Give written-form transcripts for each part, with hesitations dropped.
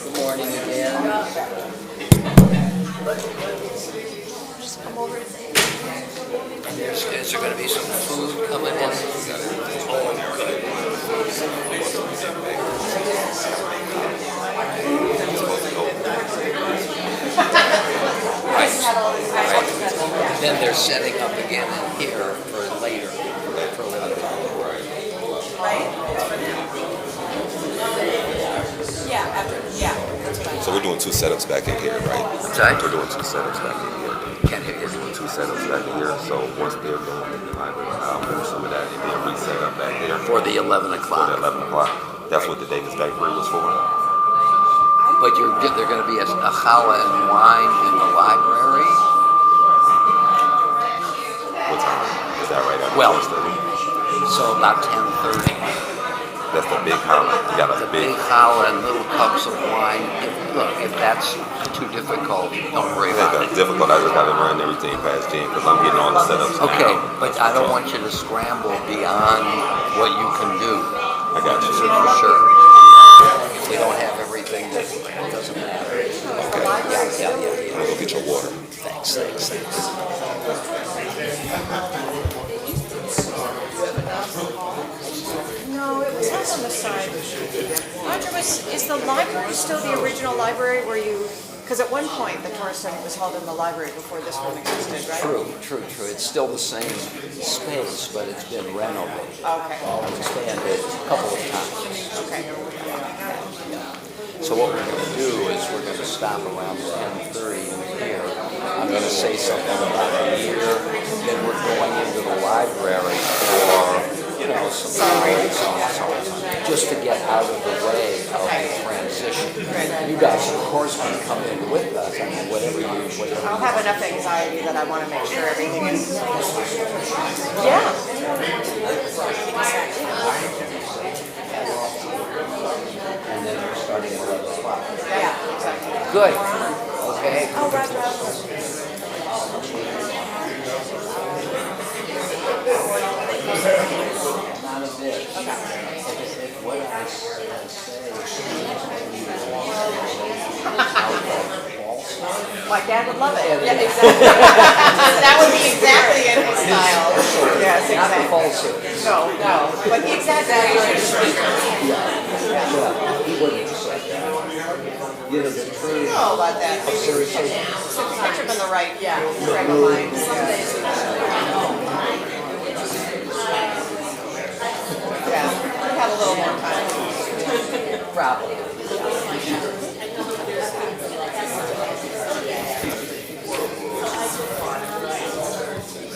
Good morning again. Is there going to be some food coming in? Right. Then they're setting up again in here for later, for 11 o'clock. So we're doing two setups back in here, right? Sorry? We're doing two setups back in here. Can't hear We're you. doing two setups back in here. So once they're done, I'll move some of that and then reset up back there For the 11 for o'clock. the 11 o'clock. That's what the Davis Bakery was for. But they're going to be a challah and wine in the library? What time? Is that right? Well, Study? so about 10:30. That's the big holler. You got a The big. big challah and little cups of wine. If that's too difficult, don't worry I think about that's it. difficult. I just got to run everything past 10 because I'm getting all the setups Okay, now. but I don't want you to scramble beyond what you can do. I got you. For sure. If we don't have everything, that doesn't matter. Okay. Yeah. I'm going to go get your water. Thanks. No, it was up on the side. Roger, is the library still the original library where you, because at one point the Torah Study was held in the library before this one existed, right? True. It's still the same space, but it's been renovated. Okay. Expanded a couple of times. Okay. So what we're going to do is we're going to stop around 10:30 here. I'm going to say something about the year. Then we're going into the library for, some readings and so on, just to get out of the way of the transition. You guys, of course, can come in with us. I mean, whatever. I'll have enough anxiety that I want to make sure everything is. Yeah. And then we're starting at 11 o'clock. Yeah, exactly. Good. Okay. Oh, right. Not a bit. What I say My dad would love it. Yeah, exactly. That would be exactly in his style. Yes, not the exactly. falsehood. No. But the exaggeration. He wouldn't say that. The truth. Oh, about that. Seriously. So if you catch him in the right frame of mind. Yeah, we have a little more time. Probably.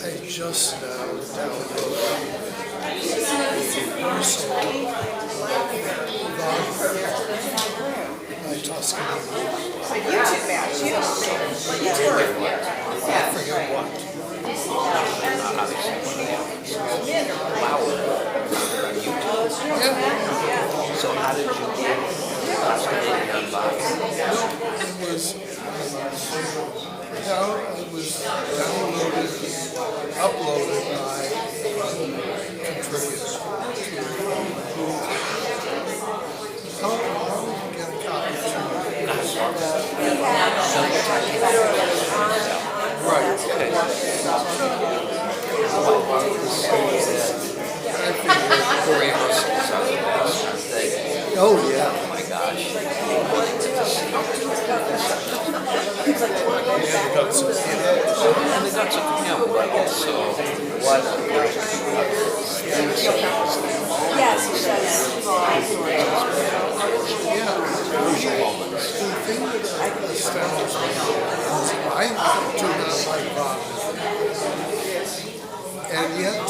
I just now downloaded my Tuscany. So YouTube match, I forget what. So how did you get the unboxing? It was downloaded, uploaded by contributors. How did you get a copy Right. Okay. Corey Russell's on the best thing. Oh, yeah. Oh my gosh. And they got some him, right? So what? Yes, he does. Crucial moments. The thing that astounds me is I do not like vodka. And yet,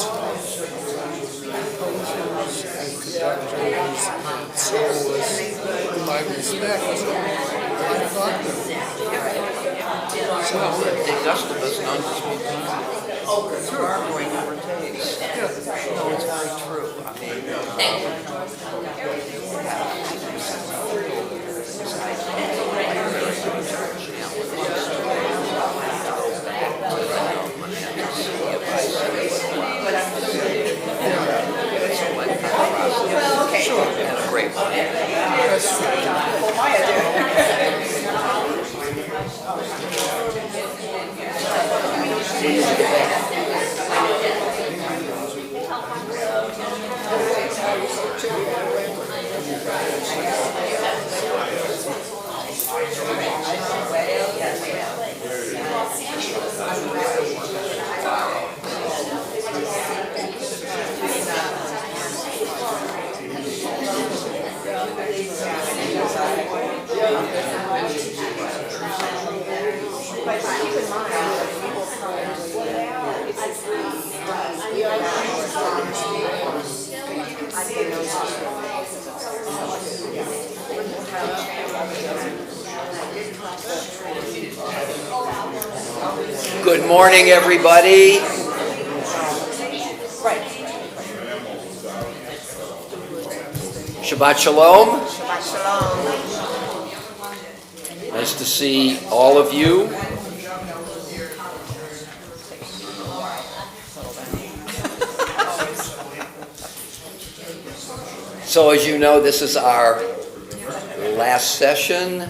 composers and conductors and soloists whom I respect like vodka. Well, the Gustavus none to speak of. Barbary never tastes. No, it's very true. I mean, And a great one. Good morning, everybody. Shabbat Shalom. Shabbat Shalom. Nice to see all of you. So as you know, this is our last session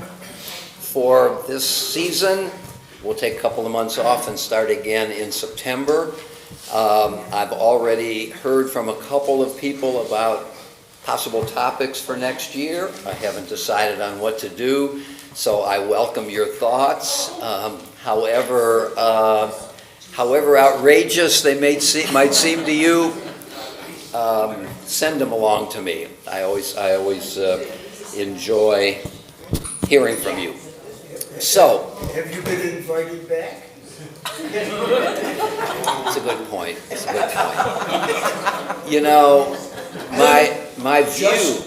for this season. We'll take a couple of months off and start again in September. I've already heard from a couple of people about possible topics for next year. I haven't decided on what to do, so I welcome your thoughts. However outrageous they might seem to you, send them along to me. I always enjoy hearing from you. So, Have you been invited back? it's a good point. It's a good point. You know, my view.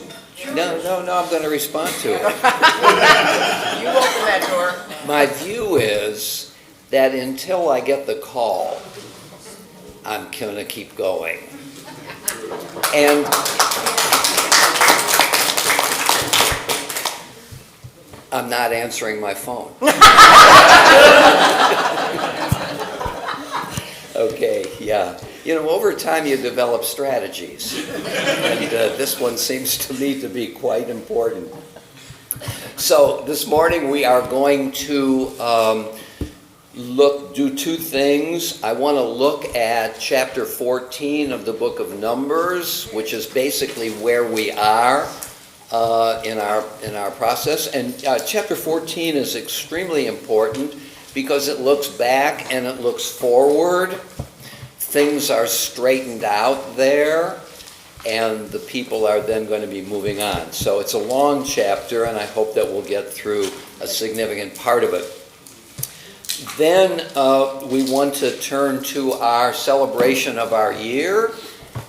No, I'm going to respond to it. You open that door. My view is that until I get the call, I'm going to keep going. And I'm not answering my phone. Okay, yeah. You know, over time you develop strategies. And this one seems to me to be quite important. So this morning we are going to do two things. I want to look at chapter 14 of the book of Numbers, which is basically where we are in our process. And chapter 14 is extremely important because it looks back and it looks forward. Things are straightened out there, and the people are then going to be moving on. So it's a long chapter, and I hope that we'll get through a significant part of it. Then we want to turn to our celebration of our year.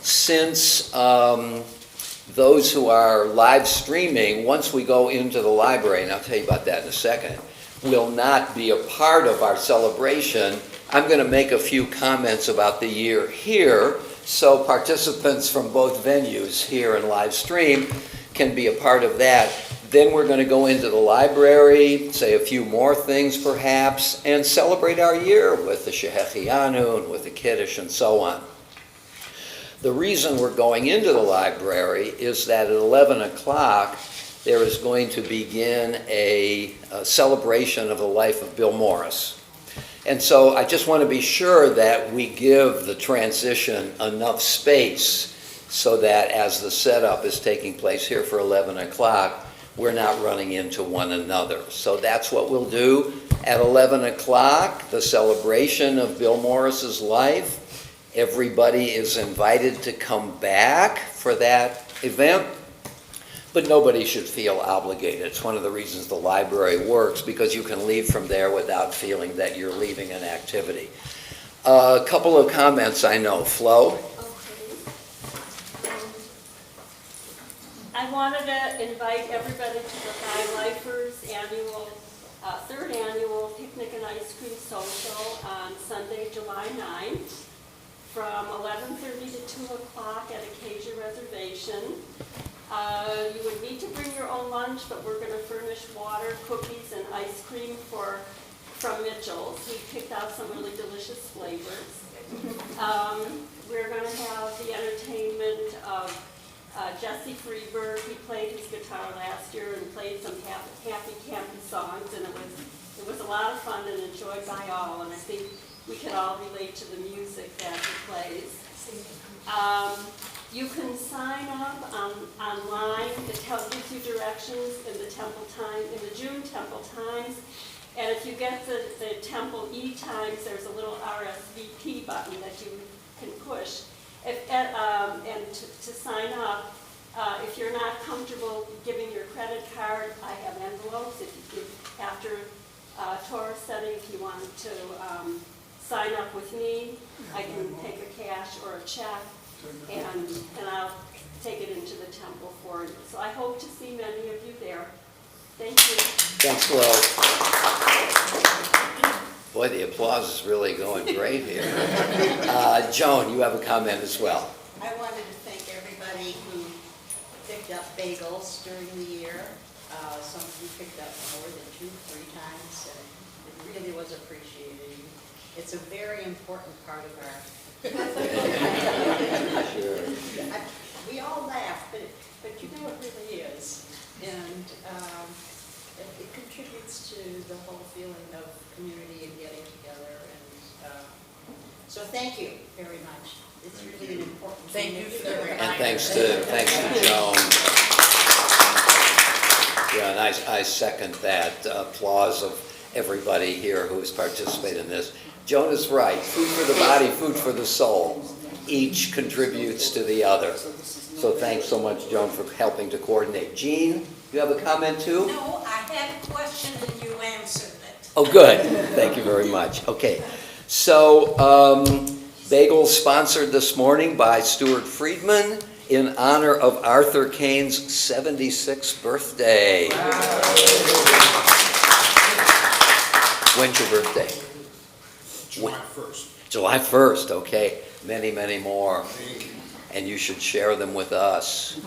Since those who are live streaming, once we go into the library, and I'll tell you about that in a second, will not be a part of our celebration, I'm going to make a few comments about the year here, so participants from both venues, here and live stream, can be a part of that. Then we're going to go into the library, say a few more things perhaps, and celebrate our year with the Shehechianu and with the Kiddush and so on. The reason we're going into the library is that at 11 o'clock there is going to begin a celebration of the life of Bill Morris. And so I just want to be sure that we give the transition enough space so that as the setup is taking place here for 11 o'clock, we're not running into one another. So that's what we'll do. At 11 o'clock, the celebration of Bill Morris's life. Everybody is invited to come back for that event, but nobody should feel obligated. It's one of the reasons the library works, because you can leave from there without feeling that you're leaving an activity. A couple of comments I know. Flo? I wanted to invite everybody to the High Lifers annual, third annual Picnic and Ice Cream Social on Sunday, July 9th from 11:30 to 2 o'clock at Acacia Reservation. You would need to bring your own lunch, but we're going to furnish water, cookies, and ice cream from Mitchell's. We picked out some really delicious flavors. We're going to have the entertainment of Jesse Freeberg. He played his guitar last year and played some happy campy songs, and it was a lot of fun and enjoyed by all, and I think we can all relate to the music that he plays. You can sign up online. It gives you directions in the June Temple Times. And if you get the Temple E-Times, there's a little RSVP button that you can push. And to sign up, if you're not comfortable giving your credit card, I have envelopes. After Torah Study, if you want to sign up with me, I can take a cash or a check, and I'll take it into the temple for you. So I hope to see many of you there. Thank you. Thanks, Flo. Boy, the applause is really going great here. Joan, you have a comment as well. I wanted to thank everybody who picked up bagels during the year. Some of you picked up more than 2-3 times, and it really was appreciated. It's a very important part of our... Sure. We all laugh, but you know it really is. And it contributes to the whole feeling of community and getting together. And so thank you very much. It's really an important thing. Thank you for the reminder. And thanks to Joan. Yeah, and I second that applause of everybody here who has participated in this. Joan is right. Food for the body, food for the soul. Each contributes to the other. So thanks so much, Joan, for helping to coordinate. Jean, you have a comment too? No, I had a question and you answered it. Oh, good. Thank you very much. Okay. So, bagels sponsored this morning by Stuart Friedman in honor of Arthur Kane's 76th birthday. Wow. When's your birthday? July 1st. July 1st, okay. Many, many more. And you should share them with us.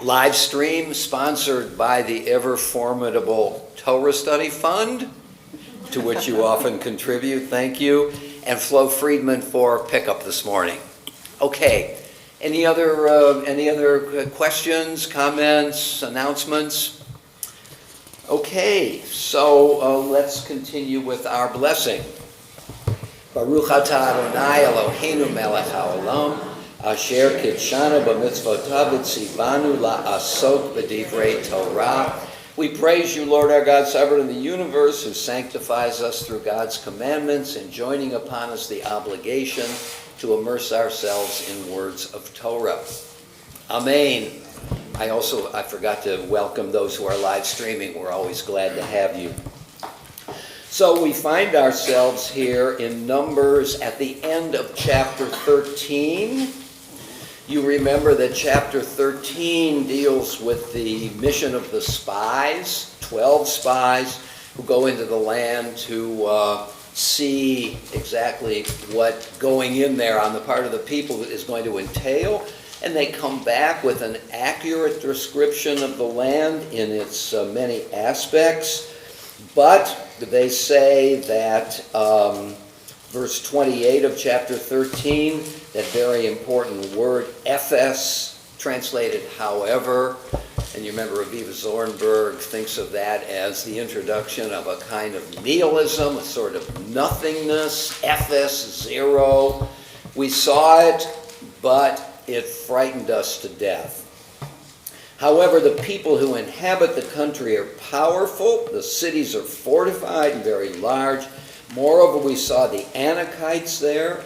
Live stream sponsored by the ever formidable Torah Study Fund, to which you often contribute. Thank you. And Flo Friedman for pickup this morning. Okay. Any other questions, comments, announcements? Okay, so let's continue with our blessing. Baruch atah Adonai Eloheinu melech haolam, asher kidshanu b'mitzvotav v'tzivanu la'asok b'divrei Torah. We praise you, Lord our God, sovereign of the universe, who sanctifies us through God's commandments, and joining upon us the obligation to immerse ourselves in words of Torah. Amen. I forgot to welcome those who are live streaming. We're always glad to have you. So we find ourselves here in Numbers at the end of chapter 13. You remember that chapter 13 deals with the mission of the spies, 12 spies who go into the land to see exactly what going in there on the part of the people is going to entail. And they come back with an accurate description of the land in its many aspects. But they say that verse 28 of chapter 13, that very important word, ephes, translated however, and you remember Aviva Zornberg thinks of that as the introduction of a kind of nihilism, a sort of nothingness, ephes, zero. We saw it, but it frightened us to death. However, the people who inhabit the country are powerful. The cities are fortified and very large. Moreover, we saw the Anakites there,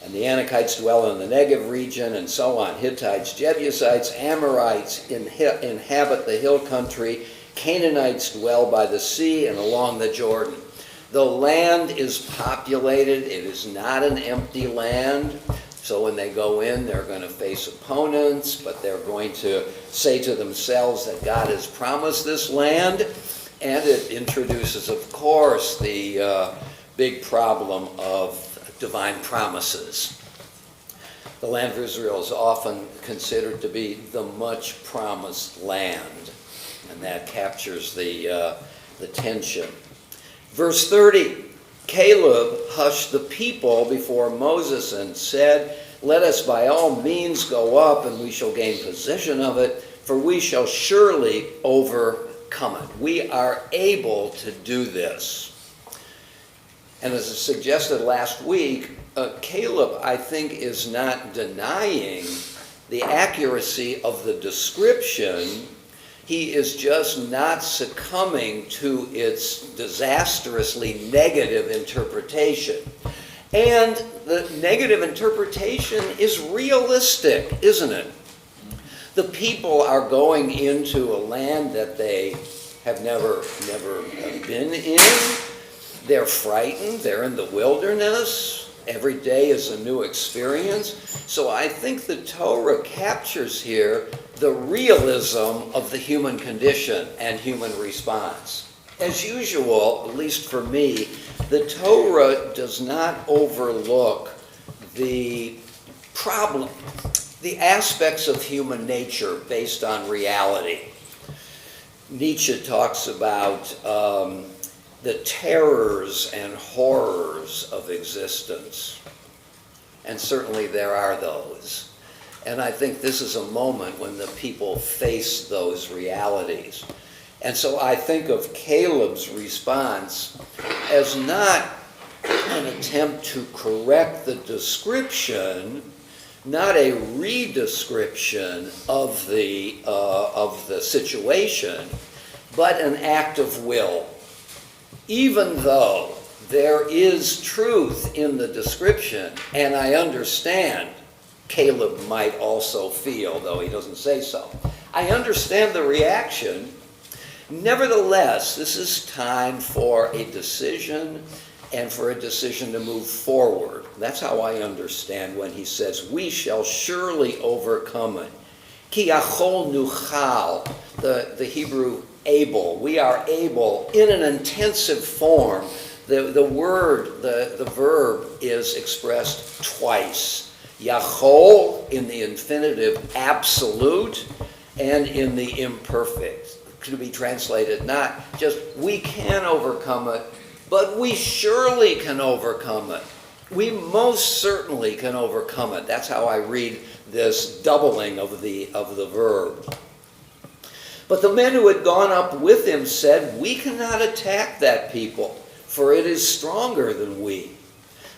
and the Anakites dwell in the Negev region and so on. Hittites, Jebusites, Amorites inhabit the hill country. Canaanites dwell by the sea and along the Jordan. The land is populated. It is not an empty land. So when they go in, they're going to face opponents, but they're going to say to themselves that God has promised this land. And it introduces, of course, the big problem of divine promises. The land of Israel is often considered to be the much promised land, and that captures the tension. Verse 30, Caleb hushed the people before Moses and said, "Let us by all means go up, and we shall gain possession of it, for we shall surely overcome it." We are able to do this. And as I suggested last week, Caleb, I think, is not denying the accuracy of the description. He is just not succumbing to its disastrously negative interpretation. And the negative interpretation is realistic, isn't it? The people are going into a land that they have never been in. They're frightened. They're in the wilderness. Every day is a new experience. So I think the Torah captures here the realism of the human condition and human response. As usual, at least for me, the Torah does not overlook the problem, the aspects of human nature based on reality. Nietzsche talks about the terrors and horrors of existence. And certainly there are those. And I think this is a moment when the people face those realities. And so I think of Caleb's response as not an attempt to correct the description, not a redescription of the situation, but an act of will. Even though there is truth in the description, and I understand Caleb might also feel, though he doesn't say so, I understand the reaction. Nevertheless, this is time for a decision and for a decision to move forward. That's how I understand when he says, "We shall surely overcome it." Ki achol nuchal, the Hebrew able. We are able in an intensive form. The verb is expressed twice. Yachol in the infinitive absolute and in the imperfect. To be translated not just we can overcome it, but we surely can overcome it. We most certainly can overcome it. That's how I read this doubling of the verb. But the men who had gone up with him said, "We cannot attack that people, for it is stronger than we."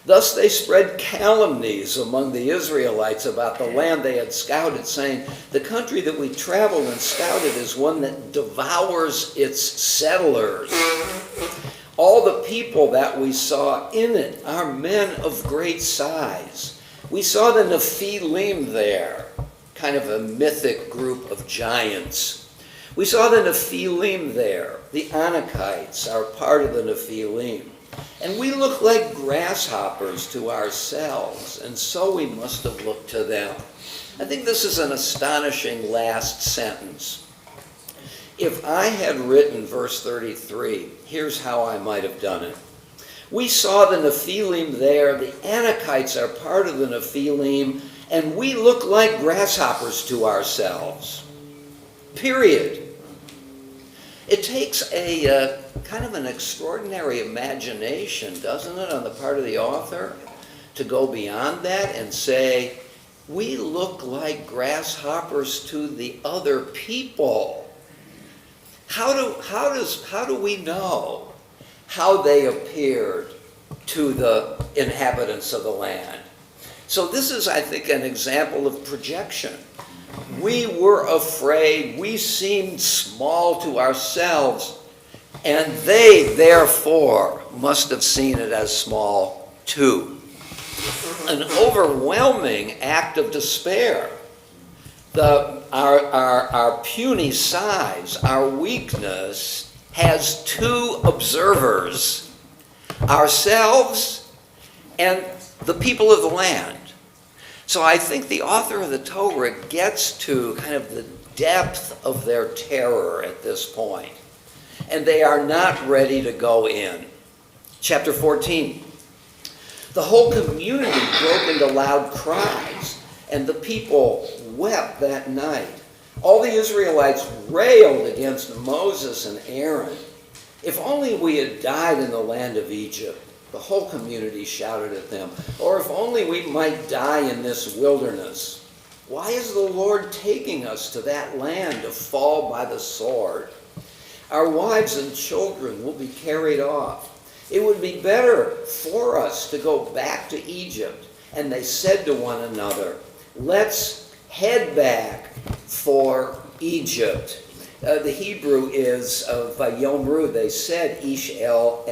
Thus they spread calumnies among the Israelites about the land they had scouted, saying, "The country that we traveled and scouted is one that devours its settlers. All the people that we saw in it are men of great size. We saw the Nephilim there," kind of a mythic group of giants. "We saw the Nephilim there. The Anakites are part of the Nephilim. And we look like grasshoppers to ourselves, and so we must have looked to them." I think this is an astonishing last sentence. If I had written verse 33, here's how I might have done it. "We saw the Nephilim there, the Anakites are part of the Nephilim, and we look like grasshoppers to ourselves." Period. It takes a kind of an extraordinary imagination, doesn't it, on the part of the author, to go beyond that and say, we look like grasshoppers to the other people. How do we know how they appeared to the inhabitants of the land? So this is, I think, an example of projection. We were afraid, we seemed small to ourselves, and they, therefore, must have seen it as small too. An overwhelming act of despair. Our puny size, our weakness, has two observers, ourselves and the people of the land. So I think the author of the Torah gets to kind of the depth of their terror at this point. And they are not ready to go in. Chapter 14. The whole community broke into loud cries. And the people wept that night. All the Israelites railed against Moses and Aaron. If only we had died in the land of Egypt, the whole community shouted at them. Or if only we might die in this wilderness. Why is the Lord taking us to that land to fall by the sword? Our wives and children will be carried off. It would be better for us to go back to Egypt. And they said to one another, let's head back for Egypt. The Hebrew is Vayomru. They said Ish el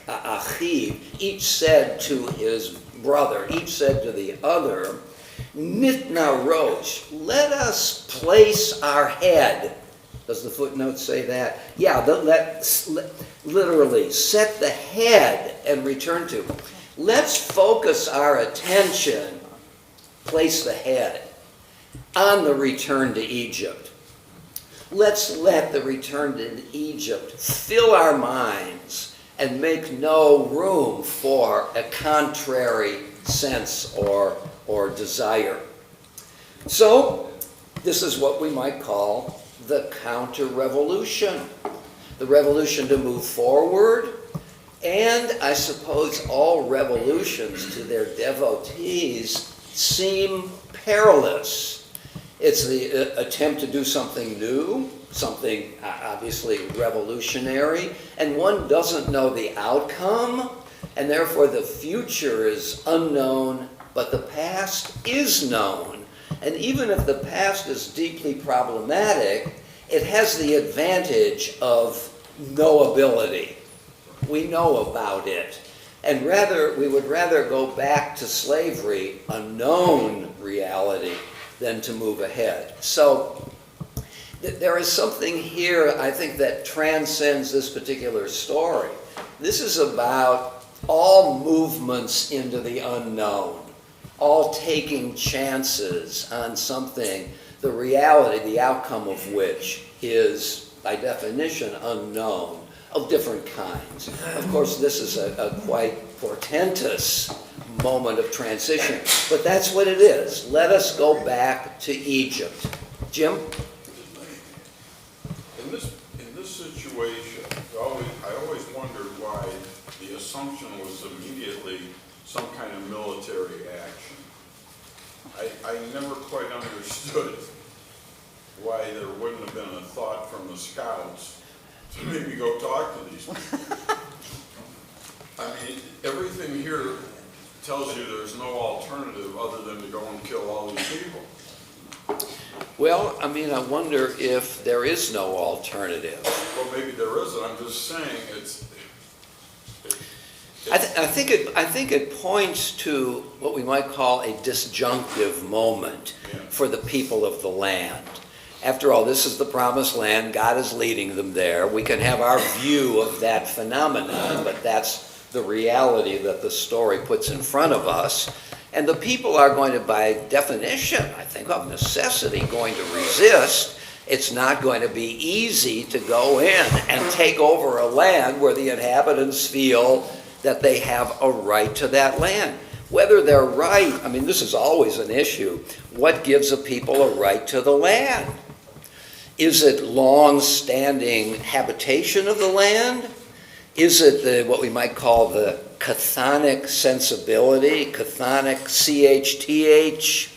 Achiv. Each said to his brother, each said to the other, Nitna Rosh, let us place our head. Does the footnote say that? Yeah, literally, set the head and return to. Let's focus our attention, place the head, on the return to Egypt. Let's let the return to Egypt fill our minds and make no room for a contrary sense or desire. So, this is what we might call the counter-revolution. The revolution to move forward, and I suppose all revolutions to their devotees seem perilous. It's the attempt to do something new, something obviously revolutionary, and one doesn't know the outcome, and therefore the future is unknown, but the past is known. And even if the past is deeply problematic, it has the advantage of knowability. We know about it. And we would rather go back to slavery, a known reality, than to move ahead. So there is something here, I think, that transcends this particular story. This is about all movements into the unknown, all taking chances on something, the reality, the outcome of which is, by definition, unknown, of different kinds. Of course, this is a quite portentous moment of transition, but that's what it is. Let us go back to Egypt. Jim? In this situation, I always wondered why the assumption was immediately some kind of military action. I never quite understood why there wouldn't have been a thought from the scouts to maybe go talk to these people. I mean, everything here tells you there's no alternative other than to go and kill all these people. Well, I mean, I wonder if there is no alternative. Well, maybe there isn't. I'm just saying I think it points to what we might call a disjunctive moment for the people of the land. After all, this is the promised land. God is leading them there. We can have our view of that phenomenon, but that's the reality that the story puts in front of us. And the people are going to, by definition, I think of necessity, going to resist. It's not going to be easy to go in and take over a land where the inhabitants feel that they have a right to that land. Whether they're right, I mean, this is always an issue. What gives a people a right to the land? Is it long-standing habitation of the land? Is it what we might call the chthonic sensibility, chthonic, CHTH,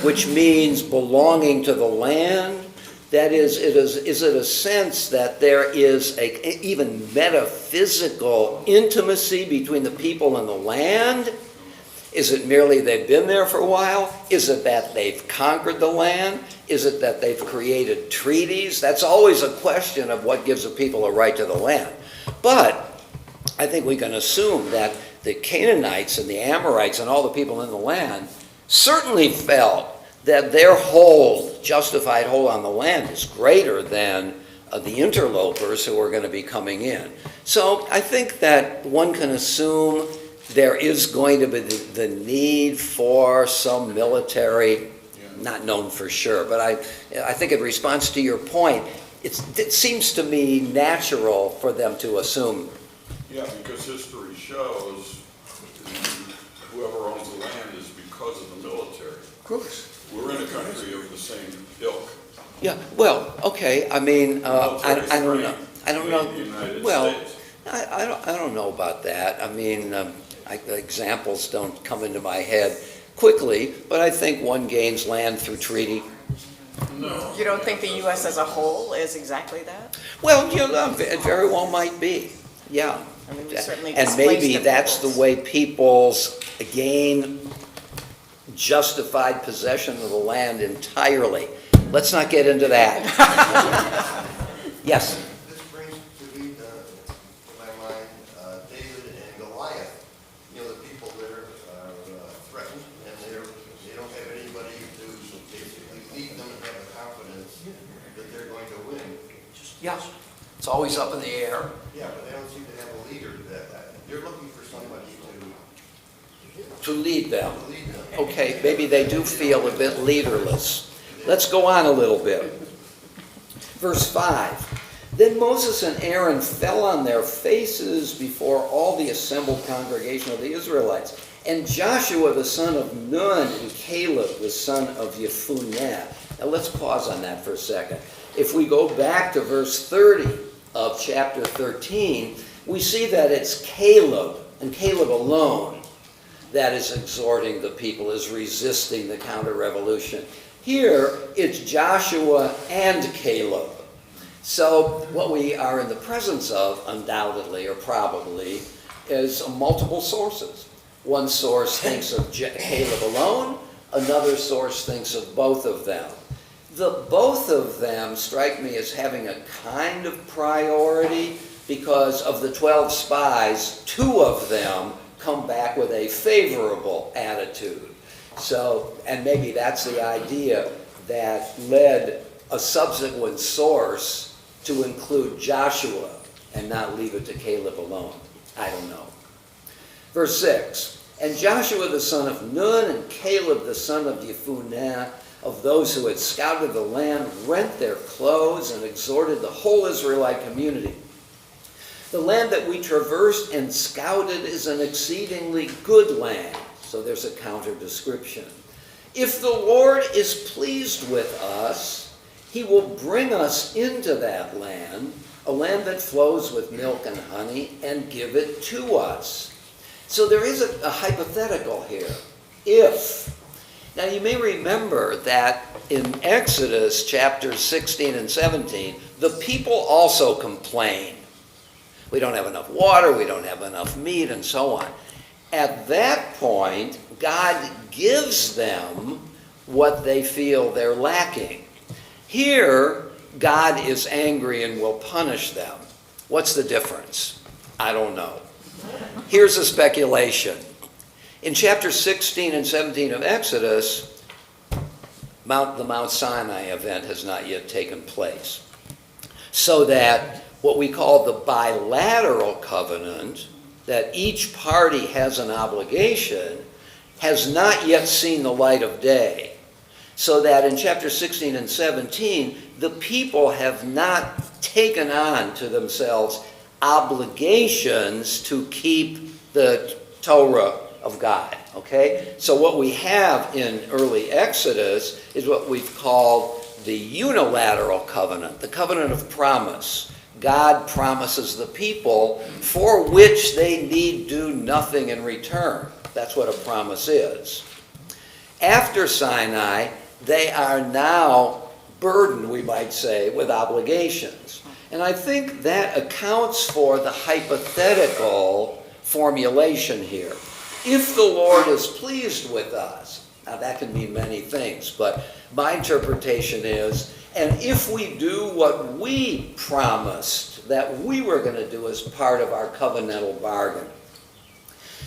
which means belonging to the land? That is it a sense that there is a even metaphysical intimacy between the people and the land? Is it merely they've been there for a while? Is it that they've conquered the land? Is it that they've created treaties? That's always a question of what gives a people a right to the land. But I think we can assume that the Canaanites and the Amorites and all the people in the land certainly felt that their hold, justified hold on the land, is greater than the interlopers who are going to be coming in. So I think that one can assume there is going to be the need for some military, not known for sure, but I think in response to your point, it seems to me natural for them to assume. yeah, because history shows whoever owns the land is because of the military. course. We're in a country of the same ilk. Yeah, well, okay, I mean, I don't know, I don't know, In the United well, States. I don't know about that. I mean, examples don't come into my head quickly, but I think one gains land through treaty. No. You don't think the U.S. as a whole is exactly that? Well, you know, it very well might be, yeah. I mean, we certainly And displaced maybe the that's the peoples. way peoples gain justified possession of the land entirely. Let's not get into that. Yes? This brings to me, to my mind, David and Goliath. You know, the people there are threatened, and they don't have anybody to basically lead them and have the confidence that they're going to win. Yeah. It's always up in the air. Yeah, but they don't seem to have a leader that they're looking for somebody To lead them. to lead them. Okay, maybe they do feel a bit leaderless. Let's go on a little bit. Verse 5. Then Moses and Aaron fell on their faces before all the assembled congregation of the Israelites. And Joshua the son of Nun and Caleb the son of Jephunneh. Now let's pause on that for a second. If we go back to verse 30 of chapter 13, we see that it's Caleb, and Caleb alone, that is exhorting the people, is resisting the counter-revolution. Here, it's Joshua and Caleb. So what we are in the presence of, undoubtedly or probably, is multiple sources. One source thinks of Caleb alone, another source thinks of both of them. The both of them strike me as having a kind of priority because of the 12 spies, 2 of them come back with a favorable attitude. So, and maybe that's the idea that led a subsequent source to include Joshua and not leave it to Caleb alone. I don't know. Verse 6, and Joshua the son of Nun and Caleb the son of Jephunneh, of those who had scouted the land, rent their clothes and exhorted the whole Israelite community. The land that we traversed and scouted is an exceedingly good land. So there's a counter description. If the Lord is pleased with us, he will bring us into that land, a land that flows with milk and honey, and give it to us. So there is a hypothetical here. If. Now you may remember that in Exodus chapters 16 and 17, the people also complain. We don't have enough water, we don't have enough meat, and so on. At that point, God gives them what they feel they're lacking. Here, God is angry and will punish them. What's the difference? I don't know. Here's a speculation. In chapter 16 and 17 of Exodus, the Mount Sinai event has not yet taken place. So that what we call the bilateral covenant, that each party has an obligation, has not yet seen the light of day. So that in chapter 16 and 17, the people have not taken on to themselves obligations to keep the Torah of God. Okay? So what we have in early Exodus is what we've called the unilateral covenant, the covenant of promise. God promises the people for which they need do nothing in return. That's what a promise is. After Sinai, they are now burdened, we might say, with obligations. And I think that accounts for the hypothetical formulation here. If the Lord is pleased with us, now that can mean many things, but my interpretation is, and if we do what we promised that we were going to do as part of our covenantal bargain,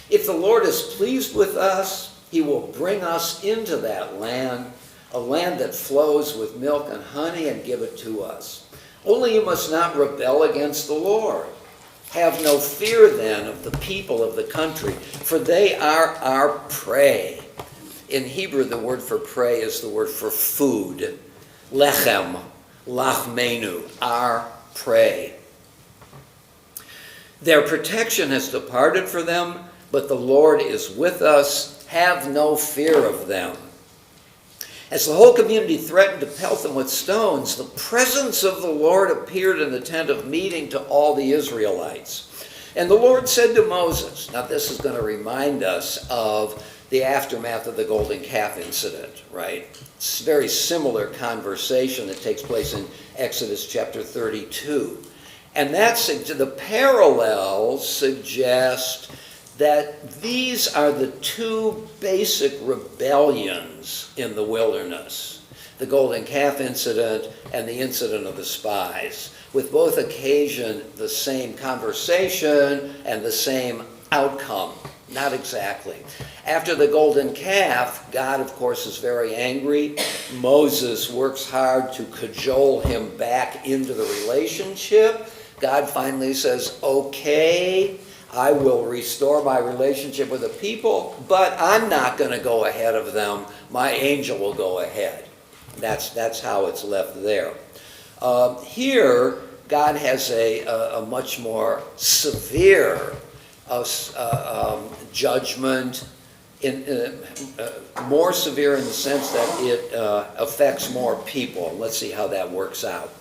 if the Lord is pleased with us, he will bring us into that land, a land that flows with milk and honey, and give it to us. Only you must not rebel against the Lord. Have no fear then of the people of the country, for they are our prey. In Hebrew, the word for prey is the word for food. Lechem, lachmenu, our prey. Their protection has departed for them, but the Lord is with us. Have no fear of them. As the whole community threatened to pelt them with stones, the presence of the Lord appeared in the tent of meeting to all the Israelites. And the Lord said to Moses, now this is going to remind us of the aftermath of the golden calf incident, right? It's a very similar conversation that takes place in Exodus chapter 32. And the parallels suggest that these are the two basic rebellions in the wilderness, the golden calf incident and the incident of the spies, with both occasion the same conversation and the same outcome. Not exactly. After the golden calf, God, of course, is very angry. Moses works hard to cajole him back into the relationship. God finally says, okay, I will restore my relationship with the people, but I'm not going to go ahead of them. My angel will go ahead. That's how it's left there. Here, God has a much more severe judgment, more severe in the sense that it affects more people. Let's see how that works out.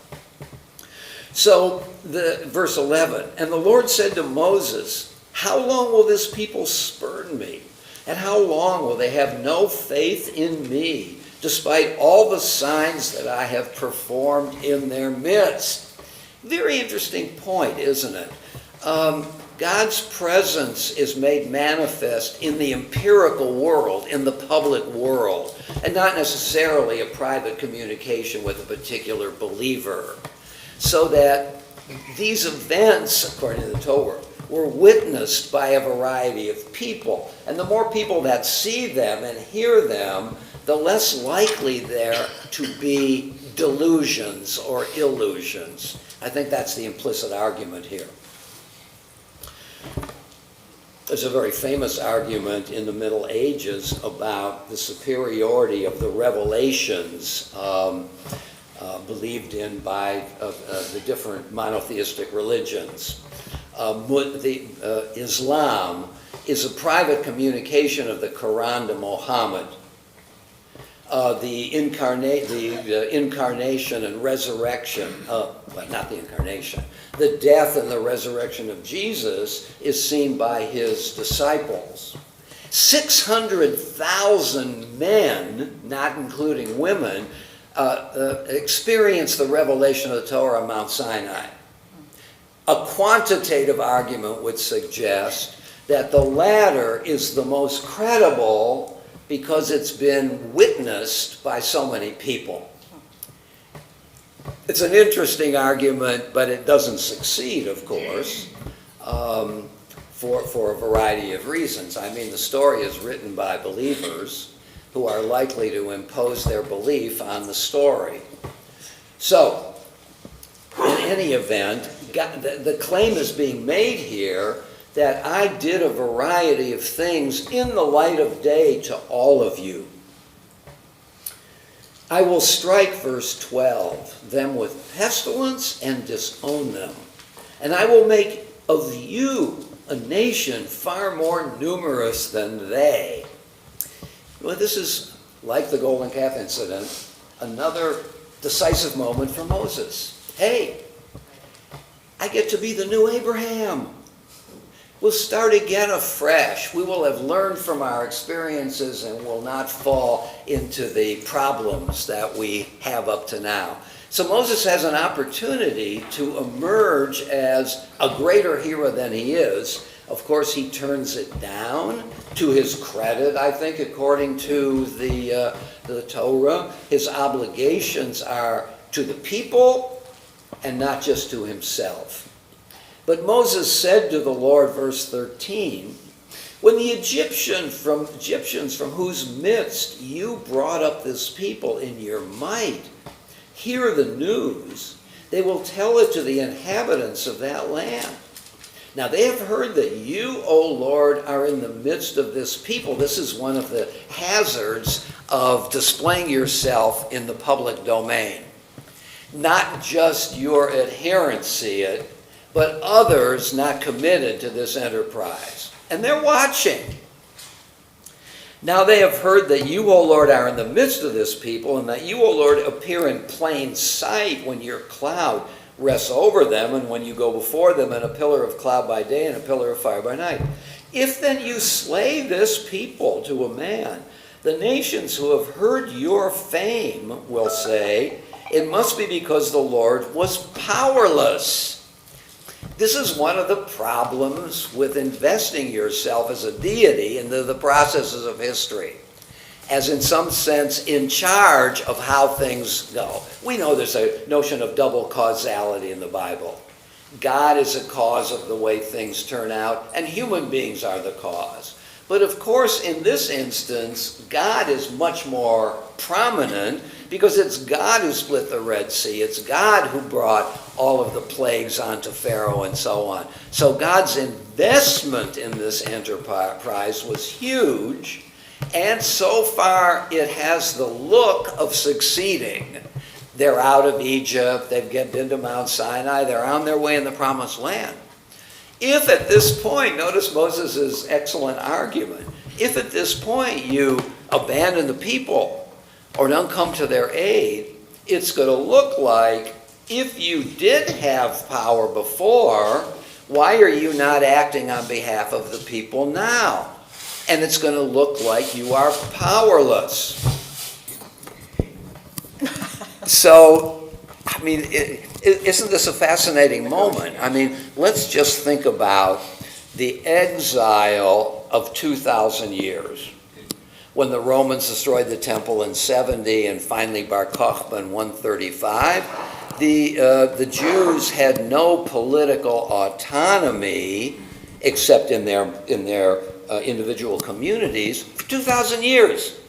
So, verse 11, and the Lord said to Moses, how long will this people spurn me? And how long will they have no faith in me, despite all the signs that I have performed in their midst? Very interesting point, isn't it? God's presence is made manifest in the empirical world, in the public world, and not necessarily a private communication with a particular believer. So that these events, according to the Torah, were witnessed by a variety of people. And the more people that see them and hear them, the less likely they're to be delusions or illusions. I think that's the implicit argument here. There's a very famous argument in the Middle Ages about the superiority of the revelations believed in by the different monotheistic religions. Islam is a private communication of the Quran to Muhammad. The incarnation and resurrection, not the incarnation, the death and the resurrection of Jesus is seen by his disciples. 600,000 men, not including women, experienced the revelation of the Torah on Mount Sinai. A quantitative argument would suggest that the latter is the most credible because it's been witnessed by so many people. It's an interesting argument, but it doesn't succeed, of course, for a variety of reasons. I mean, the story is written by believers who are likely to impose their belief on the story. So, in any event, the claim is being made here that I did a variety of things in the light of day to all of you. I will strike, verse 12, them with pestilence and disown them. And I will make of you a nation far more numerous than they. Well, this is, like the golden calf incident, another decisive moment for Moses. Hey, I get to be the new Abraham. We'll start again afresh. We will have learned from our experiences and will not fall into the problems that we have up to now. So Moses has an opportunity to emerge as a greater hero than he is. Of course, he turns it down to his credit, I think, according to the Torah. His obligations are to the people and not just to himself. But Moses said to the Lord, verse 13, when the Egyptians from whose midst you brought up this people in your might hear the news, they will tell it to the inhabitants of that land. Now they have heard that you, O Lord, are in the midst of this people. This is one of the hazards of displaying yourself in the public domain. Not just your adherents see it, but others not committed to this enterprise. And they're watching. Now they have heard that you, O Lord, are in the midst of this people, and that you, O Lord, appear in plain sight when your cloud rests over them, and when you go before them in a pillar of cloud by day and a pillar of fire by night. If then you slay this people to a man, the nations who have heard your fame will say, it must be because the Lord was powerless. This is one of the problems with investing yourself as a deity into the processes of history, as in some sense in charge of how things go. We know there's a notion of double causality in the Bible. God is a cause of the way things turn out, and human beings are the cause. But of course, in this instance, God is much more prominent because it's God who split the Red Sea. It's God who brought all of the plagues onto Pharaoh and so on. So God's investment in this enterprise was huge, and so far it has the look of succeeding. They're out of Egypt, they've been to Mount Sinai, they're on their way in the Promised Land. If at this point, notice Moses' excellent argument, if at this point you abandon the people or don't come to their aid, it's going to look like if you did have power before, why are you not acting on behalf of the people now? And it's going to look like you are powerless. So, I mean, isn't this a fascinating moment? I mean, let's just think about the exile of 2,000 years. When the Romans destroyed the temple in 70 and finally Bar Kokhba in 135, the Jews had no political autonomy except in their individual communities for 2,000 years.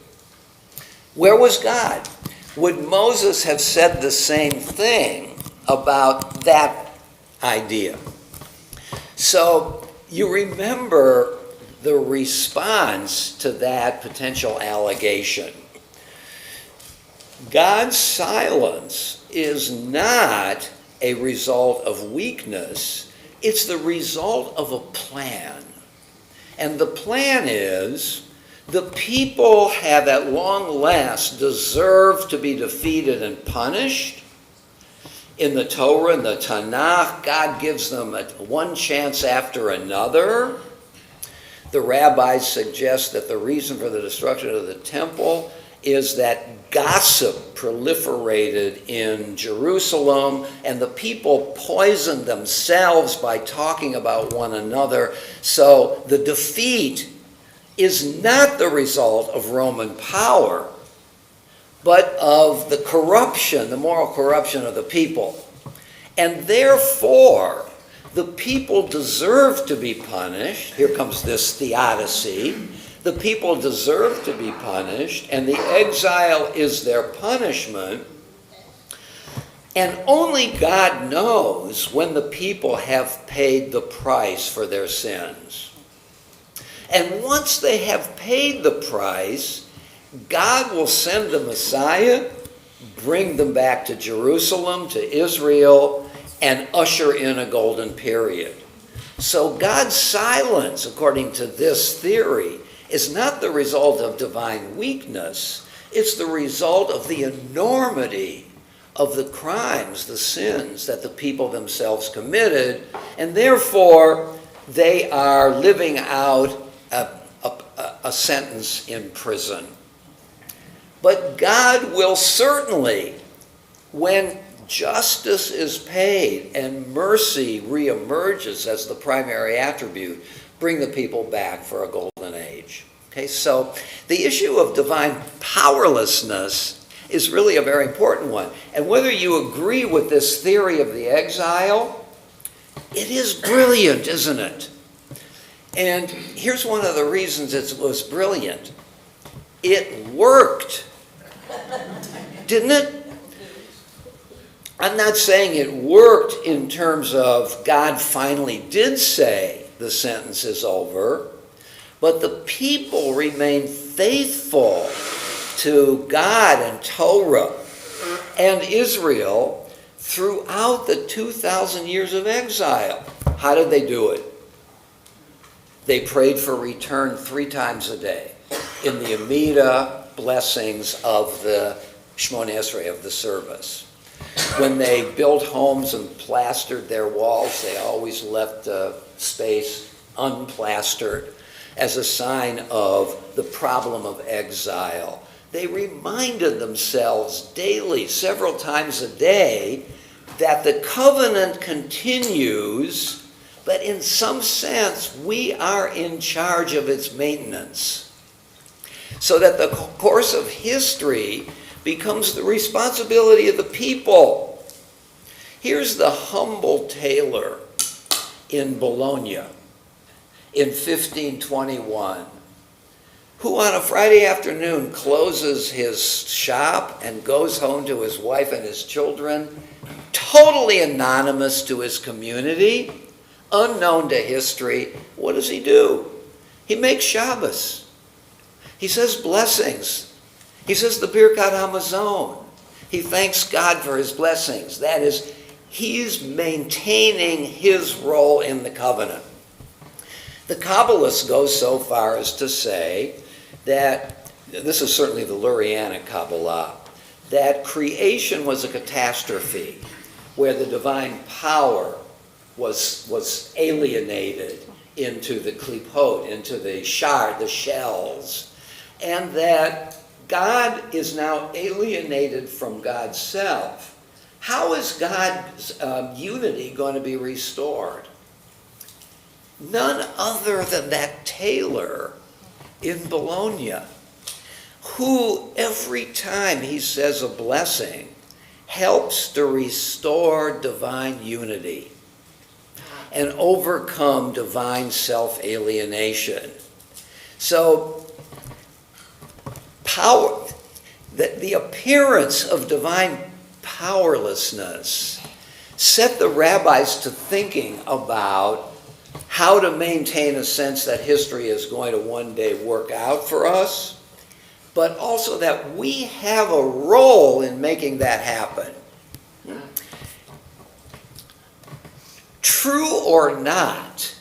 Where was God? Would Moses have said the same thing about that idea? So you remember the response to that potential allegation. God's silence is not a result of weakness, it's the result of a plan. And the plan is, the people have at long last deserved to be defeated and punished. In the Torah and the Tanakh, God gives them one chance after another. The rabbis suggest that the reason for the destruction of the temple is that gossip proliferated in Jerusalem, and the people poisoned themselves by talking about one another. So the defeat is not the result of Roman power, but of the corruption, the moral corruption of the people. And therefore, the people deserve to be punished. Here comes this theodicy. The people deserve to be punished, and the exile is their punishment. And only God knows when the people have paid the price for their sins. And once they have paid the price, God will send the Messiah, bring them back to Jerusalem, to Israel, and usher in a golden period. So God's silence, according to this theory, is not the result of divine weakness. It's the result of the enormity of the crimes, the sins that the people themselves committed, and therefore they are living out a sentence in prison. But God will certainly, when justice is paid and mercy reemerges as the primary attribute, bring the people back for a golden age. Okay, so the issue of divine powerlessness is really a very important one. And whether you agree with this theory of the exile, it is brilliant, isn't it? And here's one of the reasons it was brilliant. It worked. Didn't it? I'm not saying it worked in terms of God finally did say the sentence is over, but the people remained faithful to God and Torah and Israel throughout the 2,000 years of exile. How did they do it? They prayed for return 3 times a day. in the Amida blessings of the Shmoneh Esrei, of the service. When they built homes and plastered their walls, they always left space unplastered as a sign of the problem of exile. They reminded themselves daily, several times a day, that the covenant continues, but in some sense, we are in charge of its maintenance. So that the course of history becomes the responsibility of the people. Here's the humble tailor in Bologna in 1521, who on a Friday afternoon closes his shop and goes home to his wife and his children, totally anonymous to his community, unknown to history. What does he do? He makes Shabbos. He says blessings. He says the Birkat Hamazon. He thanks God for his blessings. That is, he's maintaining his role in the covenant. The Kabbalists go so far as to say that, this is certainly the Lurianic Kabbalah, that creation was a catastrophe where the divine power was alienated into the klipot, into the shard, the shells, and that God is now alienated from God's self. How is God's unity going to be restored? None other than that tailor in Bologna, who every time he says a blessing helps to restore divine unity and overcome divine self-alienation. So, power, the appearance of divine powerlessness set the rabbis to thinking about how to maintain a sense that history is going to one day work out for us, but also that we have a role in making that happen. True or not,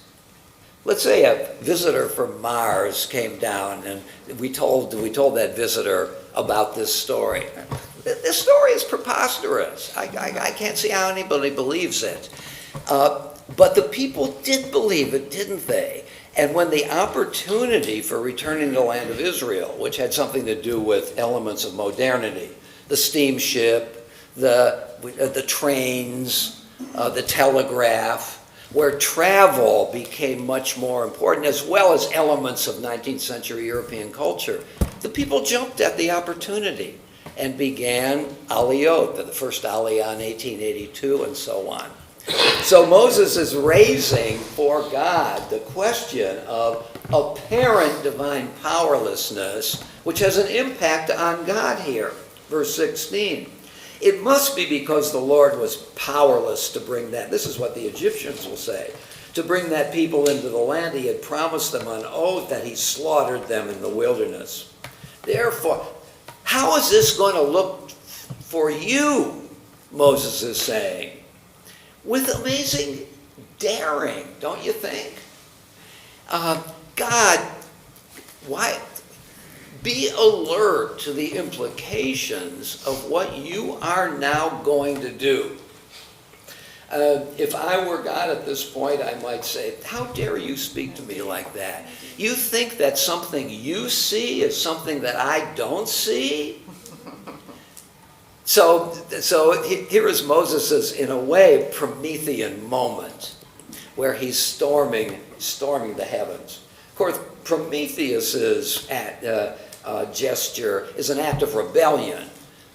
let's say a visitor from Mars came down and we told that visitor about this story. This story is preposterous. I can't see how anybody believes it. But the people did believe it, didn't they? And when the opportunity for returning to the land of Israel, which had something to do with elements of modernity, the steamship, the trains, the telegraph, where travel became much more important, as well as elements of 19th century European culture, the people jumped at the opportunity and began aliyot, the first aliyah in 1882 and so on. So Moses is raising for God the question of apparent divine powerlessness, which has an impact on God here. Verse 16. It must be because the Lord was powerless to bring that. This is what the Egyptians will say. To bring that people into the land he had promised them on oath, that he slaughtered them in the wilderness. Therefore, how is this going to look for you? Moses is saying. With amazing daring, don't you think? God, why? Be alert to the implications of what you are now going to do. If I were God at this point, I might say, how dare you speak to me like that? You think that something you see is something that I don't see? So here is Moses' in a way, Promethean moment, where he's storming the heavens. Of course, Prometheus's gesture is an act of rebellion.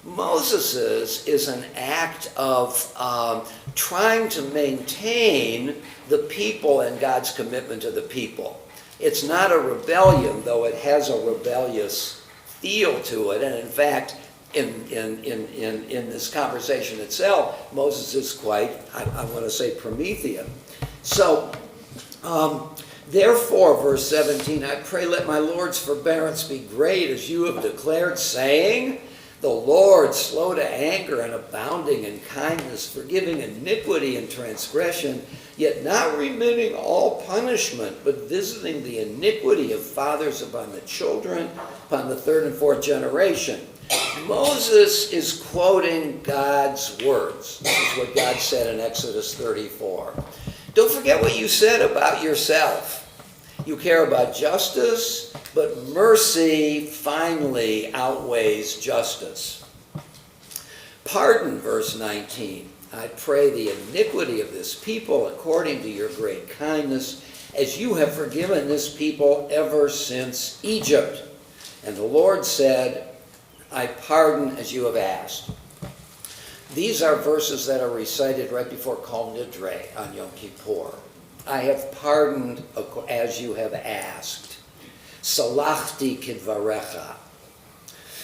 Moses's is an act of trying to maintain the people and God's commitment to the people. It's not a rebellion, though it has a rebellious feel to it, and in fact, in this conversation itself, Moses is quite, I want to say, Promethean. So, therefore, verse 17, I pray let my Lord's forbearance be great, as you have declared, saying, The Lord, slow to anger and abounding in kindness, forgiving iniquity and transgression, yet not remitting all punishment, but visiting the iniquity of fathers upon the children, upon the third and fourth generation. Moses is quoting God's words. This is what God said in Exodus 34. Don't forget what you said about yourself. You care about justice, but mercy finally outweighs justice. Pardon, verse 19. I pray the iniquity of this people according to your great kindness, as you have forgiven this people ever since Egypt. And the Lord said, I pardon as you have asked. These are verses that are recited right before Kol Nidre on Yom Kippur. I have pardoned as you have asked. Salachti kidvarecha.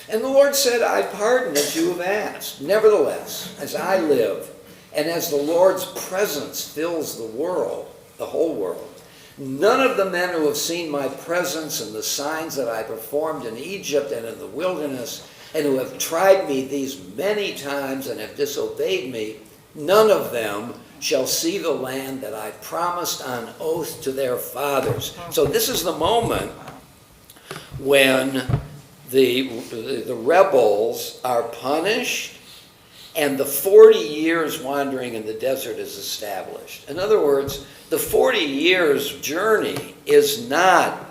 And the Lord said, I pardon as you have asked. Nevertheless, as I live, and as the Lord's presence fills the world, the whole world, none of the men who have seen my presence and the signs that I performed in Egypt and in the wilderness, and who have tried me these many times and have disobeyed me, none of them shall see the land that I promised on oath to their fathers. So this is the moment when the rebels are punished and the 40 years wandering in the desert is established. In other words, the 40 years journey is not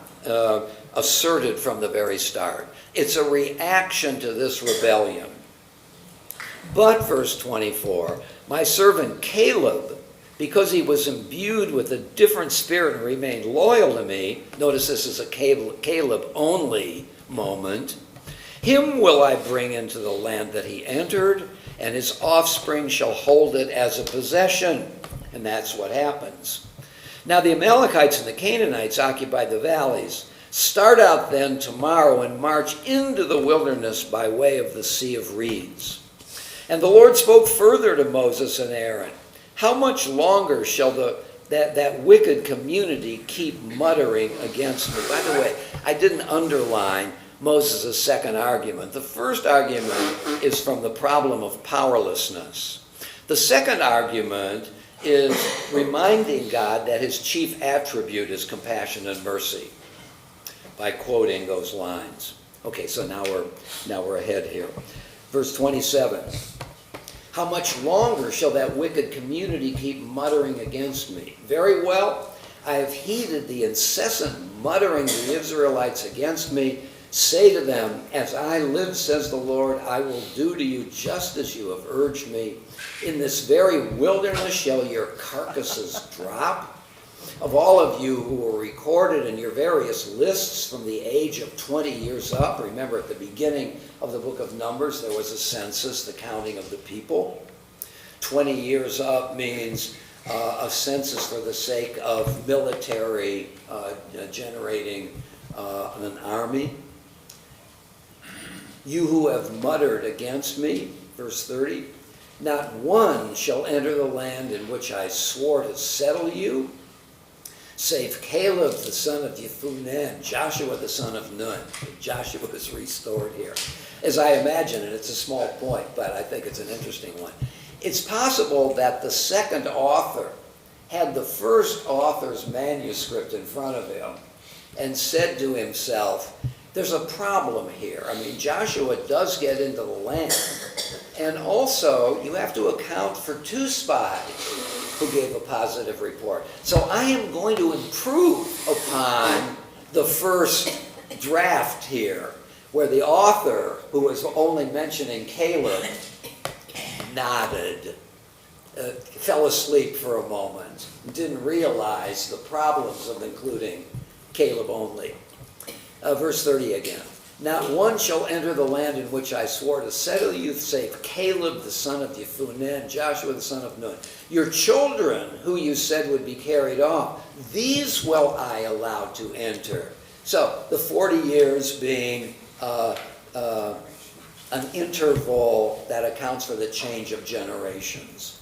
asserted from the very start. It's a reaction to this rebellion. But, verse 24, my servant Caleb, because he was imbued with a different spirit and remained loyal to me, notice this is a Caleb-only moment, him will I bring into the land that he entered, and his offspring shall hold it as a possession. And that's what happens. Now the Amalekites and the Canaanites occupy the valleys. Start out then tomorrow and march into the wilderness by way of the Sea of Reeds. And the Lord spoke further to Moses and Aaron. How much longer shall that wicked community keep muttering against me? By the way, I didn't underline Moses' second argument. The first argument is from the problem of powerlessness. The second argument is reminding God that his chief attribute is compassion and mercy by quoting those lines. Okay, so now we're ahead here. Verse 27. How much longer shall that wicked community keep muttering against me? Very well, I have heeded the incessant muttering of the Israelites against me. Say to them, as I live, says the Lord, I will do to you just as you have urged me. In this very wilderness shall your carcasses drop. Of all of you who were recorded in your various lists from the age of 20 years up, remember at the beginning of the book of Numbers, there was a census, the counting of the people. 20 years up means a census for the sake of military generating an army. You who have muttered against me, verse 30, not one shall enter the land in which I swore to settle you, save Caleb the son of Jephunneh, Joshua the son of Nun. Joshua is restored here. As I imagine, and it's a small point, but I think it's an interesting one. It's possible that the second author had the first author's manuscript in front of him and said to himself, there's a problem here. I mean, Joshua does get into the land. And also, you have to account for 2 spies who gave a positive report. So I am going to improve upon the first draft here, where the author, who was only mentioning Caleb, nodded, fell asleep for a moment, didn't realize the problems of including Caleb only. Verse 30 again. Not one shall enter the land in which I swore to settle you, save Caleb the son of Jephunneh and Joshua the son of Nun. Your children, who you said would be carried off, these will I allow to enter. So the 40 years being an interval that accounts for the change of generations.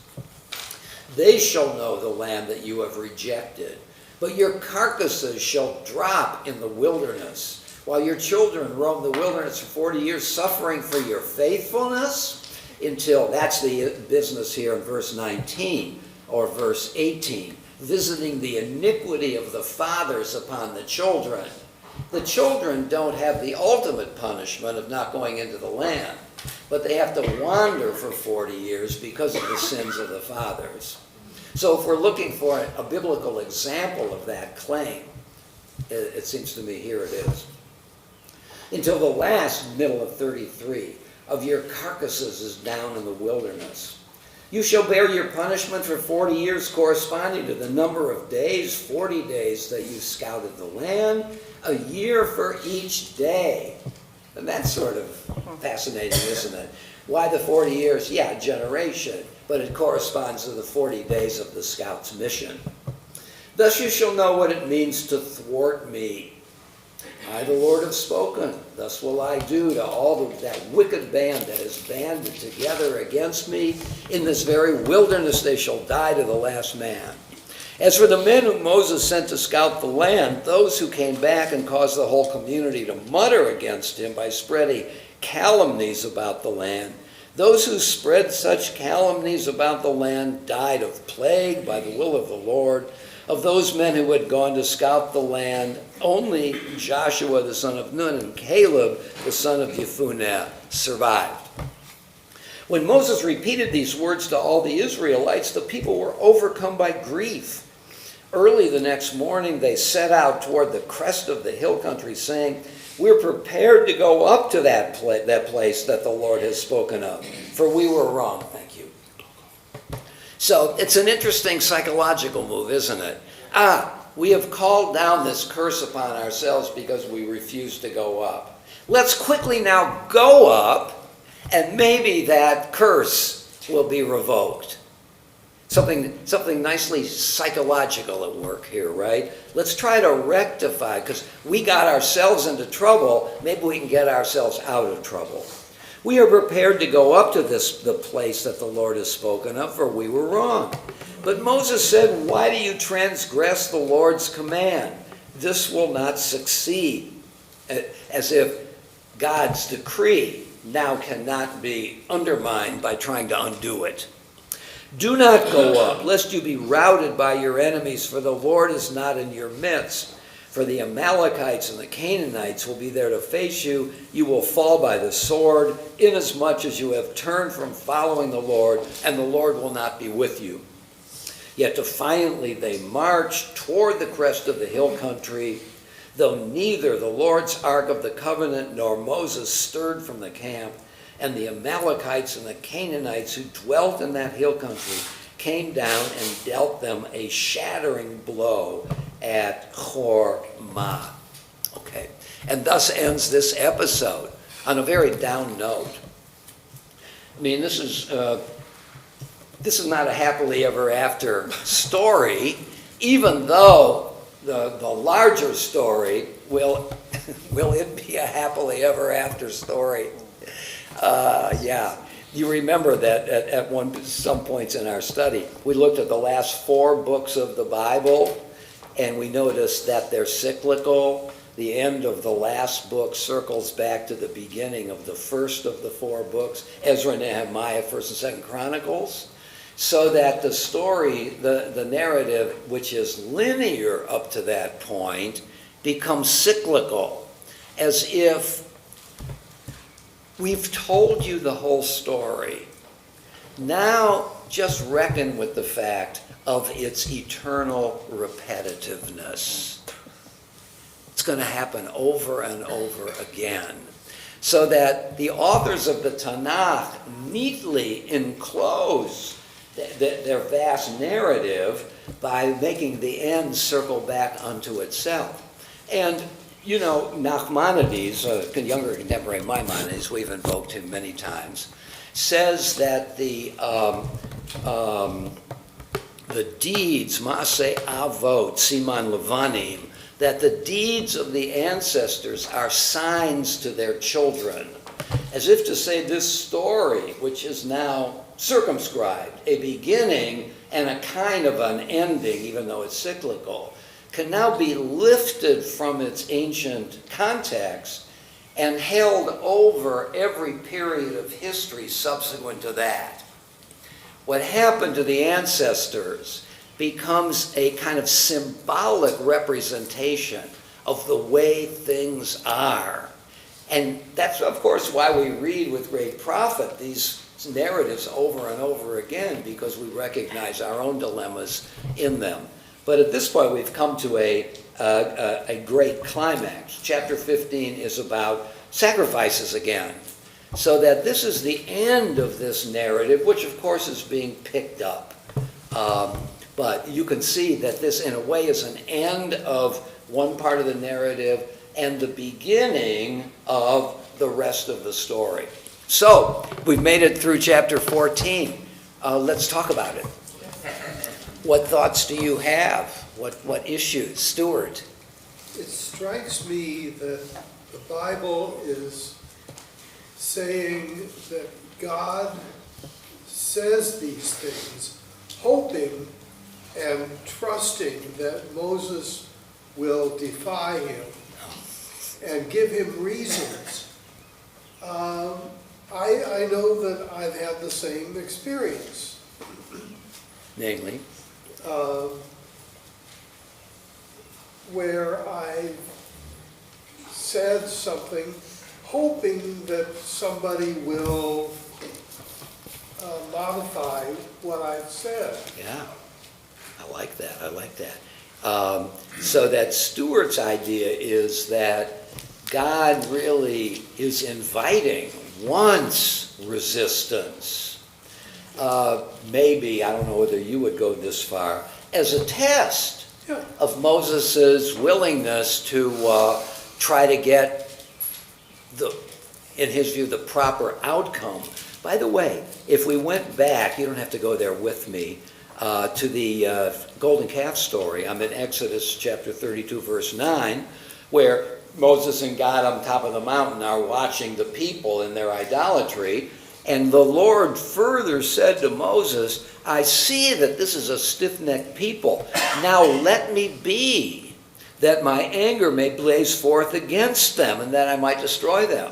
They shall know the land that you have rejected, but your carcasses shall drop in the wilderness, while your children roam the wilderness for 40 years, suffering for your faithfulness, until, that's the business here in verse 19 or verse 18, visiting the iniquity of the fathers upon the children. The children don't have the ultimate punishment of not going into the land, but they have to wander for 40 years because of the sins of the fathers. So if we're looking for a biblical example of that claim, it seems to me here it is. Until the last, middle of 33, of your carcasses is down in the wilderness. You shall bear your punishment for 40 years, corresponding to the number of days, 40 days that you scouted the land, a year for each day. And that's sort of fascinating, isn't it? Why the 40 years? Yeah, generation, but it corresponds to the 40 days of the scout's mission. Thus you shall know what it means to thwart me. I, the Lord, have spoken. Thus will I do to all that wicked band that is banded together against me. In this very wilderness they shall die to the last man. As for the men whom Moses sent to scout the land, those who came back and caused the whole community to mutter against him by spreading calumnies about the land, those who spread such calumnies about the land died of plague by the will of the Lord. Of those men who had gone to scout the land, only Joshua the son of Nun and Caleb the son of Jephunneh survived. When Moses repeated these words to all the Israelites, the people were overcome by grief. Early the next morning, they set out toward the crest of the hill country, saying, "We're prepared to go up to that place that the Lord has spoken of, for we were wrong." Thank you. So it's an interesting psychological move, isn't it? We have called down this curse upon ourselves because we refuse to go up. Let's quickly now go up, and maybe that curse will be revoked. Something nicely psychological at work here, right? Let's try to rectify, because we got ourselves into trouble, maybe we can get ourselves out of trouble. We are prepared to go up to the place that the Lord has spoken of, for we were wrong. But Moses said, "Why do you transgress the Lord's command? This will not succeed." As if God's decree now cannot be undermined by trying to undo it. "Do not go up, lest you be routed by your enemies, for the Lord is not in your midst. For the Amalekites and the Canaanites will be there to face you. You will fall by the sword, inasmuch as you have turned from following the Lord, and the Lord will not be with you." Yet defiantly they marched toward the crest of the hill country, though neither the Lord's ark of the covenant nor Moses stirred from the camp. And the Amalekites and the Canaanites who dwelt in that hill country came down and dealt them a shattering blow at Hormah. Okay, and thus ends this episode on a very down note. I mean, this is not a happily ever after story, even though the larger story will it be a happily ever after story? Yeah. You remember that at some points in our study, we looked at the last 4 books of the Bible, and we noticed that they're cyclical. The end of the last book circles back to the beginning of the first of the 4 books, Ezra, Nehemiah, 1st and 2nd Chronicles, so that the story, the narrative, which is linear up to that point, becomes cyclical, as if we've told you the whole story. Now just reckon with the fact of its eternal repetitiveness. It's going to happen over and over again. So that the authors of the Tanakh neatly enclose their vast narrative by making the end circle back unto itself. And you know, Nachmanides, a younger contemporary Maimonides, we've invoked him many times, says that the deeds, Maaseh Avot, Siman Levanim, that the deeds of the ancestors are signs to their children, as if to say this story, which is now circumscribed, a beginning and a kind of an ending, even though it's cyclical, can now be lifted from its ancient context and held over every period of history subsequent to that. What happened to the ancestors becomes a kind of symbolic representation of the way things are. And that's, of course, why we read with great profit these narratives over and over again, because we recognize our own dilemmas in them. But at this point, we've come to a great climax. Chapter 15 is about sacrifices again. So that this is the end of this narrative, which of course is being picked up. But you can see that this, in a way, is an end of one part of the narrative and the beginning of the rest of the story. So, we've made it through chapter 14. Let's talk about it. What thoughts do you have? What issues? Stuart? It strikes me that the Bible is saying that God says these things, hoping and trusting that Moses will defy him and give him reasons. I know that I've had the same experience. Namely? Where I said something hoping that somebody will modify what I've said. Yeah, I like that. So that Stuart's idea is that God really is inviting, wants resistance. Maybe, I don't know whether you would go this far, as a test of Moses' willingness to try to get, in his view, the proper outcome. By the way, if we went back, you don't have to go there with me, to the golden calf story. I'm in Exodus chapter 32, verse 9, where Moses and God on top of the mountain are watching the people in their idolatry. And the Lord further said to Moses, I see that this is a stiff-necked people. Now let me be, that my anger may blaze forth against them, and that I might destroy them.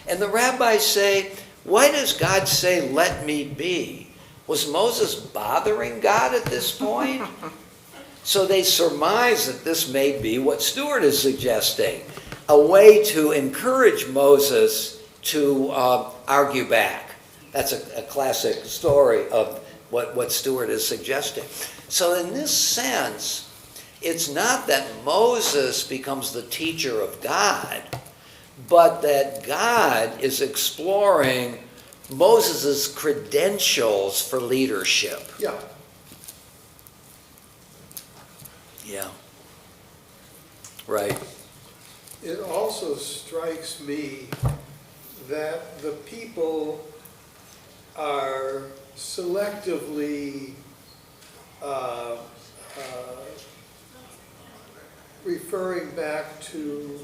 And the rabbis say, why does God say, let me be? Was Moses bothering God at this point? So they surmise that this may be what Stuart is suggesting, a way to encourage Moses to argue back. That's a classic story of what Stuart is suggesting. So in this sense, it's not that Moses becomes the teacher of God, but that God is exploring Moses' credentials for leadership. Yeah. Yeah. Right. It also strikes me that the people are selectively referring back to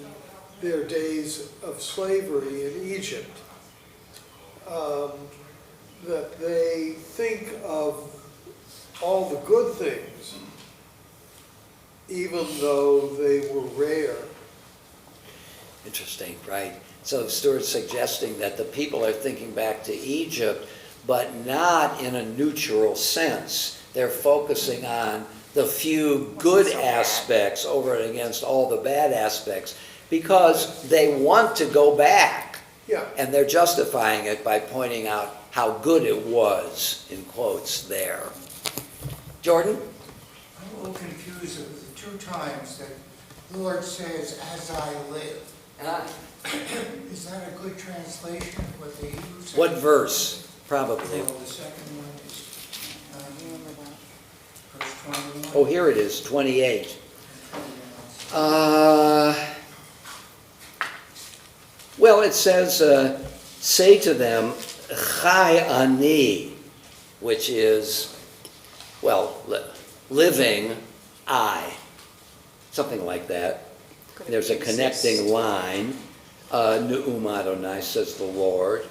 their days of slavery in Egypt. That they think of all the good things, even though they were rare. Interesting, right? So Stuart's suggesting that the people are thinking back to Egypt, but not in a neutral sense. They're focusing on the few good aspects over and against all the bad aspects, because they want to go back. Yeah. And they're justifying it by pointing out how good it was, in quotes, there. Jordan? I'm a little confused with the two times that the Lord says, as I live. Is that a good translation of what the Hebrew says? What verse? Probably. Well, the second one is, verse 21. Oh, here it is, 28. Well, it says, say to them, Chai ani, which is, well, living I. Something like that. There's a connecting line. Nu'um Adonai, says the Lord.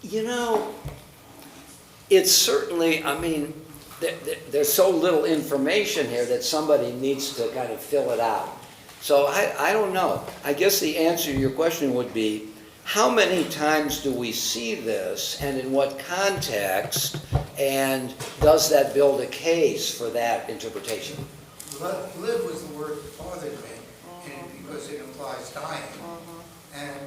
You know, it's certainly, I mean, there's so little information here that somebody needs to kind of fill it out. So I don't know. I guess the answer to your question would be, how many times do we see this, and in what context, and does that build a case for that interpretation? Live was the word that bothered me, and because it implies dying, and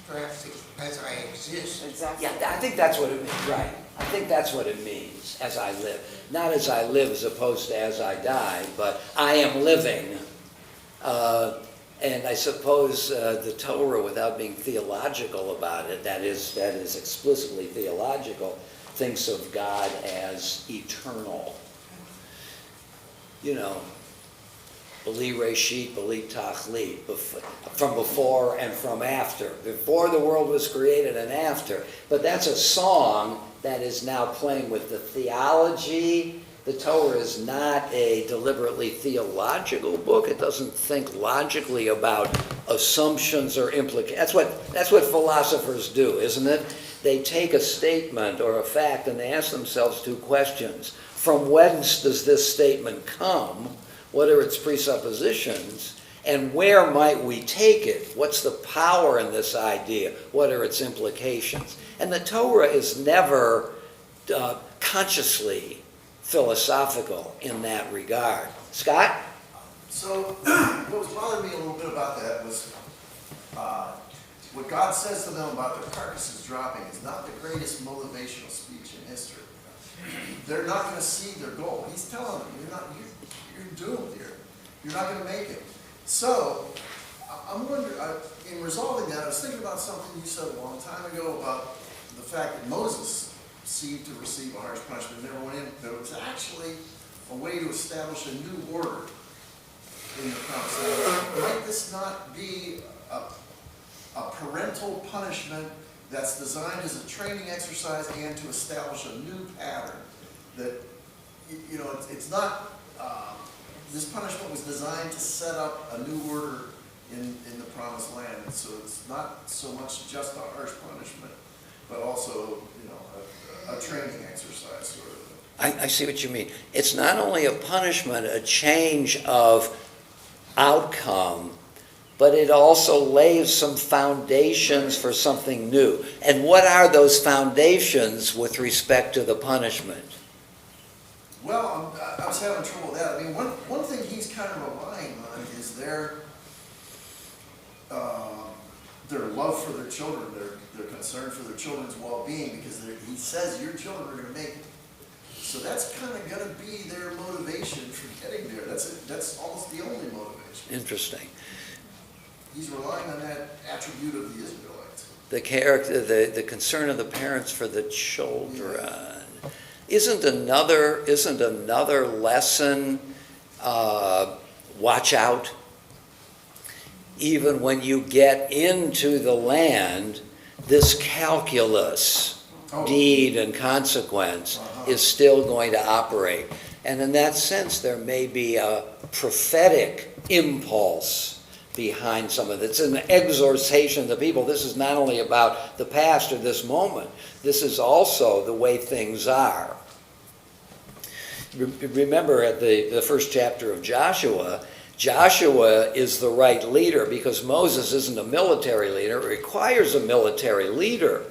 perhaps as I exist. Exactly. Yeah, I think that's what it means, right. I think that's what it means, as I live. Not as I live as opposed to as I die, but I am living. And I suppose the Torah, without being theological about it, that is explicitly theological, thinks of God as eternal. You know, B'li Reshit, B'li Tachlit, from before and from after. Before the world was created and after. But that's a song that is now playing with the theology. The Torah is not a deliberately theological book. It doesn't think logically about assumptions or implications. That's what philosophers do, isn't it? They take a statement or a fact and they ask themselves two questions. From whence does this statement come? What are its presuppositions? And where might we take it? What's the power in this idea? What are its implications? And the Torah is never consciously philosophical in that regard. Scott? So, what was bothering me a little bit about that was what God says to them about their carcasses dropping is not the greatest motivational speech in history. They're not going to see their goal. He's telling them, you're doomed here. You're not going to make it. So, I'm wondering, in resolving that, I was thinking about something you said a long time ago about the fact that Moses seemed to receive a harsh punishment, never went in. There was actually a way to establish a new order in the promised land. Might this not be a parental punishment that's designed as a training exercise and to establish a new pattern? That, you know, it's not, this punishment was designed to set up a new order in the promised land. And so it's not so much just a harsh punishment, but also, you know, a training exercise sort of thing. I see what you mean. It's not only a punishment, a change of outcome, but it also lays some foundations for something new. And what are those foundations with respect to the punishment? Well, I was having trouble with that. I mean, one thing he's kind of relying on is their love for their children, their concern for their children's well-being, because he says your children are going to make it. So that's kind of going to be their motivation for getting there. That's almost the only motivation. Interesting. He's relying on that attribute of the Israelites. The character, the concern of the parents for the children. Yeah. Isn't another lesson, watch out? Even when you get into the land, this calculus, deed and consequence, is still going to operate. And in that sense, there may be a prophetic impulse behind some of it. It's an exhortation to people. This is not only about the past or this moment. This is also the way things are. Remember at the first chapter of Joshua, Joshua is the right leader because Moses isn't a military leader. It requires a military leader.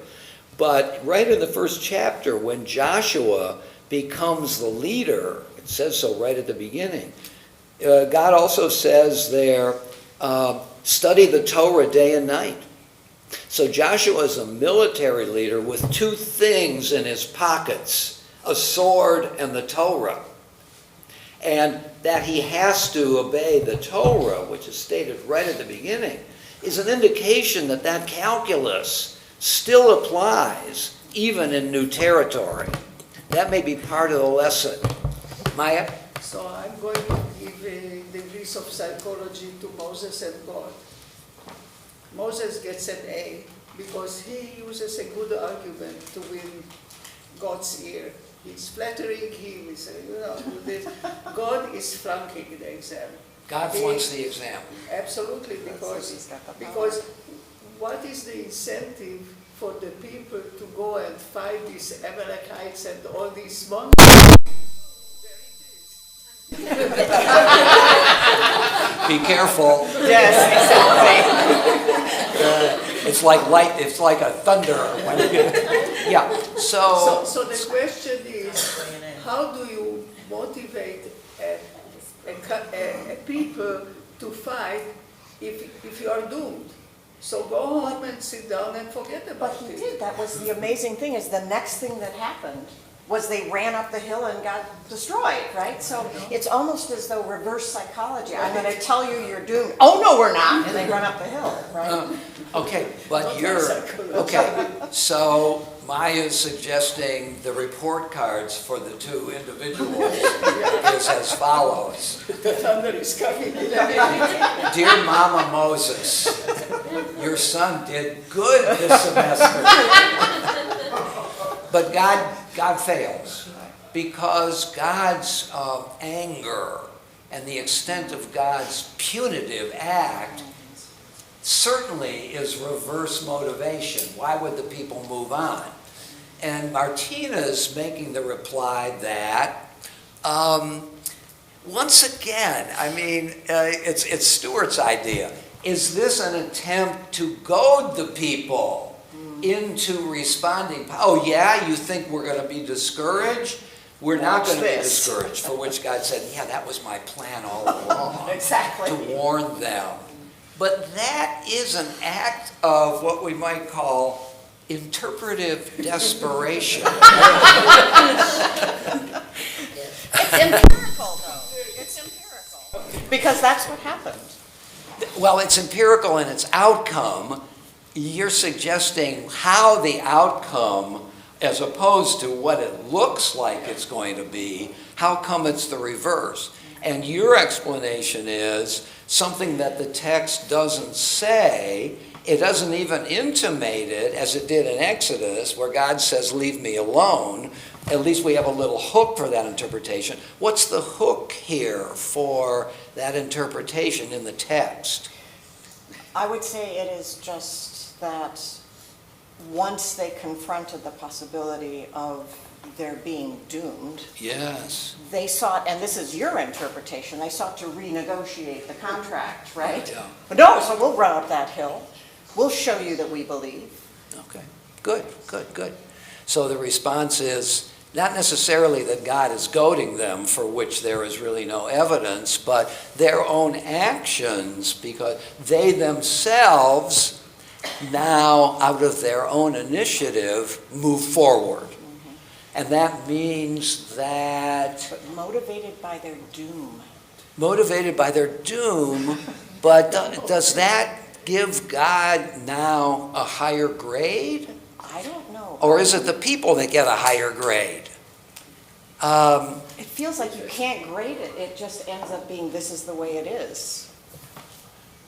But right in the first chapter, when Joshua becomes the leader, it says so right at the beginning, God also says there, study the Torah day and night. So Joshua is a military leader with two things in his pockets, a sword and the Torah. And that he has to obey the Torah, which is stated right at the beginning, is an indication that that calculus still applies even in new territory. That may be part of the lesson. Maya? So I'm going to give a degrees of psychology to Moses and God. Moses gets an A because he uses a good argument to win God's ear. He's flattering him. He says, you know, do this. God is flunking the exam. God flunks the exam. Absolutely, because what is the incentive for the people to go and fight these Amalekites and all these monsters? Be careful. Yes, It's like light, it's like a thunder. Yeah, So the question is, how do you motivate a people to fight if you are doomed? So go home and sit down and forget But about he it. did. That was the amazing thing, is the next thing that happened was they ran up the hill and got destroyed, right? So it's almost as though reverse psychology. I'm going to tell you you're doomed. Oh, no, we're not. And they run up the hill, right? okay, but okay, so Maya's suggesting the report cards for the two individuals is as follows. The thunder is coming. Dear Mama Moses, your son did good this semester. But God fails, because God's anger and the extent of God's punitive act certainly is reverse motivation. Why would the people move on? And Martina's making the reply that, once again, I mean, it's Stuart's idea. Is this an attempt to goad the people into responding? Oh yeah, you think we're going to be discouraged? We're not going to be discouraged, for which God said, yeah, that was my plan all along. Exactly. To warn them. But that is an act of what we might call interpretive desperation. It's empirical, though. It's empirical. Because that's what happened. Well, it's empirical in its outcome. You're suggesting how the outcome, as opposed to what it looks like it's going to be, how come it's the reverse? And your explanation is something that the text doesn't say. It doesn't even intimate it, as it did in Exodus, where God says, leave me alone. At least we have a little hook for that interpretation. What's the hook here for that interpretation in the text? I would say it is just that once they confronted the possibility of their being doomed, yes, they sought, and this is your interpretation, they sought to renegotiate the contract, right? Yeah. But no, so we'll run up that hill. We'll show you that we believe. Okay, good. So the response is not necessarily that God is goading them, for which there is really no evidence, but their own actions, because they themselves now, out of their own initiative, move forward. And that means that... But motivated by their doom. Motivated by their doom, but does that give God now a higher grade? I don't know. Or is it the people that get a higher grade? It feels like you can't grade it. It just ends up being, this is the way it is.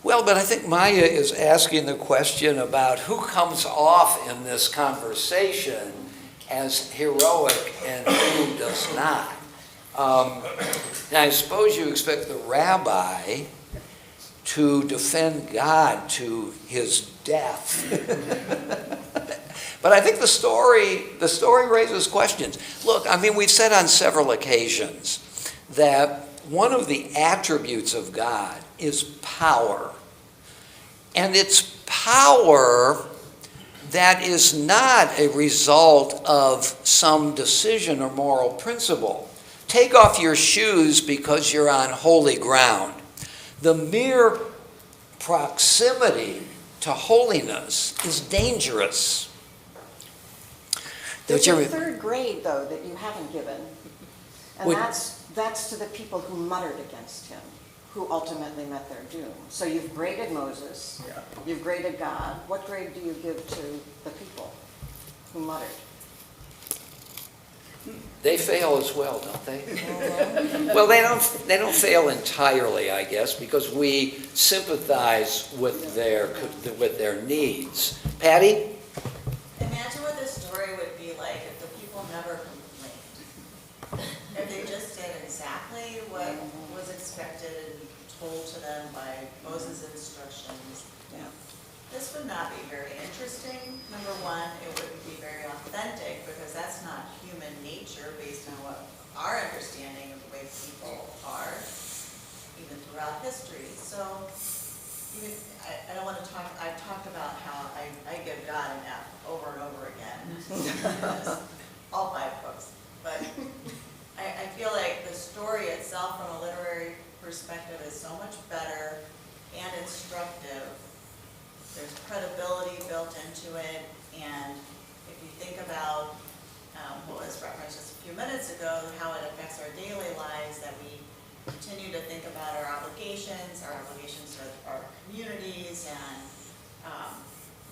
Well, but I think Maya is asking the question about who comes off in this conversation as heroic and who does not. Now, I suppose you expect the rabbi to defend God to his death. But I think the story raises questions. Look, I mean, we've said on several occasions that one of the attributes of God is power. And it's power that is not a result of some decision or moral principle. Take off your shoes because you're on holy ground. The mere proximity to holiness is dangerous. There's a third grade, though, that you haven't given. And Would- that's to the people who muttered against him, who ultimately met their doom. So you've graded Moses, you've graded God. What grade do you give to the people who muttered? They fail as well, don't they? Well, they don't fail entirely, I guess, because we sympathize with their needs. Patty? Imagine what this story would be like if the people never complained. If they just did exactly what was expected and told to them by Moses' instructions. Yeah. This would not be very interesting. Number one, it wouldn't be very authentic because that's not human nature based on what our understanding of the way people are, even throughout history. So, even, I don't want to talk, I've talked about how I give God an F over and over again. All 5 books. But I feel like the story itself from a literary perspective is so much better and instructive. There's credibility built into it, and if you think about what was referenced just a few minutes ago, how it affects our daily lives, that we continue to think about our obligations to our communities, and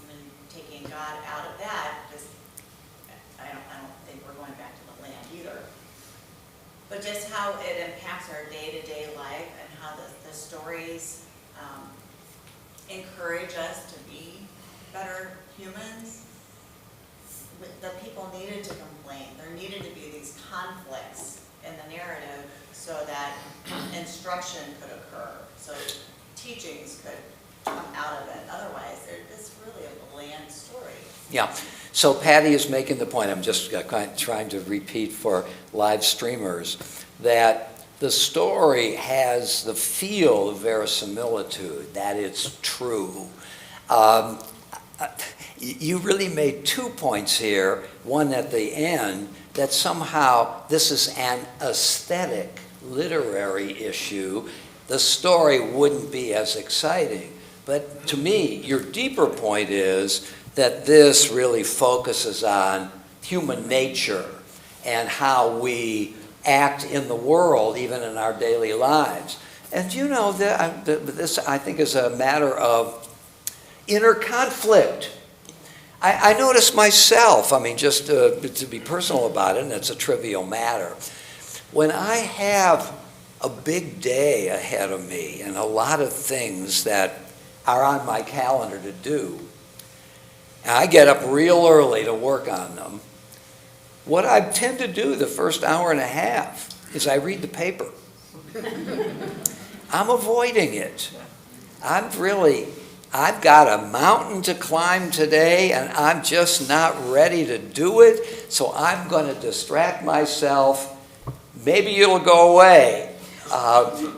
even taking God out of that, just I don't think we're going back to the land either. But just how it impacts our day-to-day life, and how the stories encourage us to be better humans. The people needed to complain. There needed to be these conflicts in the narrative so that instruction could occur, so teachings could come out of it. Otherwise, it's really a bland story. Yeah. So Patty is making the point, I'm just trying to repeat for live streamers, that the story has the feel of verisimilitude, that it's true. You really made 2 points here, one at the end, that somehow this is an aesthetic, literary issue. The story wouldn't be as exciting. But to me, your deeper point is that this really focuses on human nature and how we act in the world, even in our daily lives. And you know, this I think is a matter of inner conflict. I notice myself, I mean, just to be personal about it, and it's a trivial matter, when I have a big day ahead of me and a lot of things that are on my calendar to do, and I get up real early to work on them, what I tend to do the first hour and a half is I read the paper. I'm avoiding it. I've got a mountain to climb today, and I'm just not ready to do it, so I'm going to distract myself. Maybe it'll go away.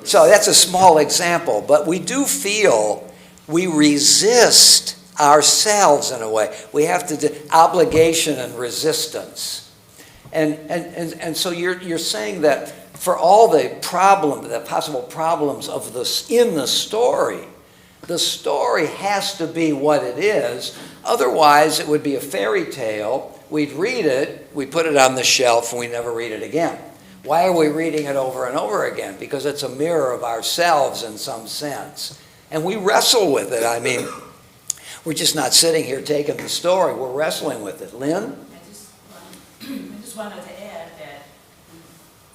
So that's a small example, but we do feel we resist ourselves in a way. We have to do obligation and resistance. And so you're saying that for all the possible problems of this in the story has to be what it is. Otherwise, it would be a fairy tale. We'd read it, we put it on the shelf, and we never read it again. Why are we reading it over and over again? Because it's a mirror of ourselves in some sense. And we wrestle with it. I mean, we're just not sitting here taking the story. We're wrestling with it. Lynn? I just wanted to add that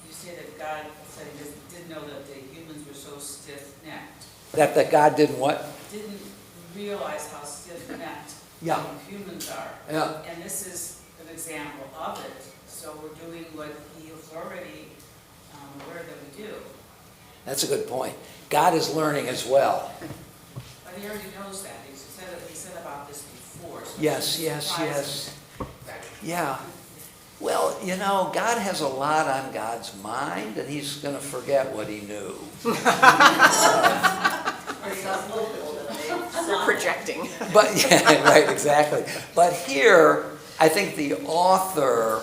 you say that God said he didn't know that the humans were so stiff-necked. That God didn't what? Didn't realize how stiff-necked Yeah. humans are. Yeah. And this is an example of it. So we're doing what he was already aware that we do. That's a good point. God is learning as well. But he already knows that. He said about this before. So Yes. Yeah. Well, you know, God has a lot on God's mind, and he's going to forget what he knew. They're projecting. But yeah, right, exactly. But here, I think the author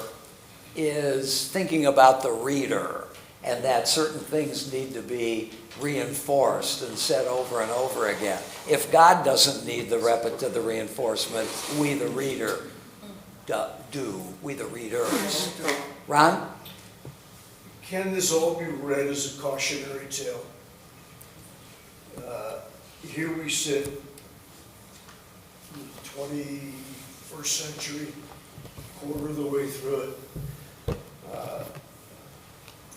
is thinking about the reader, and that certain things need to be reinforced and said over and over again. If God doesn't need the reinforcement, we the reader do. We the readers. Ron? Can this all be read as a cautionary tale? Here we sit in the 21st century, quarter of the way through it.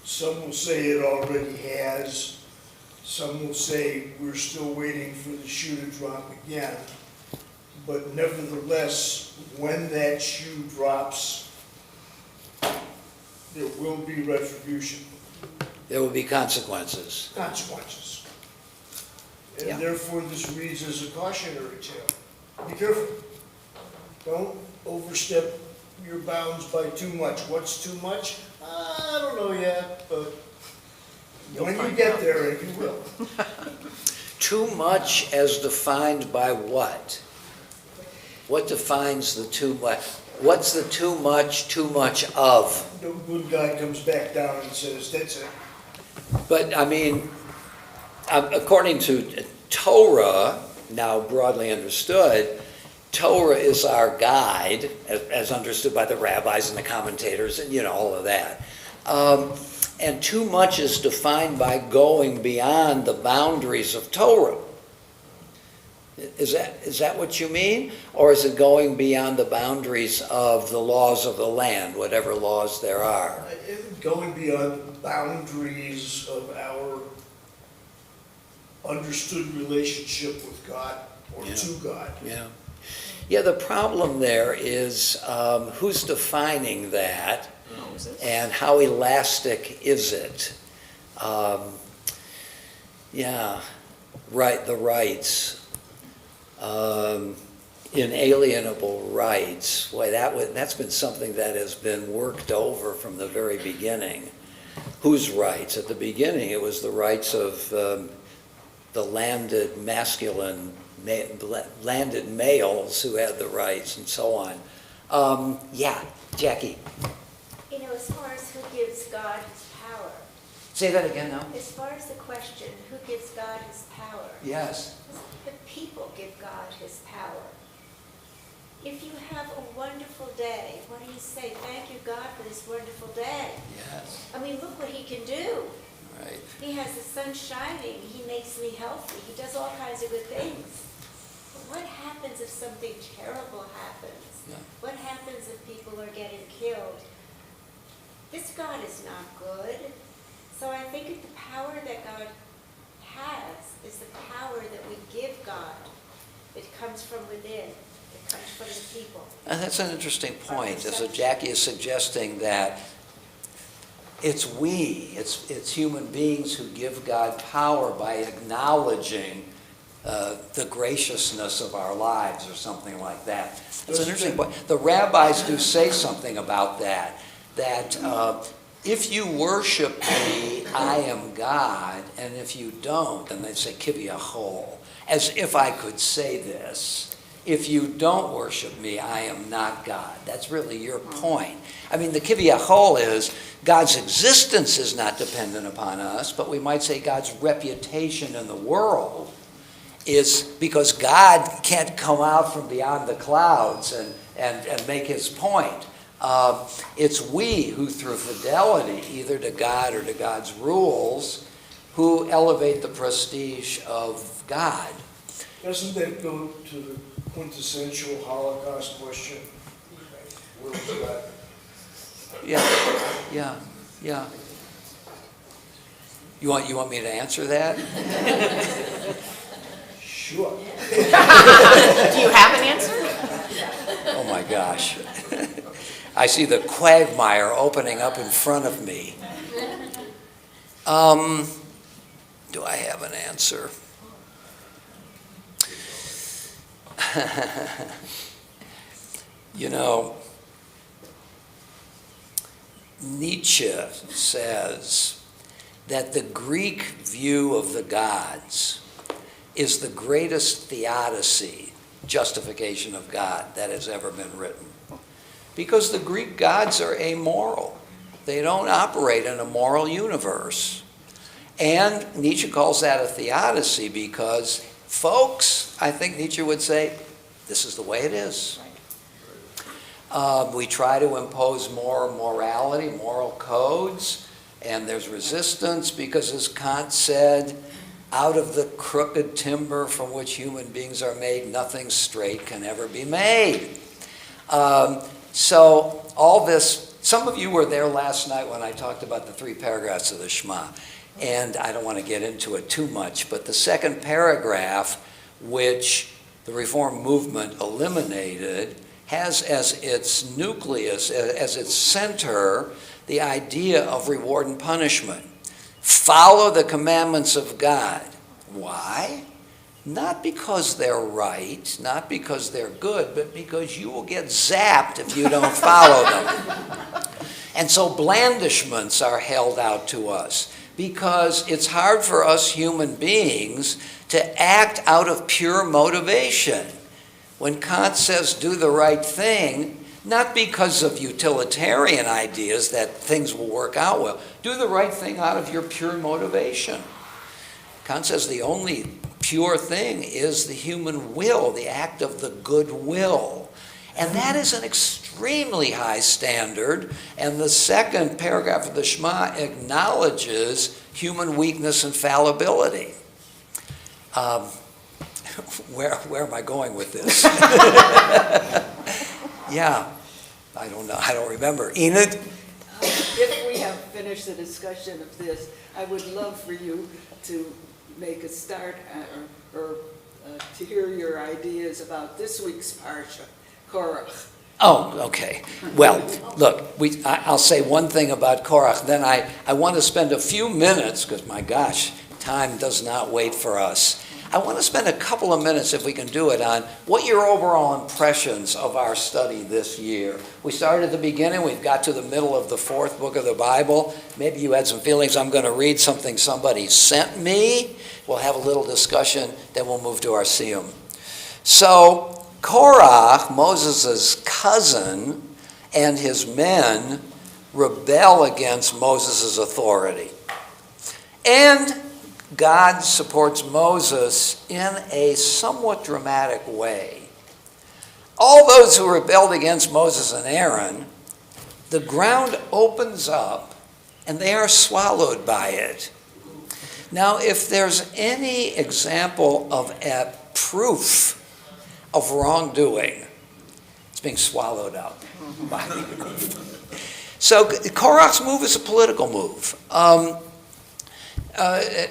Some will say it already has. Some will say we're still waiting for the shoe to drop again. But nevertheless, when that shoe drops, there will be retribution. There will be consequences. Consequences. And Yeah. therefore, this reads as a cautionary tale. Be careful. Don't overstep your bounds by too much. What's too much? I don't know yet, but when you get there, you will. Too much as defined by what? What defines the too much? What's the too much of? The good guy comes back down and says, that's it. But I mean, according to Torah, now broadly understood, Torah is our guide, as understood by the rabbis and the commentators, and all of that. And too much is defined by going beyond the boundaries of Torah. Is that what you mean? Or is it going beyond the boundaries of the laws of the land, whatever laws there are? Going beyond the boundaries of our understood relationship with God or to God. Yeah, the problem there is who's defining that and how elastic is it? The rights. Inalienable rights. Boy, that's been something that has been worked over from the very beginning. Whose rights? At the beginning, it was the rights of the landed landed males who had the rights and so on. Jackie. As far as who gives God his power. Say that again now. As far as the question, who gives God his power? Yes. The people give God his power. If you have a wonderful day, what do you say? Thank you, God, for this wonderful day. Yes. I mean, look what he can do. Right. He has the sun shining. He makes me healthy. He does all kinds of good things. But what happens if something terrible happens? Yeah. What happens if people are getting killed? This God is not good. So I think that the power that God has is the power that we give God. It comes from within. It comes from the people. And that's an interesting point. So Jackie is suggesting that it's human beings who give God power by acknowledging the graciousness of our lives or something like that. That's an interesting point. The rabbis do say something about that if you worship me, I am God, and if you don't, then they say kiviyachol, as if I could say this. If you don't worship me, I am not God. That's really your point. I mean, the kiviyachol is God's existence is not dependent upon us, but we might say God's reputation in the world is because God can't come out from beyond the clouds and make his point. It's we who, through fidelity, either to God or to God's rules, who elevate the prestige of God. Doesn't that go to the quintessential Holocaust question? Where was God? Yeah. You want me to answer that? Sure. Do you have an answer? Oh my gosh. I see the quagmire opening up in front of me. Do I have an answer? Nietzsche says that the Greek view of the gods is the greatest theodicy, justification of God, that has ever been written. Because the Greek gods are amoral. They don't operate in a moral universe. And Nietzsche calls that a theodicy because, folks, I think Nietzsche would say, this is the way it is. We try to impose more morality, moral codes, and there's resistance because, as Kant said, out of the crooked timber from which human beings are made, nothing straight can ever be made. So all this, some of you were there last night when I talked about the 3 paragraphs of the Shema, and I don't want to get into it too much, but the second paragraph, which the Reform movement eliminated, has as its nucleus, as its center, the idea of reward and punishment. Follow the commandments of God. Why? Not because they're right, not because they're good, but because you will get zapped if you don't follow them. And so blandishments are held out to us because it's hard for us human beings to act out of pure motivation. When Kant says do the right thing, not because of utilitarian ideas that things will work out well, do the right thing out of your pure motivation. Kant says the only pure thing is the human will, the act of the good will. And that is an extremely high standard. And the second paragraph of the Shema acknowledges human weakness and fallibility. Where am I going with this? Yeah, I don't know. I don't remember. Enid? If we have finished the discussion of this, I would love for you to make a start or to hear your ideas about this week's parsha, Korach. Oh, okay. Well, look, I'll say one thing about Korach. Then I want to spend a few minutes, because my gosh, time does not wait for us. I want to spend a couple of minutes, if we can do it, on what your overall impressions of our study this year. We started at the beginning. We've got to the middle of the 4th book of the Bible. Maybe you had some feelings. I'm going to read something somebody sent me. We'll have a little discussion. Then we'll move to our Siyum. So Korach, Moses' cousin, and his men rebel against Moses' authority. And God supports Moses in a somewhat dramatic way. All those who rebelled against Moses and Aaron, the ground opens up and they are swallowed by it. Now, if there's any example of a proof of wrongdoing, it's being swallowed up by the earth. So Korach's move is a political move.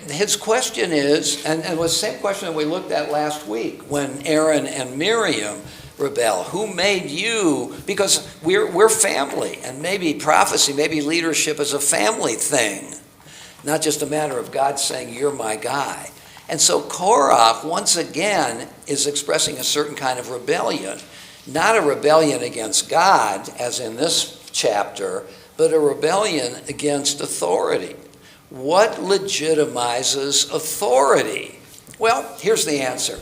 His question is, and it was the same question that we looked at last week when Aaron and Miriam rebel. Who made you? Because we're family, and maybe prophecy, maybe leadership is a family thing, not just a matter of God saying, you're my guy. And so Korach, once again, is expressing a certain kind of rebellion. Not a rebellion against God, as in this chapter, but a rebellion against authority. What legitimizes authority? Well, here's the answer.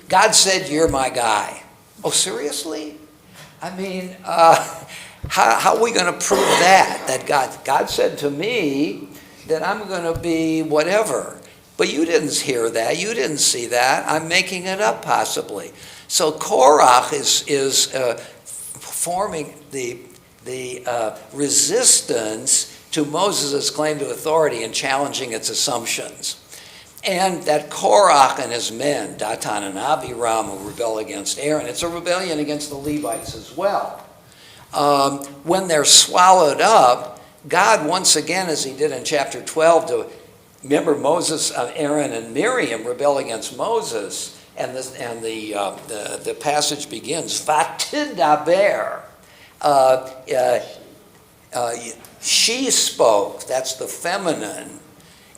God said, you're my guy. Oh, seriously? I mean, how are we going to prove that? That God said to me that I'm going to be whatever. But you didn't hear that. You didn't see that. I'm making it up, possibly. So Korach is forming the resistance to Moses' claim to authority and challenging its assumptions. And that Korach and his men, Datan and Abiram, who rebel against Aaron, it's a rebellion against the Levites as well. When they're swallowed up, God, once again, as he did in chapter 12, remember Moses, Aaron, and Miriam rebel against Moses, and the passage begins, Vatidaber. She spoke, that's the feminine,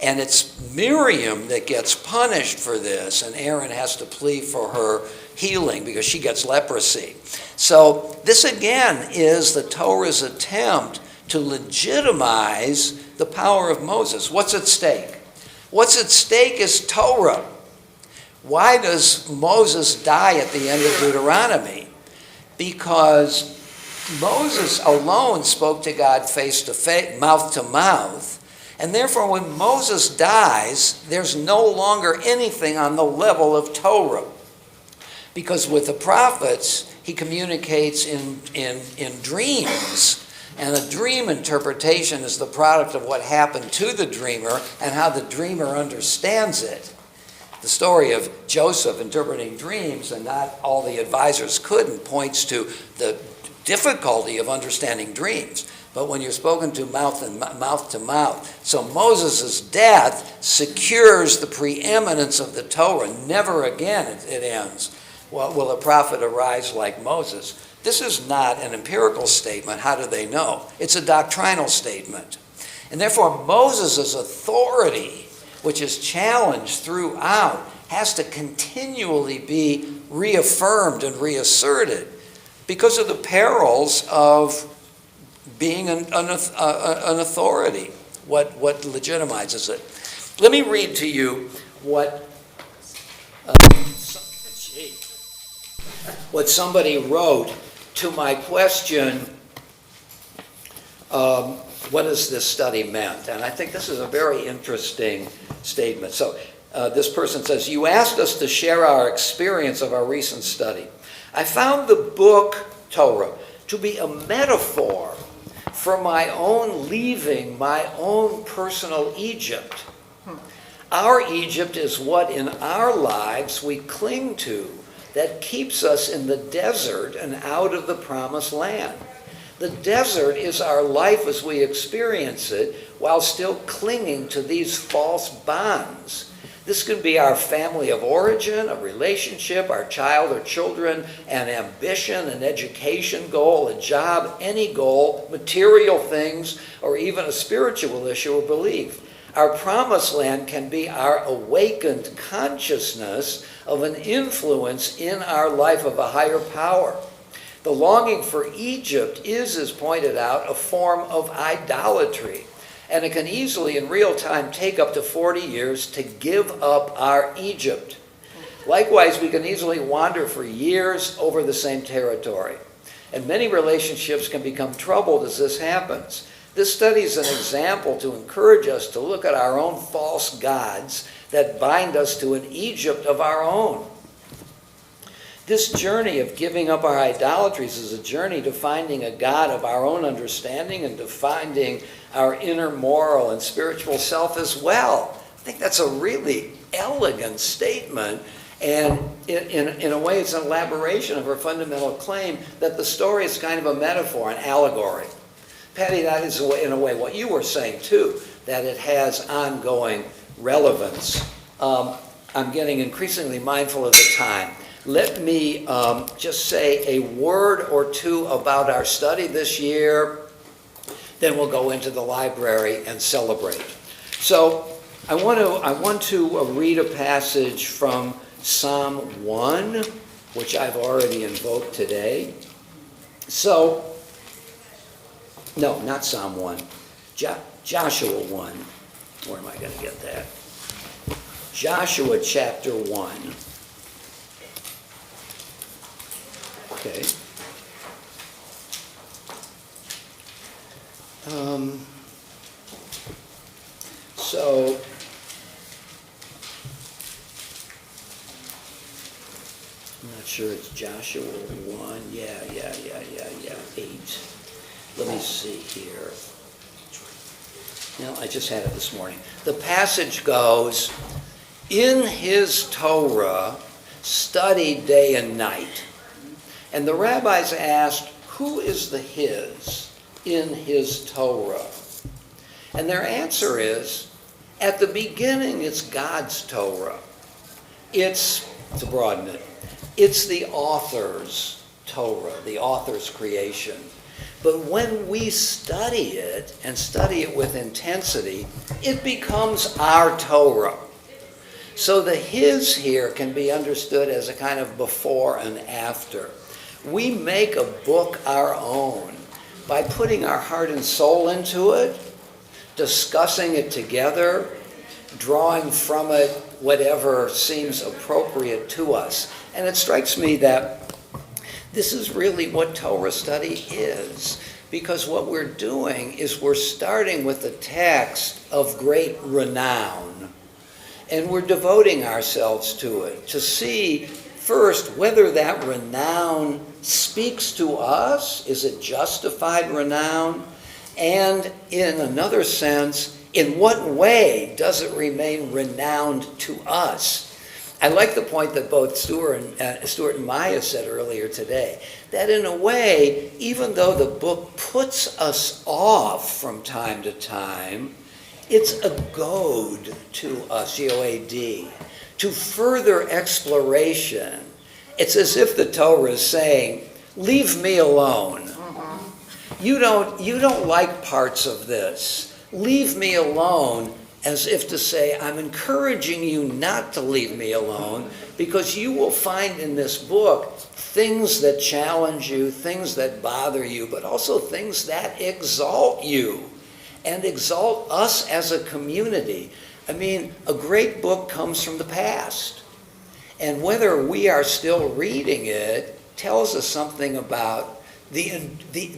and it's Miriam that gets punished for this, and Aaron has to plead for her healing because she gets leprosy. So this again is the Torah's attempt to legitimize the power of Moses. What's at stake? What's at stake is Torah. Why does Moses die at the end of Deuteronomy? Because Moses alone spoke to God face to face, mouth to mouth, and therefore when Moses dies, there's no longer anything on the level of Torah. Because with the prophets, he communicates in dreams, and a dream interpretation is the product of what happened to the dreamer and how the dreamer understands it. The story of Joseph interpreting dreams, and not all the advisors couldn't, points to the difficulty of understanding dreams. But when you're spoken to mouth to mouth. So Moses' death secures the preeminence of the Torah. Never again, it ends, will a prophet arise like Moses. This is not an empirical statement. How do they know? It's a doctrinal statement. And therefore, Moses' authority, which is challenged throughout, has to continually be reaffirmed and reasserted because of the perils of being an authority, what legitimizes it. Let me read to you what somebody wrote to my question, what has this study meant? And I think this is a very interesting statement. So this person says, you asked us to share our experience of our recent study. I found the book Torah to be a metaphor for my own leaving my own personal Egypt. Our Egypt is what in our lives we cling to that keeps us in the desert and out of the promised land. The desert is our life as we experience it while still clinging to these false bonds. This could be our family of origin, a relationship, our child or children, an ambition, an education goal, a job, any goal, material things, or even a spiritual issue or belief. Our promised land can be our awakened consciousness of an influence in our life of a higher power. The longing for Egypt is, as pointed out, a form of idolatry. And it can easily, in real time, take up to 40 years to give up our Egypt. Likewise, we can easily wander for years over the same territory. And many relationships can become troubled as this happens. This study is an example to encourage us to look at our own false gods that bind us to an Egypt of our own. This journey of giving up our idolatries is a journey to finding a God of our own understanding and to finding our inner moral and spiritual self as well. I think that's a really elegant statement, and in a way it's an elaboration of her fundamental claim that the story is kind of a metaphor, an allegory. Patty, that is in a way what you were saying too, that it has ongoing relevance. I'm getting increasingly mindful of the time. Let me just say a word or two about our study this year. Then we'll go into the library and celebrate. So I want to read a passage from Psalm 1, which I've already invoked today. So, no, not Psalm 1. Joshua 1. Where am I going to get that? Joshua chapter 1. Okay. So I'm not sure it's Joshua 1. Yeah, 8. Let me see here. No, I just had it this morning. The passage goes, in his Torah, study day and night. And the rabbis asked, who is the his in his Torah? And their answer is, at the beginning it's God's Torah. It's, to broaden it, it's the author's Torah, the author's creation. But when we study it, and study it with intensity, it becomes our Torah. So the his here can be understood as a kind of before and after. We make a book our own by putting our heart and soul into it, discussing it together, drawing from it whatever seems appropriate to us. And it strikes me that this is really what Torah study is, because what we're doing is we're starting with a text of great renown, and we're devoting ourselves to it to see first whether that renown speaks to us. Is it justified renown? And in another sense, in what way does it remain renowned to us? I like the point that both Stuart and Maya said earlier today, that in a way, even though the book puts us off from time to time, it's a goad to us, G-O-A-D, to further exploration. It's as if the Torah is saying, leave me alone. You don't like parts of this. Leave me alone. as if to say, I'm encouraging you not to leave me alone, because you will find in this book things that challenge you, things that bother you, but also things that exalt you and exalt us as a community. I mean, a great book comes from the past. And whether we are still reading it tells us something about the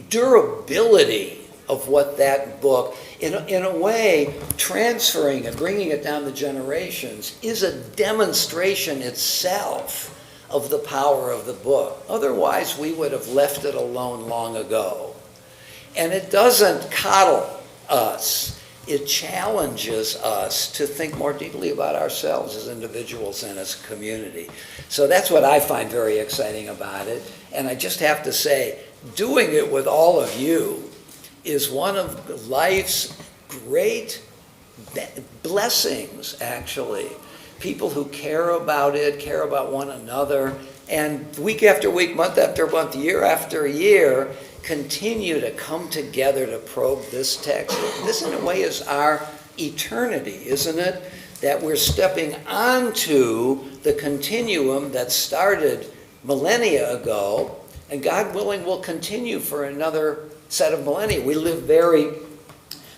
durability of what that book, in a way, transferring and bringing it down the generations, is a demonstration itself of the power of the book. Otherwise, we would have left it alone long ago. And it doesn't coddle us. It challenges us to think more deeply about ourselves as individuals and as a community. So that's what I find very exciting about it. And I just have to say, doing it with all of you is one of life's great blessings, actually. People who care about it, care about one another, and week after week, month after month, year after year, continue to come together to probe this text. This, in a way, is our eternity, isn't it? That we're stepping onto the continuum that started millennia ago, and God willing will continue for another set of millennia. We live very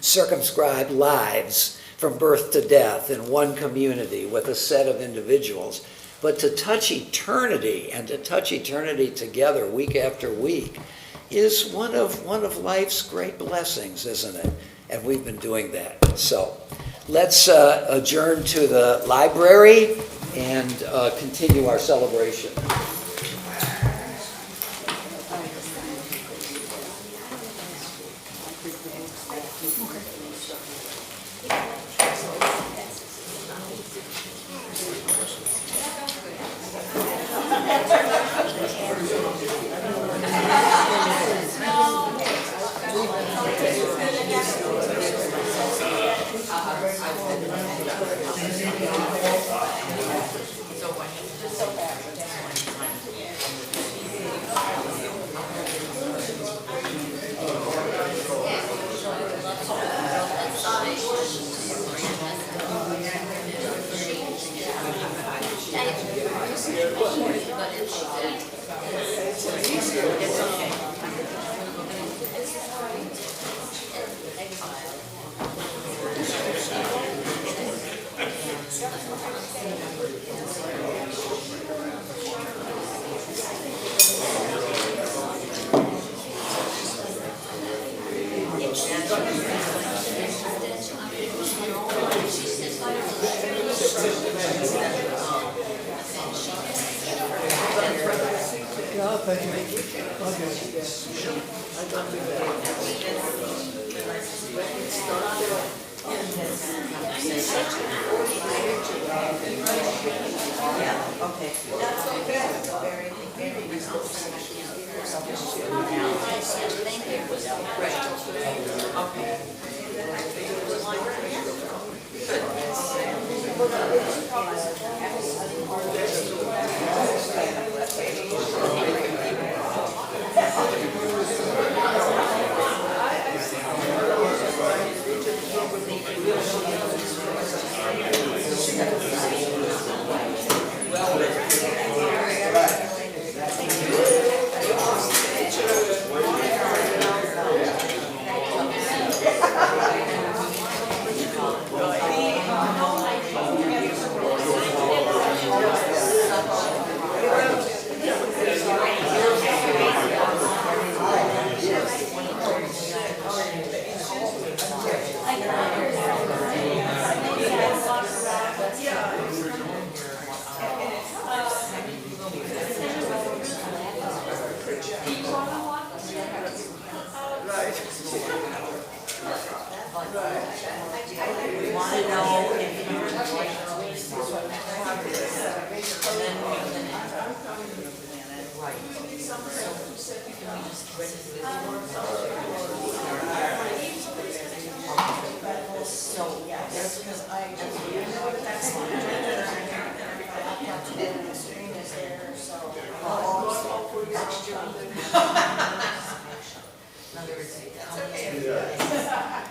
circumscribed lives from birth to death in one community with a set of individuals. But to touch eternity, and to touch eternity together week after week, is one of life's great blessings, isn't it? And we've been doing that. So let's adjourn to the library and continue our celebration.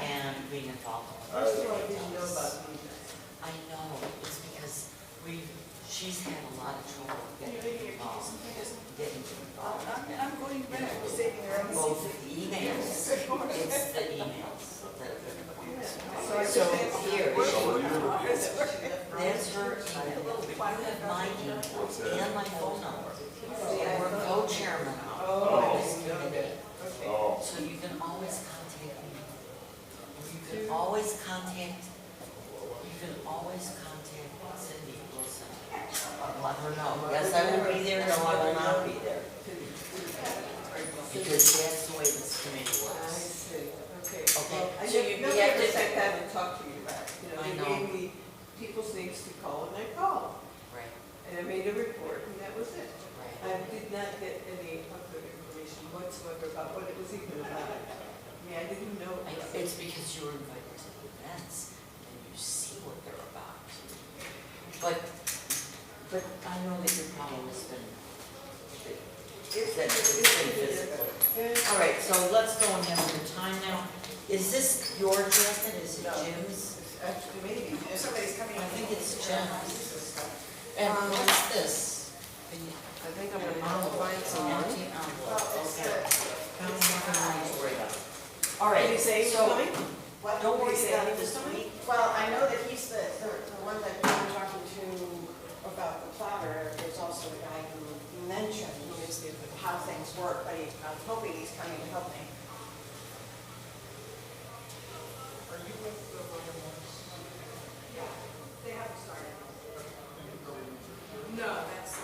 And being involved. Well, the emails, it's the emails. So here, there's her email, you have my email and my phone number. And we're co-chairman of this committee. So you can always contact me. You can always contact Cindy Wilson. Let her know, yes, I will be there, no, I will not be there. Because that's the way this committee works. Okay. Okay, I so you nobody have ever to. sat down and talked to me about it. You know, I they know. gave me people's names to call, and I called. Right, And I made a report, and that was it. right. I did not get any other information whatsoever about what it was even about. I mean, I didn't know. It's because you were invited to the events, and you see what they're about. But I know that your problem has been, that it's been physical. All right, so let's go and have some time now. Is this your jacket, is it Jim's? Actually, maybe, if somebody's coming. I think it's Jim's. And what's this? I think I'm gonna have to find some. Empty envelope, okay. All Are right, you saying he's so, coming? What? don't worry Did he say about he it was this coming? week. Well, I know that he's the one that we were talking to about the plotter. There's also a guy who mentioned how things work, but I'm hoping he's coming to help me. Are you with the Yeah, they haven't started. No, that's.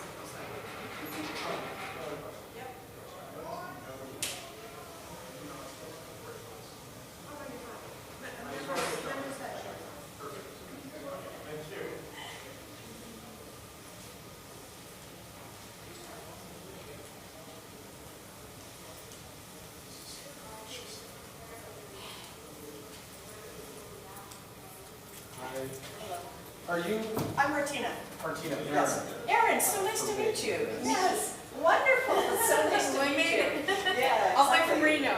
Are you I'm Martina. Martina? Yes. Erin, so nice to meet you. Yes, wonderful. It's so nice to meet you. Yeah. All the way from exactly. Reno.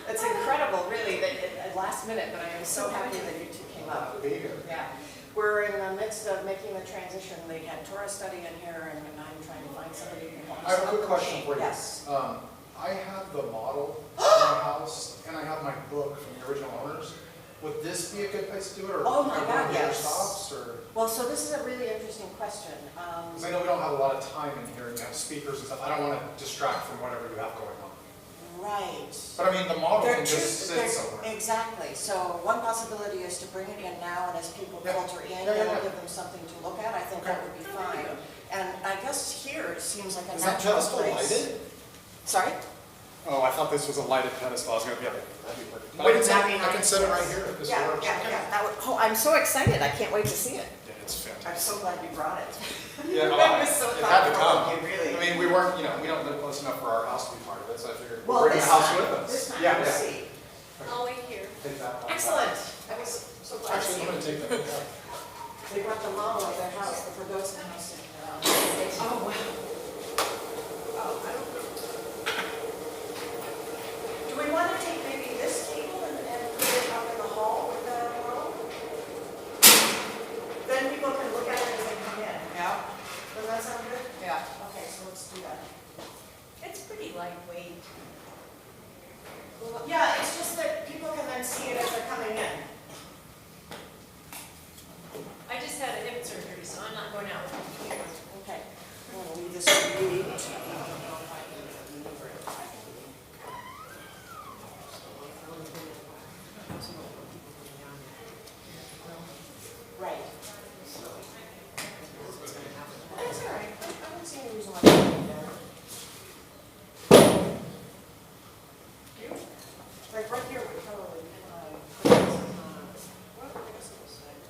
It's incredible, really, that at last minute, but I am so happy that you two came up. Be here. Yeah. We're in the midst of making the transition. They had Torah Study in here, and I'm trying to find somebody who can help us. I have a quick with the question machine. for you. Yes. I have the model in my house, and I have my book from the original owners. Would this be a good place to do it, or Oh my are God, there yes. stops, or? Well, so this is a really interesting question. Because I know we don't have a lot of time in here, and we have speakers and stuff. I don't want to distract from whatever you have going on. Right. But I mean, the model They're can just sit somewhere. Exactly. So one possibility is to bring it in now, and as people Yeah. filter in, Yeah, yeah, it'll yeah. give them something to look at. I think that would be fine. And I guess here it seems like a Is that natural pedestal place. lighted? Sorry? Oh, I thought this was a lighted pedestal. I was going to be like, that'd be perfect. But Wouldn't I that can, be I can nice? set it right here if this Yeah, works. yeah, yeah. That would, oh, I'm so excited. I can't wait to see it. Yeah, it's fantastic. I'm so glad you brought it. Yeah, I was so it had to thoughtful come. of you, really. I mean, we weren't, we don't live close enough for our house to be part of it, so I figured Well, we're in this the house time- with us. this time Yeah, we'll yeah. see. I'll wait here. Take that one. Excellent. I was so glad to Actually, see I'm going to take that. you. They brought the model of their house, the Ferguson house in, Oh, wow. Oh, I don't know. Do we want to take maybe this table and put it up in the hall with the model? Then people can look at it as they come in. Yeah. Does that sound good? Yeah. Okay, so let's do that. It's pretty lightweight. Yeah, it's just that people can then see it as they're coming in. I just had a hip surgery, so I'm not going out with a computer. Okay. I'm going to leave this to you. Right. That's all right. I don't see any reason why they can't do that. You? Like right here, we probably, put this on, what I guess it was like,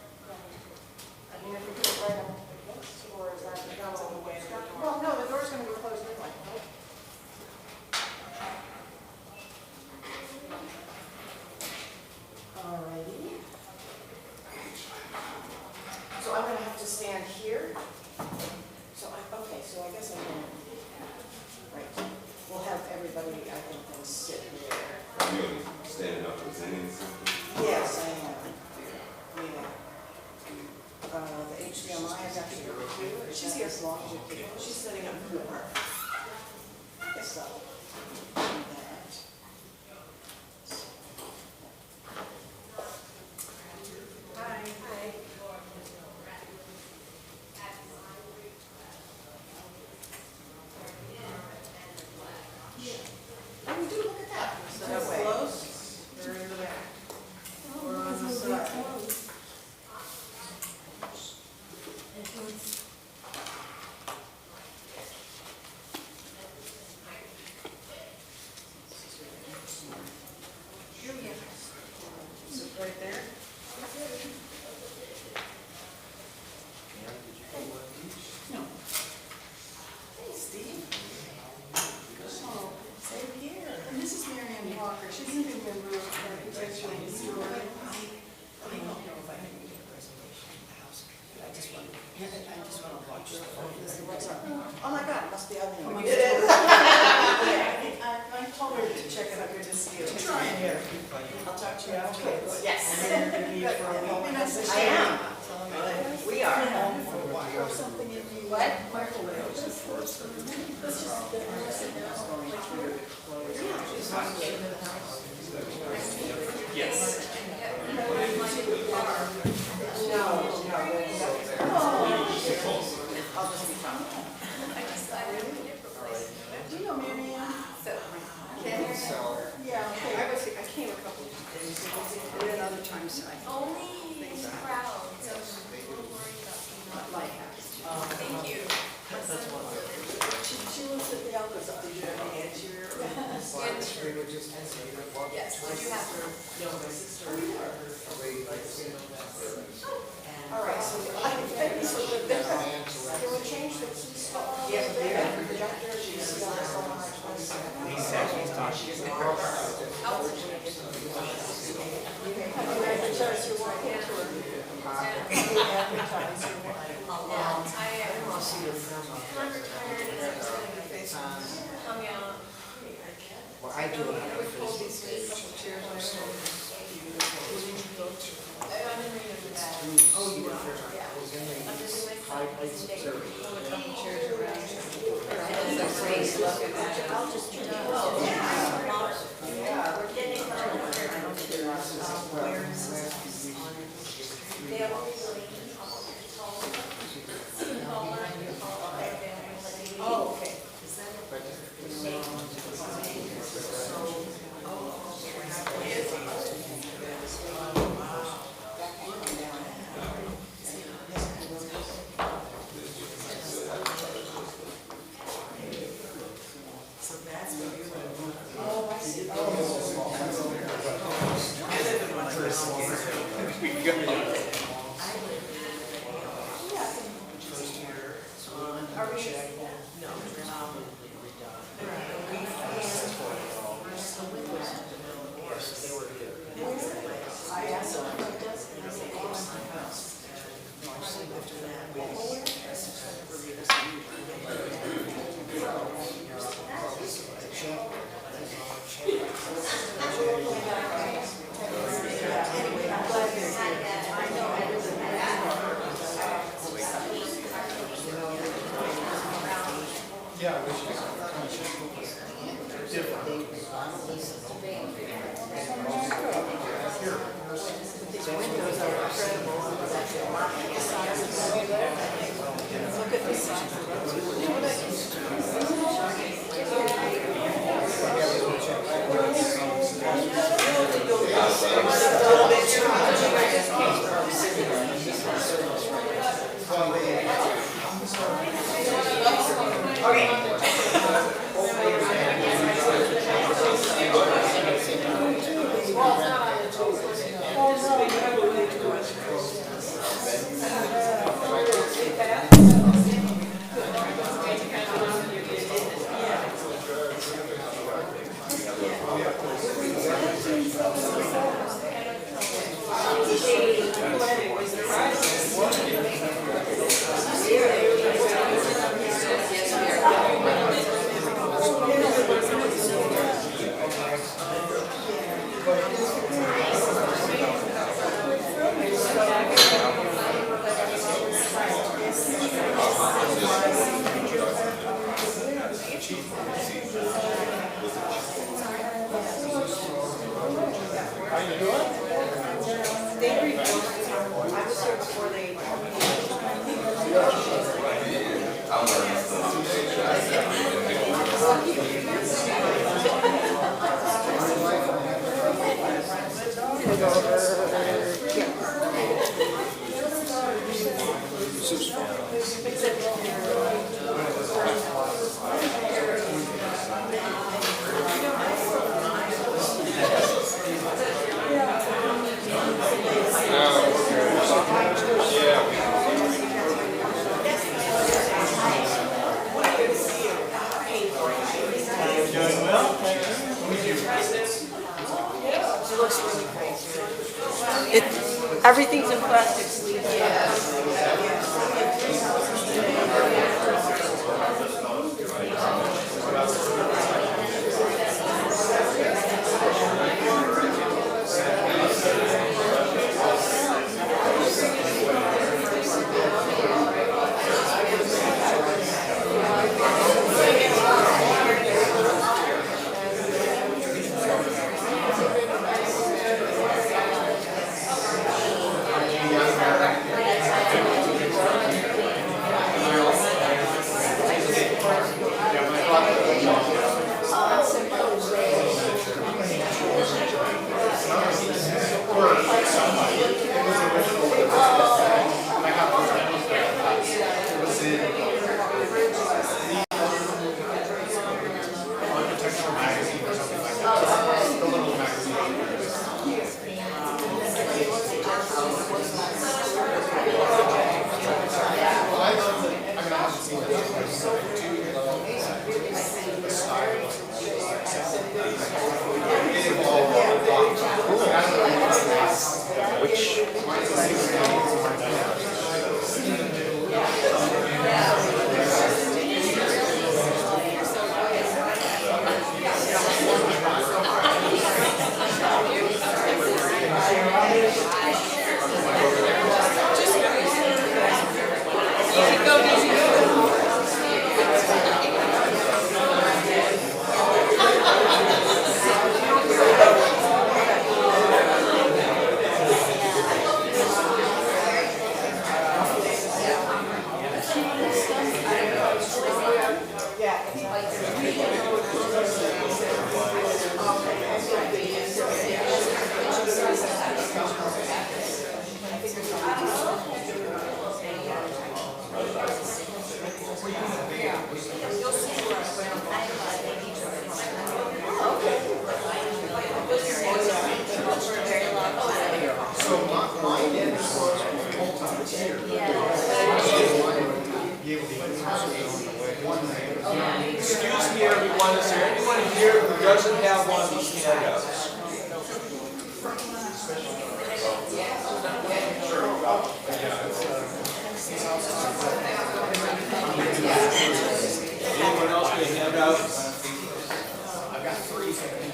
I mean, if we could have right on this, or is that, no, the way the door? Well, no, the door's gonna be closed anyway. Alrighty. So I'm gonna have to stand here. So okay, so I guess I'm gonna, right, we'll have everybody, I think, then sit there. Are you standing up presenting something? Yes, I am. Yeah. The HDMI is actually over here. She's here as long as you keep. She's setting up for the park. I guess so. must be on the. I told her to check it out, good to see you. Try it here. I'll talk to you after. Yes. And then you're gonna be for a moment. I am. We are. Or something in the. What? Microwave. Yes. I'll just be fine. Do you know Mary Ann? Yeah, okay. I came a couple of days ago, and then other times I. Only crowd, so I'm a little worried about you not like that. Thank you. She lives at the Alcos up there, and you're. Yes, I do have her. My sister. All right, so can we change the key stuff? Yeah, there, the projector, she's on Coming out. Well, I do have a I'm in reading for that. Oh, you were first. I was in the high heights of Surrey. Pull a couple chairs around. I'll just turn it off. We're getting They have only Oh, okay. Everything's in plastic sleeves. here, everyone, is there anyone here who doesn't have one of these handouts? Anyone else get a handout? I've got 3.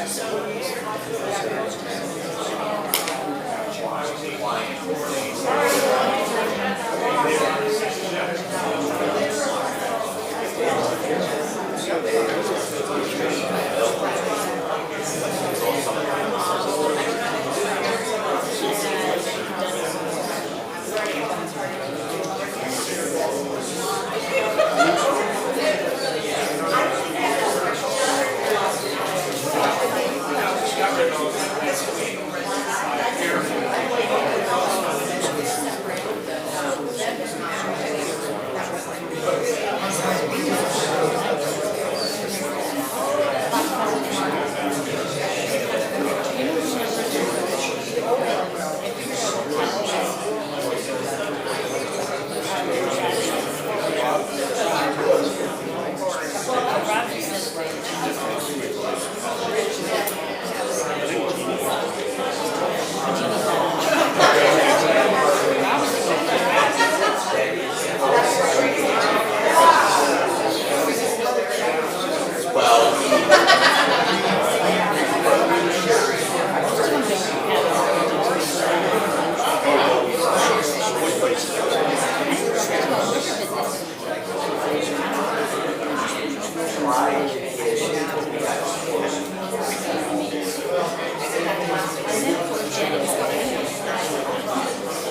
He's coming.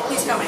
He's coming.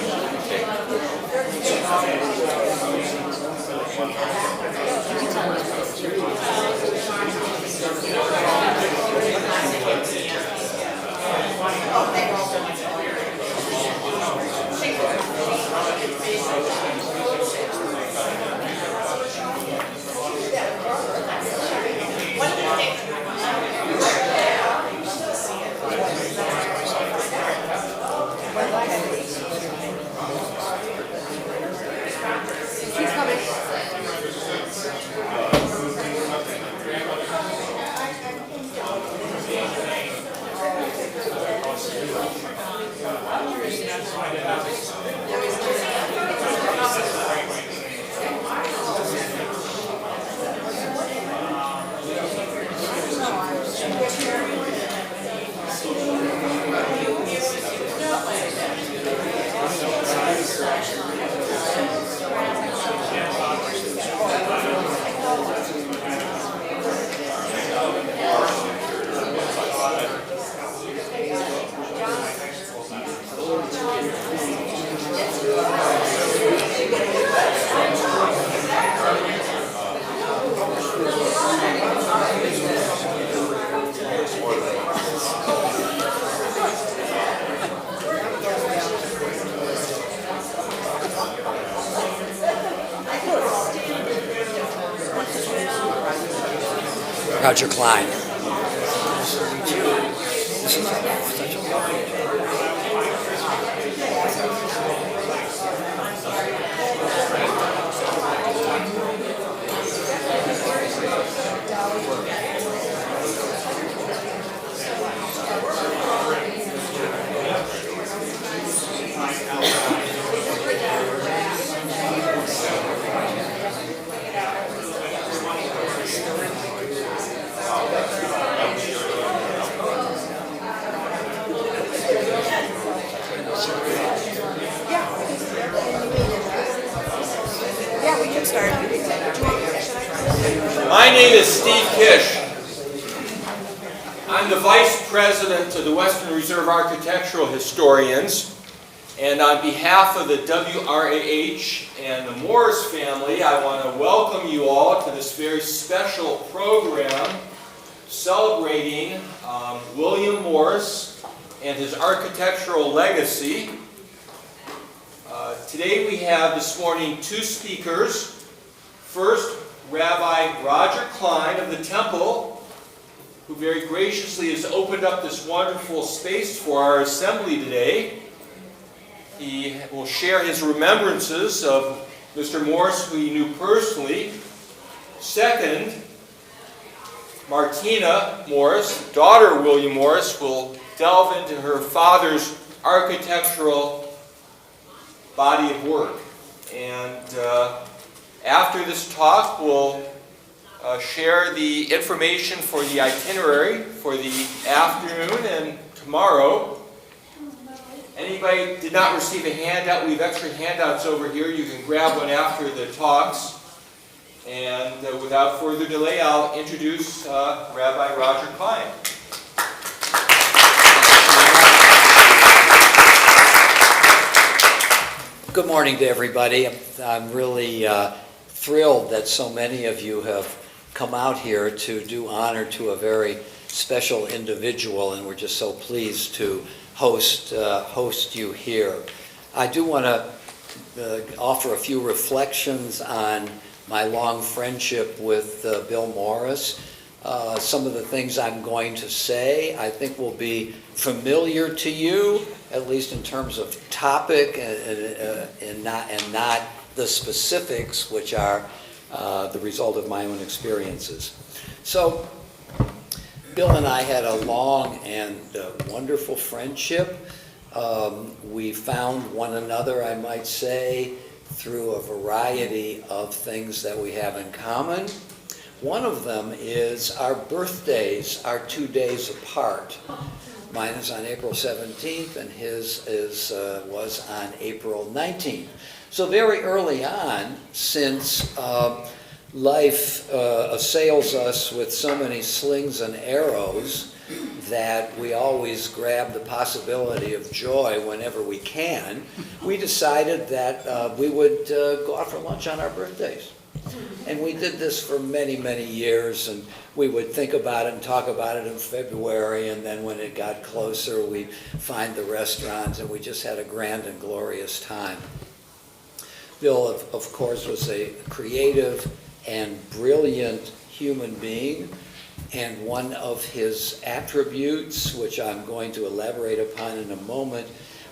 Rabbi Klein. Yeah, we can start. My name is Steve Kish. I'm the Vice President of the Western Reserve Architectural Historians. And on behalf of the WRAH and the Morris family, I want to welcome you all to this very special program celebrating William Morris and his architectural legacy. Today we have this morning two speakers. First, Rabbi Roger Klein of the Temple, who very graciously has opened up this wonderful space for our assembly today. He will share his remembrances of Mr. Morris, who he knew personally. Second, Martina Morris, daughter of William Morris, will delve into her father's architectural body of work. And after this talk, we'll share the information for the itinerary for the afternoon and tomorrow. Anybody did not receive a handout, we have extra handouts over here. You can grab one after the talks. And without further delay, I'll introduce Rabbi Roger Klein. Good morning to everybody. I'm really thrilled that so many of you have come out here to do honor to a very special individual, and we're just so pleased to host you here. I do want to offer a few reflections on my long friendship with Bill Morris. Some of the things I'm going to say I think will be familiar to you, at least in terms of topic and not the specifics, which are the result of my own experiences. So Bill and I had a long and wonderful friendship. We found one another, I might say, through a variety of things that we have in common. One of them is our birthdays are 2 days apart. Mine is on April 17th and his was on April 19th. So very early on, since life assails us with so many slings and arrows that we always grab the possibility of joy whenever we can, we decided that we would go out for lunch on our birthdays. And we did this for many, many years, and we would think about it and talk about it in February, and then when it got closer, we'd find the restaurants, and we just had a grand and glorious time. Bill, of course, was a creative and brilliant human being, and one of his attributes, which I'm going to elaborate upon in a moment,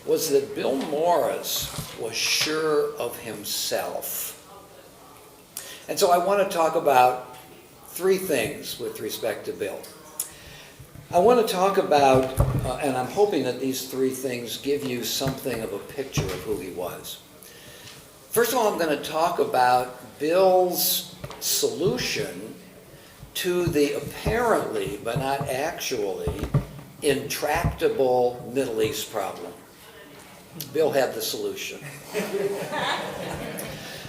was that Bill Morris was sure of himself. And so I want to talk about three things with respect to Bill. I want to talk about, and I'm hoping that these three things give you something of a picture of who he was. First of all, I'm going to talk about Bill's solution to the apparently, but not actually, intractable Middle East problem. Bill had the solution.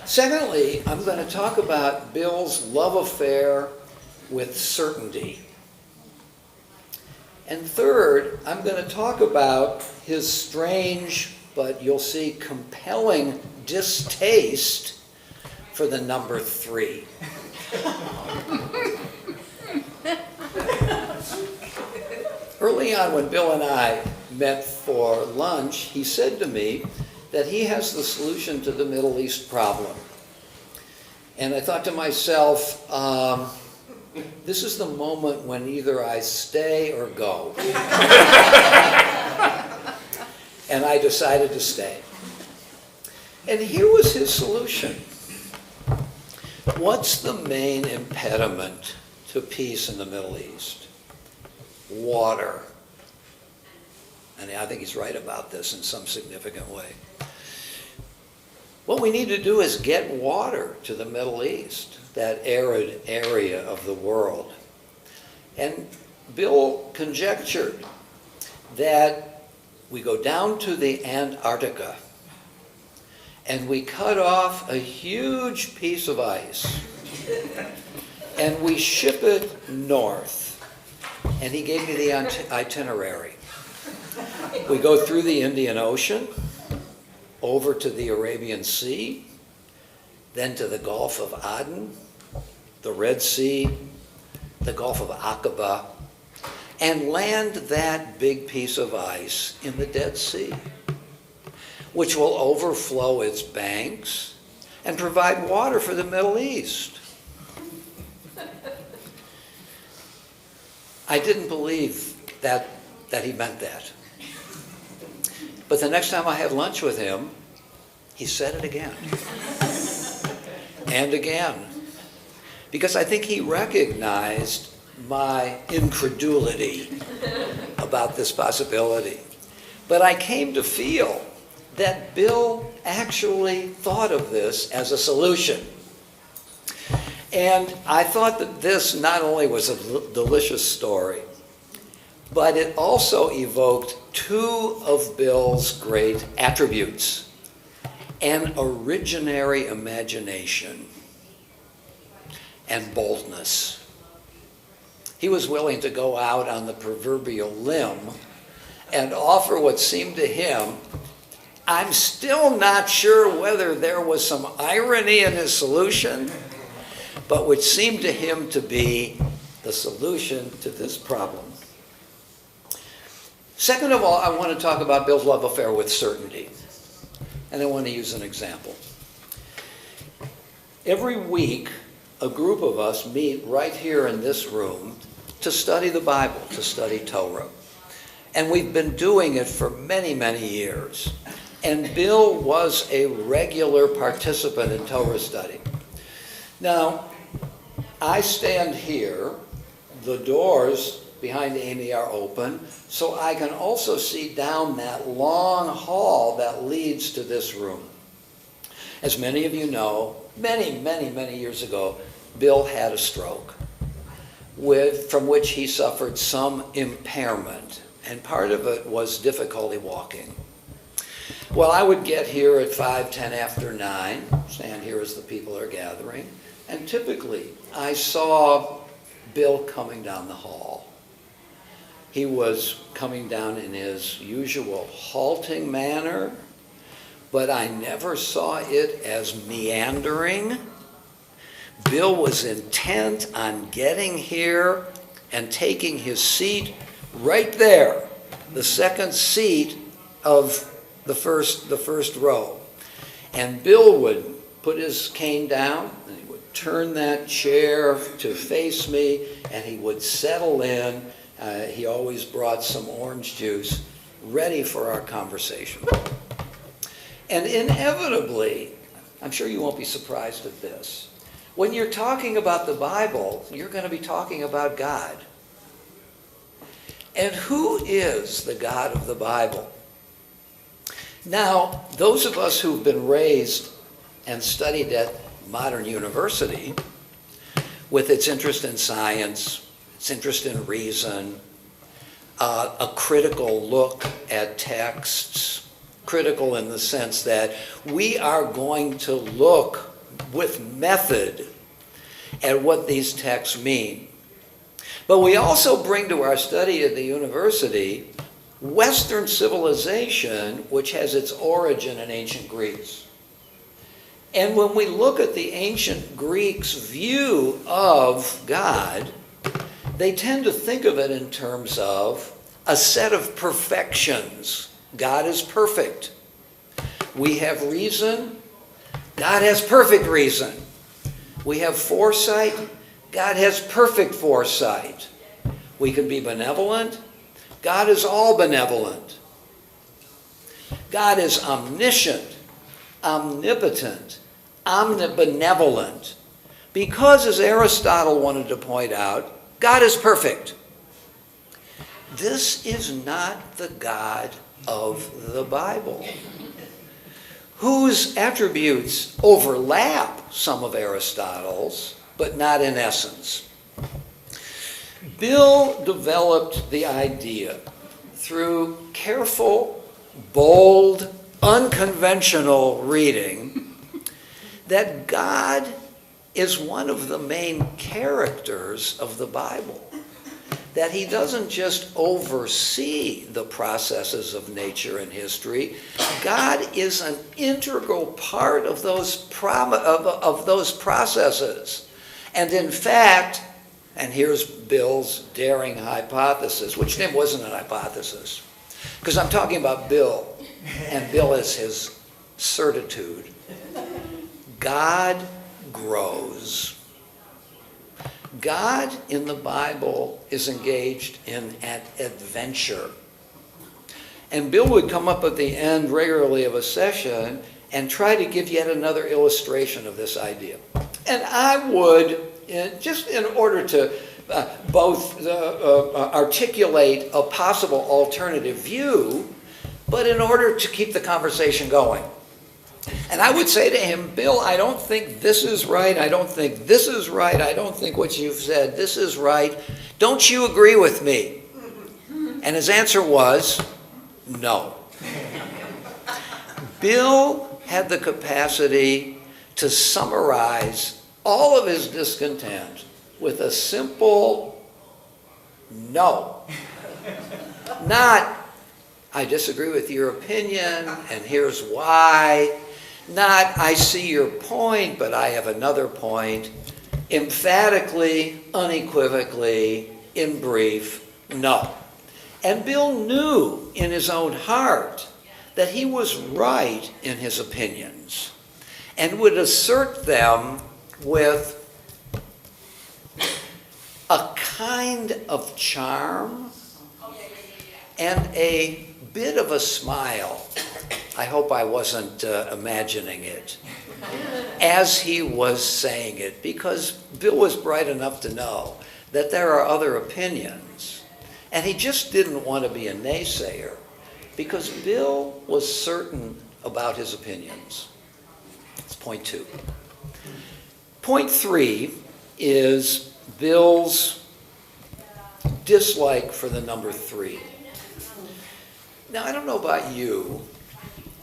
Secondly, I'm going to talk about Bill's love affair with certainty. And third, I'm going to talk about his strange, but you'll see compelling distaste for the number 3. Early on, when Bill and I met for lunch, he said to me that he has the solution to the Middle East problem. And I thought to myself, this is the moment when either I stay or go. And I decided to stay. And here was his solution. What's the main impediment to peace in the Middle East? Water. And I think he's right about this in some significant way. What we need to do is get water to the Middle East, that arid area of the world. And Bill conjectured that we go down to the Antarctica and we cut off a huge piece of ice and we ship it north. And he gave me the itinerary. We go through the Indian Ocean, over to the Arabian Sea, then to the Gulf of Aden, the Red Sea, the Gulf of Aqaba, and land that big piece of ice in the Dead Sea, which will overflow its banks and provide water for the Middle East. I didn't believe that he meant that. But the next time I had lunch with him, he said it again. And again. Because I think he recognized my incredulity about this possibility. But I came to feel that Bill actually thought of this as a solution. And I thought that this not only was a delicious story, but it also evoked two of Bill's great attributes: an originary imagination and boldness. He was willing to go out on the proverbial limb and offer what seemed to him, I'm still not sure whether there was some irony in his solution, but which seemed to him to be the solution to this problem. Second of all, I want to talk about Bill's love affair with certainty. And I want to use an example. Every week, a group of us meet right here in this room to study the Bible, to study Torah. And we've been doing it for many, many years. And Bill was a regular participant in Torah Study. Now, I stand here, the doors behind Amy are open, so I can also see down that long hall that leads to this room. As many of you know, many, many, many years ago, Bill had a stroke, from which he suffered some impairment, and part of it was difficulty walking. Well, I would get here at 5:10 after 9, stand here as the people are gathering, and typically I saw Bill coming down the hall. He was coming down in his usual halting manner, but I never saw it as meandering. Bill was intent on getting here and taking his seat right there, the second seat of the first row. And Bill would put his cane down, and he would turn that chair to face me, and he would settle in. He always brought some orange juice, ready for our conversation. And inevitably, I'm sure you won't be surprised at this, when you're talking about the Bible, you're going to be talking about God. And who is the God of the Bible? Now, those of us who've been raised and studied at modern university, with its interest in science, its interest in reason, a critical look at texts, critical in the sense that we are going to look with method at what these texts mean. But we also bring to our study at the university Western civilization, which has its origin in ancient Greece. And when we look at the ancient Greeks' view of God, they tend to think of it in terms of a set of perfections. God is perfect. We have reason. God has perfect reason. We have foresight. God has perfect foresight. We can be benevolent. God is all benevolent. God is omniscient, omnipotent, omnibenevolent. Because, as Aristotle wanted to point out, God is perfect. This is not the God of the Bible, whose attributes overlap some of Aristotle's, but not in essence. Bill developed the idea through careful, bold, unconventional reading that God is one of the main characters of the Bible. That he doesn't just oversee the processes of nature and history. God is an integral part of those processes. And in fact, and here's Bill's daring hypothesis, which wasn't an hypothesis, because I'm talking about Bill, and Bill is his certitude. God grows. God in the Bible is engaged in an adventure. And Bill would come up at the end regularly of a session and try to give yet another illustration of this idea. And I would, just in order to both articulate a possible alternative view, but in order to keep the conversation going. And I would say to him, Bill, I don't think this is right. I don't think this is right. I don't think what you've said, this is right. Don't you agree with me? And his answer was, no. Bill had the capacity to summarize all of his discontent with a simple no. Not, I disagree with your opinion, and here's why. Not, I see your point, but I have another point. Emphatically, unequivocally, in brief, no. And Bill knew in his own heart that he was right in his opinions and would assert them with a kind of charm and a bit of a smile. I hope I wasn't imagining it as he was saying it, because Bill was bright enough to know that there are other opinions. And he just didn't want to be a naysayer, because Bill was certain about his opinions. That's point 2. Point 3 is Bill's dislike for the number 3. Now, I don't know about you.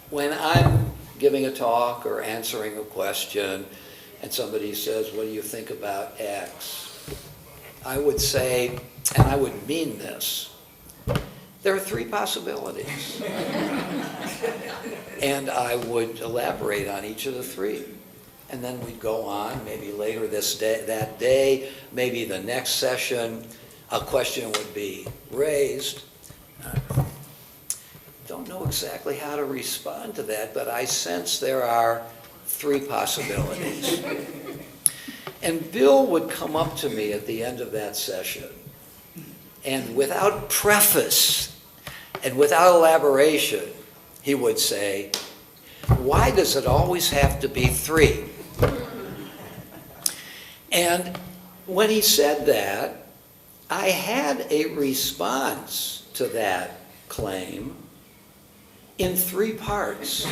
When I'm giving a talk or answering a question and somebody says, what do you think about X? I would say, and I would mean this, there are 3 possibilities. And I would elaborate on each of the 3. And then we'd go on, maybe later that day, maybe the next session, a question would be raised. Don't know exactly how to respond to that, but I sense there are 3 possibilities. And Bill would come up to me at the end of that session, and without preface and without elaboration, he would say, why does it always have to be 3? And when he said that, I had a response to that claim in 3 parts.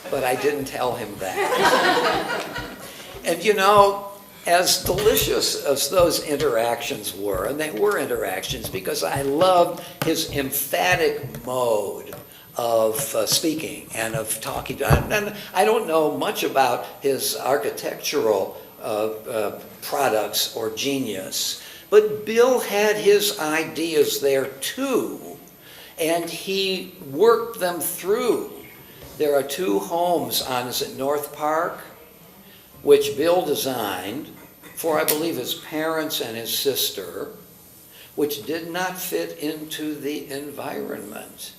But I didn't tell him that. And you know, as delicious as those interactions were, and they were interactions because I loved his emphatic mode of speaking and of talking. And I don't know much about his architectural products or genius, but Bill had his ideas there too, and he worked them through. There are 2 homes on, is it North Park, which Bill designed for, I believe, his parents and his sister, which did not fit into the environment.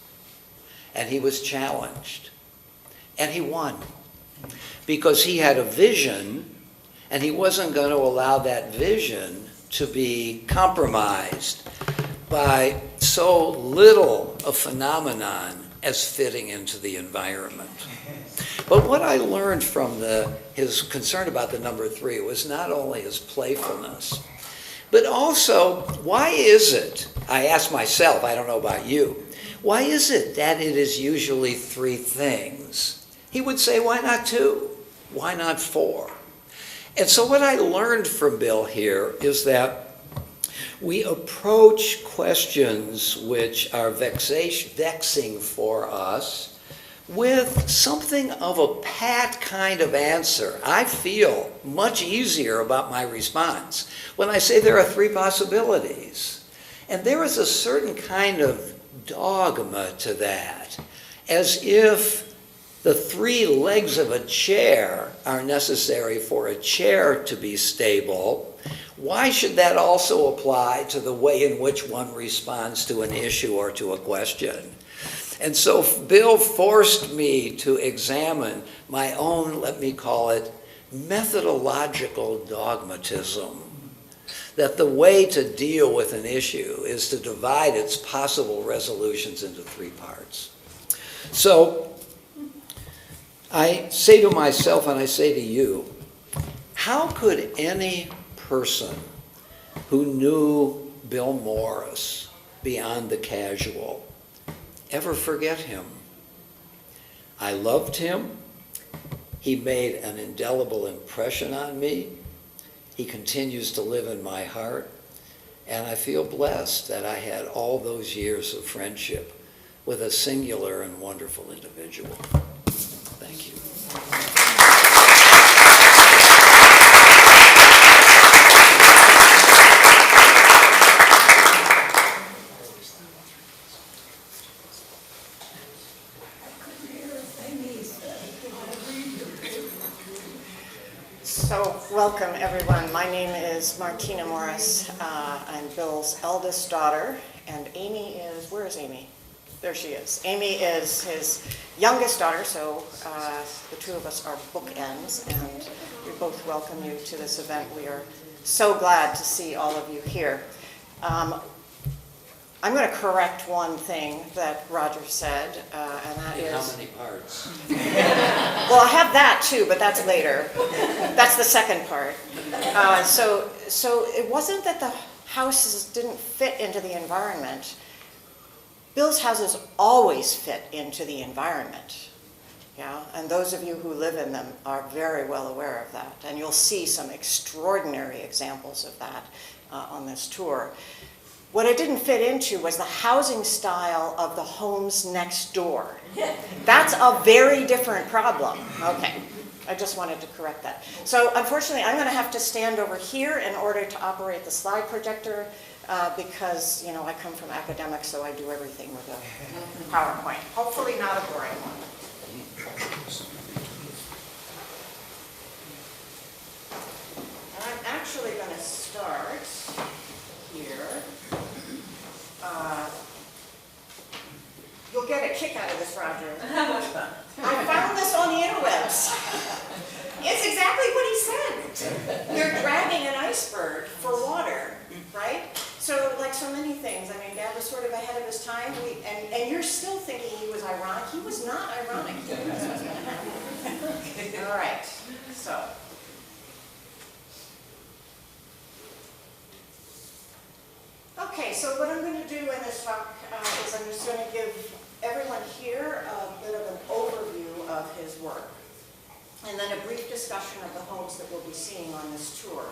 And he was challenged. And he won. Because he had a vision, and he wasn't going to allow that vision to be compromised by so little a phenomenon as fitting into the environment. But what I learned from his concern about the number 3 was not only his playfulness, but also, why is it, I ask myself, I don't know about you, why is it that it is usually 3 things? He would say, why not 2? Why not 4? And so what I learned from Bill here is that we approach questions which are vexing for us with something of a pat kind of answer. I feel much easier about my response when I say there are 3 possibilities. And there is a certain kind of dogma to that, as if the 3 legs of a chair are necessary for a chair to be stable. Why should that also apply to the way in which one responds to an issue or to a question? And so Bill forced me to examine my own, let me call it, methodological dogmatism. That the way to deal with an issue is to divide its possible resolutions into 3 parts. So I say to myself and I say to you, how could any person who knew Bill Morris beyond the casual ever forget him? I loved him. He made an indelible impression on me. He continues to live in my heart. And I feel blessed that I had all those years of friendship with a singular and wonderful individual. Thank you. So, welcome everyone. My name is Martina Morris. I'm Bill's eldest daughter, and Amy is, where is Amy? There she is. Amy is his youngest daughter, so the two of us are bookends, and we both welcome you to this event. We are so glad to see all of you here. I'm going to correct one thing that Roger said, and that In is... how many parts? Well, I have that too, but that's later. That's the second part. So it wasn't that the houses didn't fit into the environment. Bill's houses always fit into the environment. Yeah, and those of you who live in them are very well aware of that. And you'll see some extraordinary examples of that on this tour. What it didn't fit into was the housing style of the homes next door. That's a very different problem. Okay, I just wanted to correct that. So unfortunately, I'm going to have to stand over here in order to operate the slide projector because, you know, I come from academics, so I do everything with a PowerPoint. Hopefully not a boring one. I'm actually going to start here. You'll get a kick out of this, Roger. How much fun? I found this on the interwebs. It's exactly what he said. You're dragging an iceberg for water, right? So, like so many things, I mean, Dad was sort of ahead of his time, and you're still thinking he was ironic. He was not ironic. All right, so. Okay, so what I'm going to do in this talk is I'm just going to give everyone here a bit of an overview of his work, and then a brief discussion of the homes that we'll be seeing on this tour.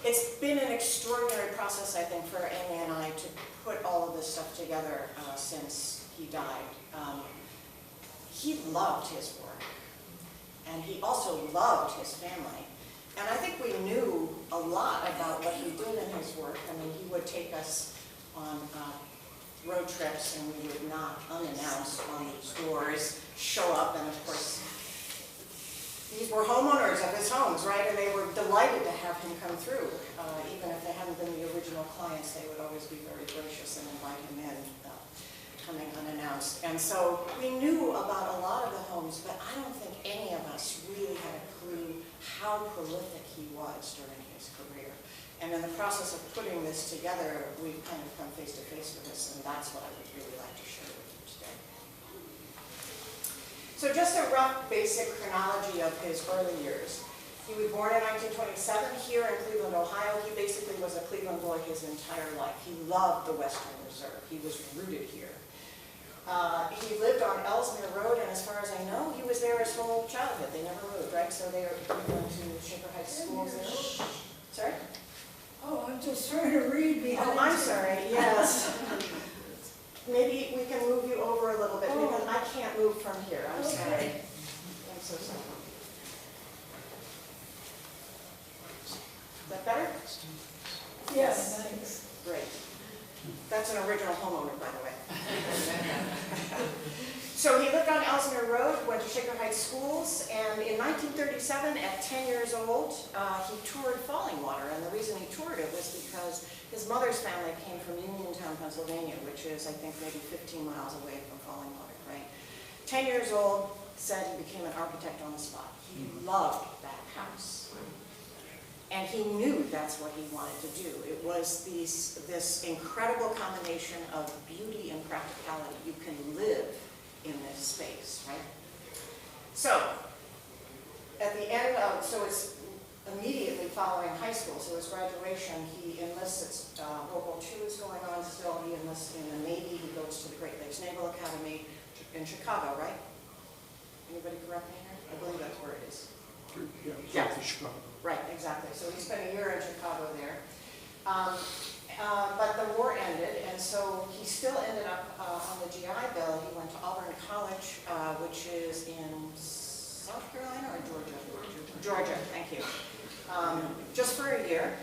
It's been an extraordinary process, I think, for Amy and I to put all of this stuff together since he died. He loved his work, and he also loved his family. And I think we knew a lot about what he did in his work. I mean, he would take us on road trips, and we would not, unannounced on these doors, show up. And of course, these were homeowners of his homes, right? And they were delighted to have him come through. Even if they hadn't been the original clients, they would always be very gracious and invite him in, coming unannounced. And so we knew about a lot of the homes, but I don't think any of us really had a clue how prolific he was during his career. And in the process of putting this together, we've kind of come face to face with this, and that's what I would really like to share with you today. So just a rough basic chronology of his early years. He was born in 1927 here in Cleveland, Ohio. He basically was a Cleveland boy his entire life. He loved the Western Reserve. He was rooted here. He lived on Ellesmere Road, and as far as I know, he was there his whole childhood. They never moved, right? So they were going to Shaker Heights schools there. Sorry? Oh, I'm just trying to read behind. Oh, I'm sorry, yes. Maybe we can move you over a little bit, because I can't move from here. I'm sorry. I'm so sorry. Is that better? Yes, thanks. Great. That's an original homeowner, by the way. So he lived on Ellesmere Road, went to Shaker Heights schools, and in 1937, at 10 years old, he toured Falling Water. And the reason he toured it was because his mother's family came from Uniontown, Pennsylvania, which is, I think, maybe 15 miles away from Falling Water, right? 10 years old, said he became an architect on the spot. He loved that house. And he knew that's what he wanted to do. It was this incredible combination of beauty and practicality. You can live in this space, right? So, at the end of, so it's immediately following high school, so his graduation, he enlists, World War II is going on still, he enlists in the Navy, he goes to the Great Lakes Naval Academy to in Chicago, right? Anybody correct me here? I believe that's where it is. Yeah, to Chicago. Right, exactly. So he spent a year in Chicago there. But the war ended, and so he still ended up on the GI Bill. He went to Auburn College, which is in South Carolina or Georgia? Georgia, thank you. Just for a year,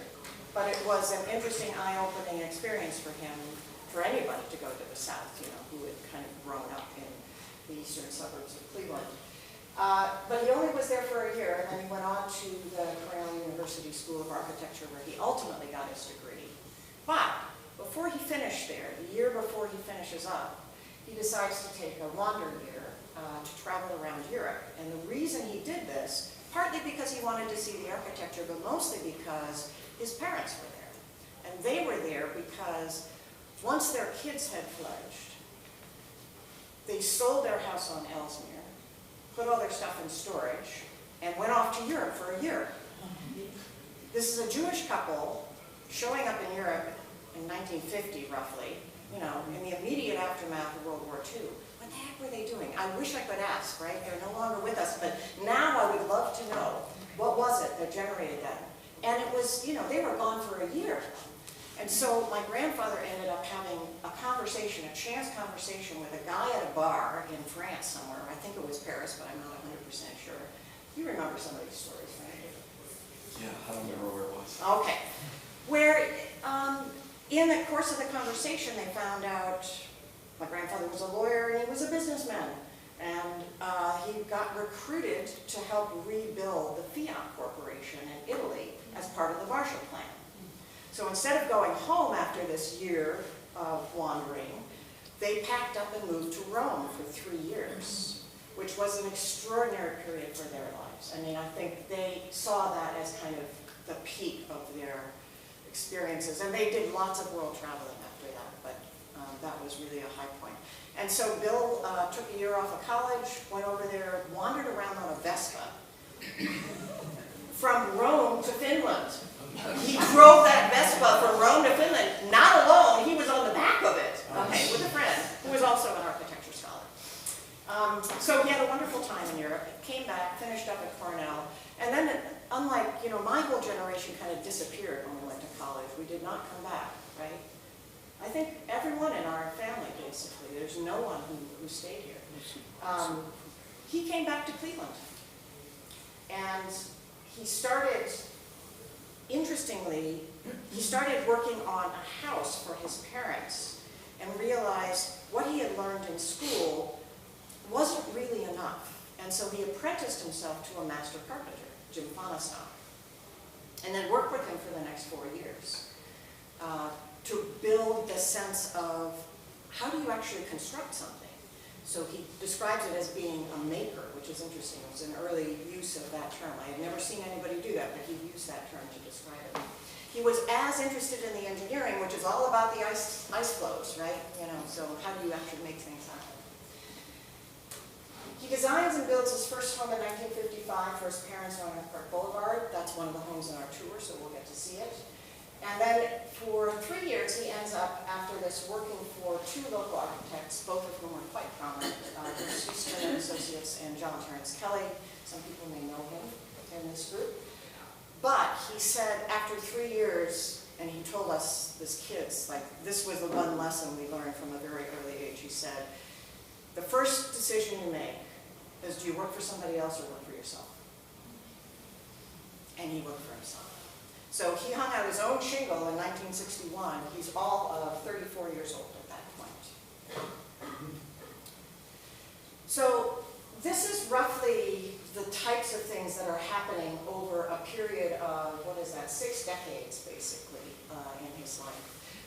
but it was an interesting, eye-opening experience for him, for anybody to go to the South, you know, who had kind of grown up in the eastern suburbs of Cleveland. But he only was there for a year, and then he went on to the Cornell University School of Architecture, where he ultimately got his degree. But before he finished there, the year before he finishes up, he decides to take a wander year to travel around Europe. And the reason he did this, partly because he wanted to see the architecture, but mostly because his parents were there. And they were there because once their kids had fledged, they sold their house on Ellesmere, put all their stuff in storage, and went off to Europe for a year. This is a Jewish couple showing up in Europe in 1950, roughly, you know, in the immediate aftermath of World War II. What the heck were they doing? I wish I could ask, right? They're no longer with us, but now I would love to know, what was it that generated that? And it was, you know, they were gone for a year. And so my grandfather ended up having a conversation, a chance conversation with a guy at a bar in France somewhere. I think it was Paris, but I'm not 100% sure. You remember some of these stories, right? Yeah, I don't remember where it was. Okay. Where in the course of the conversation, they found out my grandfather was a lawyer and he was a businessman. And he got recruited to help rebuild the Fiat Corporation in Italy as part of the Marshall Plan. So instead of going home after this year of wandering, they packed up and moved to Rome for 3 years, which was an extraordinary period for their lives. I mean, I think they saw that as kind of the peak of their experiences. And they did lots of world traveling after that, but that was really a high point. And so Bill took a year off of college, went over there, wandered around on a Vespa from Rome to Finland. He drove that Vespa from Rome to Finland, not alone, he was on the back of it, okay, with a friend who was also an architecture scholar. So he had a wonderful time in Europe, came back, finished up at Cornell, and then, unlike, you know, my whole generation kind of disappeared when we went to college. We did not come back, right? I think everyone in our family, basically, there's no one who stayed here. He came back to Cleveland, and he started, interestingly, he started working on a house for his parents and realized what he had learned in school wasn't really enough. And so he apprenticed himself to a master carpenter, Jim Fonestock, and then worked with him for the next 4 years to build the sense of how do you actually construct something. So he describes it as being a maker, which is interesting. It was an early use of that term. I had never seen anybody do that, but he used that term to describe it. He was as interested in the engineering, which is all about the ice flows, right? You know, so how do you actually make things happen? He designs and builds his first home in 1955 for his parents on Park Boulevard. That's one of the homes in our tour, so we'll get to see it. And then for 3 years, he ends up, after this, working for 2 local architects, both of whom are quite prominent, Bruce Eastman and Associates and John Terrence Kelly. Some people may know him in this group. But he said after 3 years, and he told us as kids, like this was the one lesson we learned from a very early age, he said, the first decision you make is do you work for somebody else or work for yourself? And he worked for himself. So he hung out his own shingle in 1961. He's all of 34 years old at that point. So this is roughly the types of things that are happening over a period of, 6 decades, basically, in his life.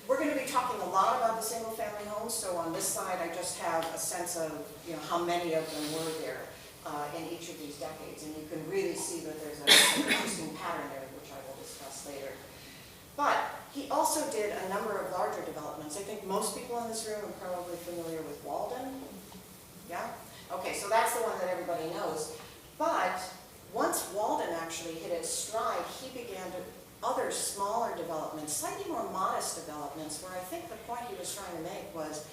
We're going to be talking a lot about the single-family homes, so on this side I just have a sense of how many of them were there in each of these decades, and you can really see that there's an interesting pattern there, which I will discuss later. But he also did a number of larger developments. I think most people in this room are probably familiar with Walden. Yeah? Okay, so that's the one that everybody knows. But once Walden actually hit its stride, he began to other smaller developments, slightly more modest developments, where I think the point he was trying to make was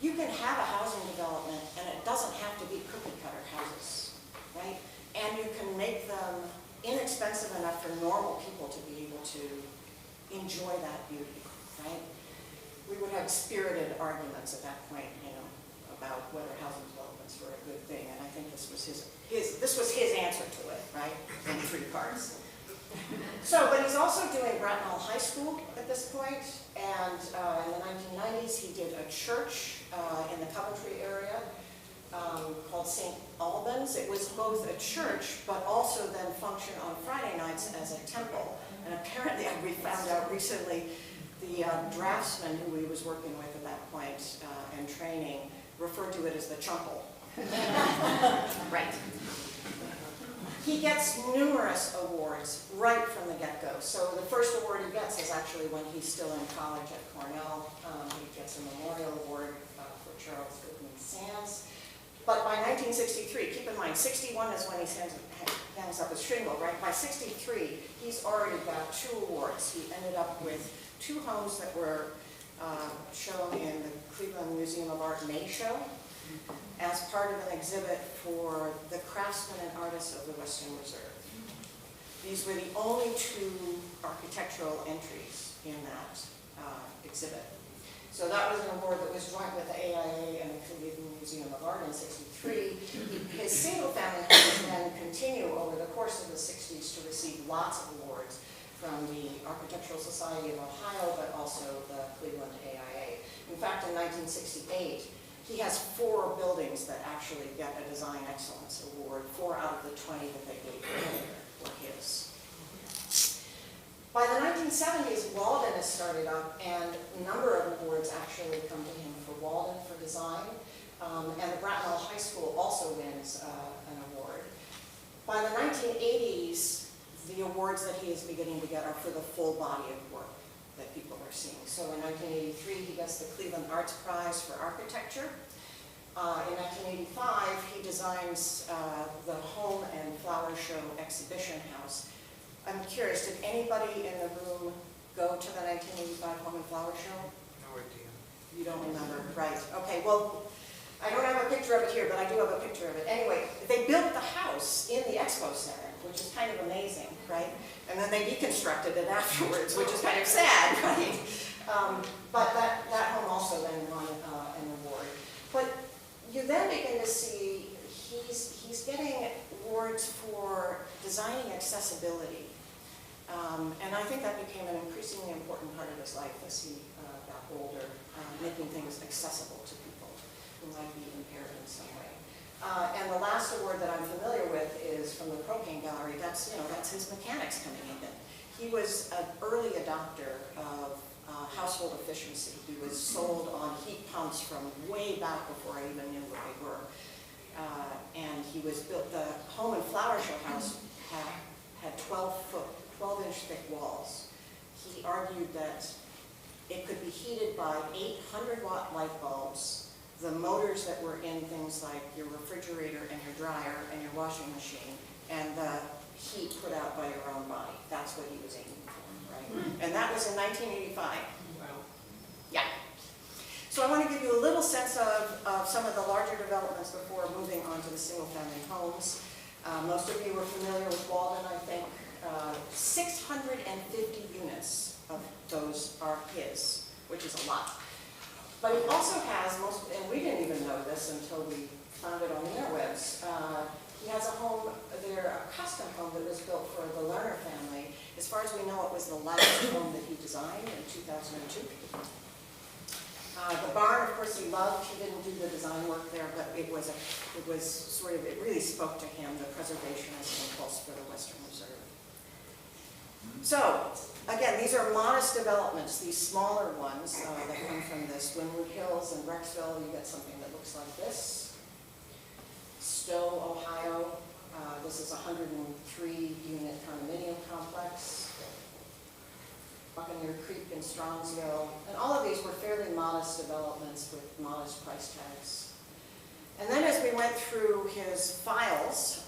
you can have a housing development and it doesn't have to be cookie cutter houses, right? And you can make them inexpensive enough for normal people to be able to enjoy that beauty, right? We would have spirited arguments at that point, you know, about whether housing developments were a good thing, and I think this was his answer to it, right, in 3 parts. So, but he's also doing Bratnall High School at this point, and in the 1990s he did a church in the Coventry area called St. Albans. It was both a church, but also then functioned on Friday nights as a temple, and apparently, we found out recently, the draftsman who he was working with at that point and training referred to it as the chumple. Right. He gets numerous awards right from the get-go. So the first award he gets is actually when he's still in college at Cornell. He gets a memorial award for Charles Goodman Sands. But by 1963, keep in mind, 61 is when he hangs up his shingle, right? By 63, he's already got 2 awards. He ended up with 2 homes that were shown in the Cleveland Museum of Art May Show as part of an exhibit for the craftsmen and artists of the Western Reserve. These were the only 2 architectural entries in that exhibit. So that was an award that was joint with the AIA and the Cleveland Museum of Art in 63. His single-family homes then continue over the course of the 60s to receive lots of awards from the Architectural Society of Ohio, but also the Cleveland AIA. In fact, in 1968, he has 4 buildings that actually get a Design Excellence Award. 4 out of the 20 that they gave earlier were his. By the 1970s, Walden has started up, and a number of awards actually come to him for Walden for design, and the Bratnall High School also wins an award. By the 1980s, the awards that he is beginning to get are for the full body of work that people are seeing. So in 1983, he gets the Cleveland Arts Prize for architecture. In 1985, he designs the Home and Flower Show exhibition house. I'm curious, did anybody in the room go to the 1985 Home and Flower Show? No idea. You don't remember, right? Okay, well, I don't have a picture of it here, but I do have a picture of it. Anyway, they built the house in the Expo Center, which is kind of amazing, right? And then they deconstructed it afterwards, which is kind of sad, right? But that home also then won an award. But you then begin to see he's getting awards for designing accessibility. And I think that became an increasingly important part of his life as he got older, making things accessible to people who might be impaired in some way. And the last award that I'm familiar with is from the Propane Gallery. That's his mechanics coming in. He was an early adopter of household efficiency. He was sold on heat pumps from way back before I even knew what they were. And he was built, the Home and Flower Show house had 12-inch thick walls. He argued that it could be heated by 800-watt light bulbs, the motors that were in things like your refrigerator and your dryer and your washing machine, and the heat put out by your own body. That's what he was aiming for, right? And that was in 1985. Wow. Yeah. So I want to give you a little sense of some of the larger developments before moving on to the single-family homes. Most of you are familiar with Walden, I think. 650 units of those are his, which is a lot. But he also has, and we didn't even know this until we found it on the interwebs, he has a home there, a custom home that was built for the Lerner family. As far as we know, it was the last home that he designed in 2002. The barn, of course, he loved. He didn't do the design work there, but it really spoke to him, the preservationist impulse for the Western Reserve. So, again, these are modest developments, these smaller ones that come from this. Wynwood Hills and Brecksville, you get something that looks like this. Stowe, Ohio, this is a 103-unit condominium complex. Buccaneer Creek in Strongsville, and all of these were fairly modest developments with modest price tags. And then as we went through his files,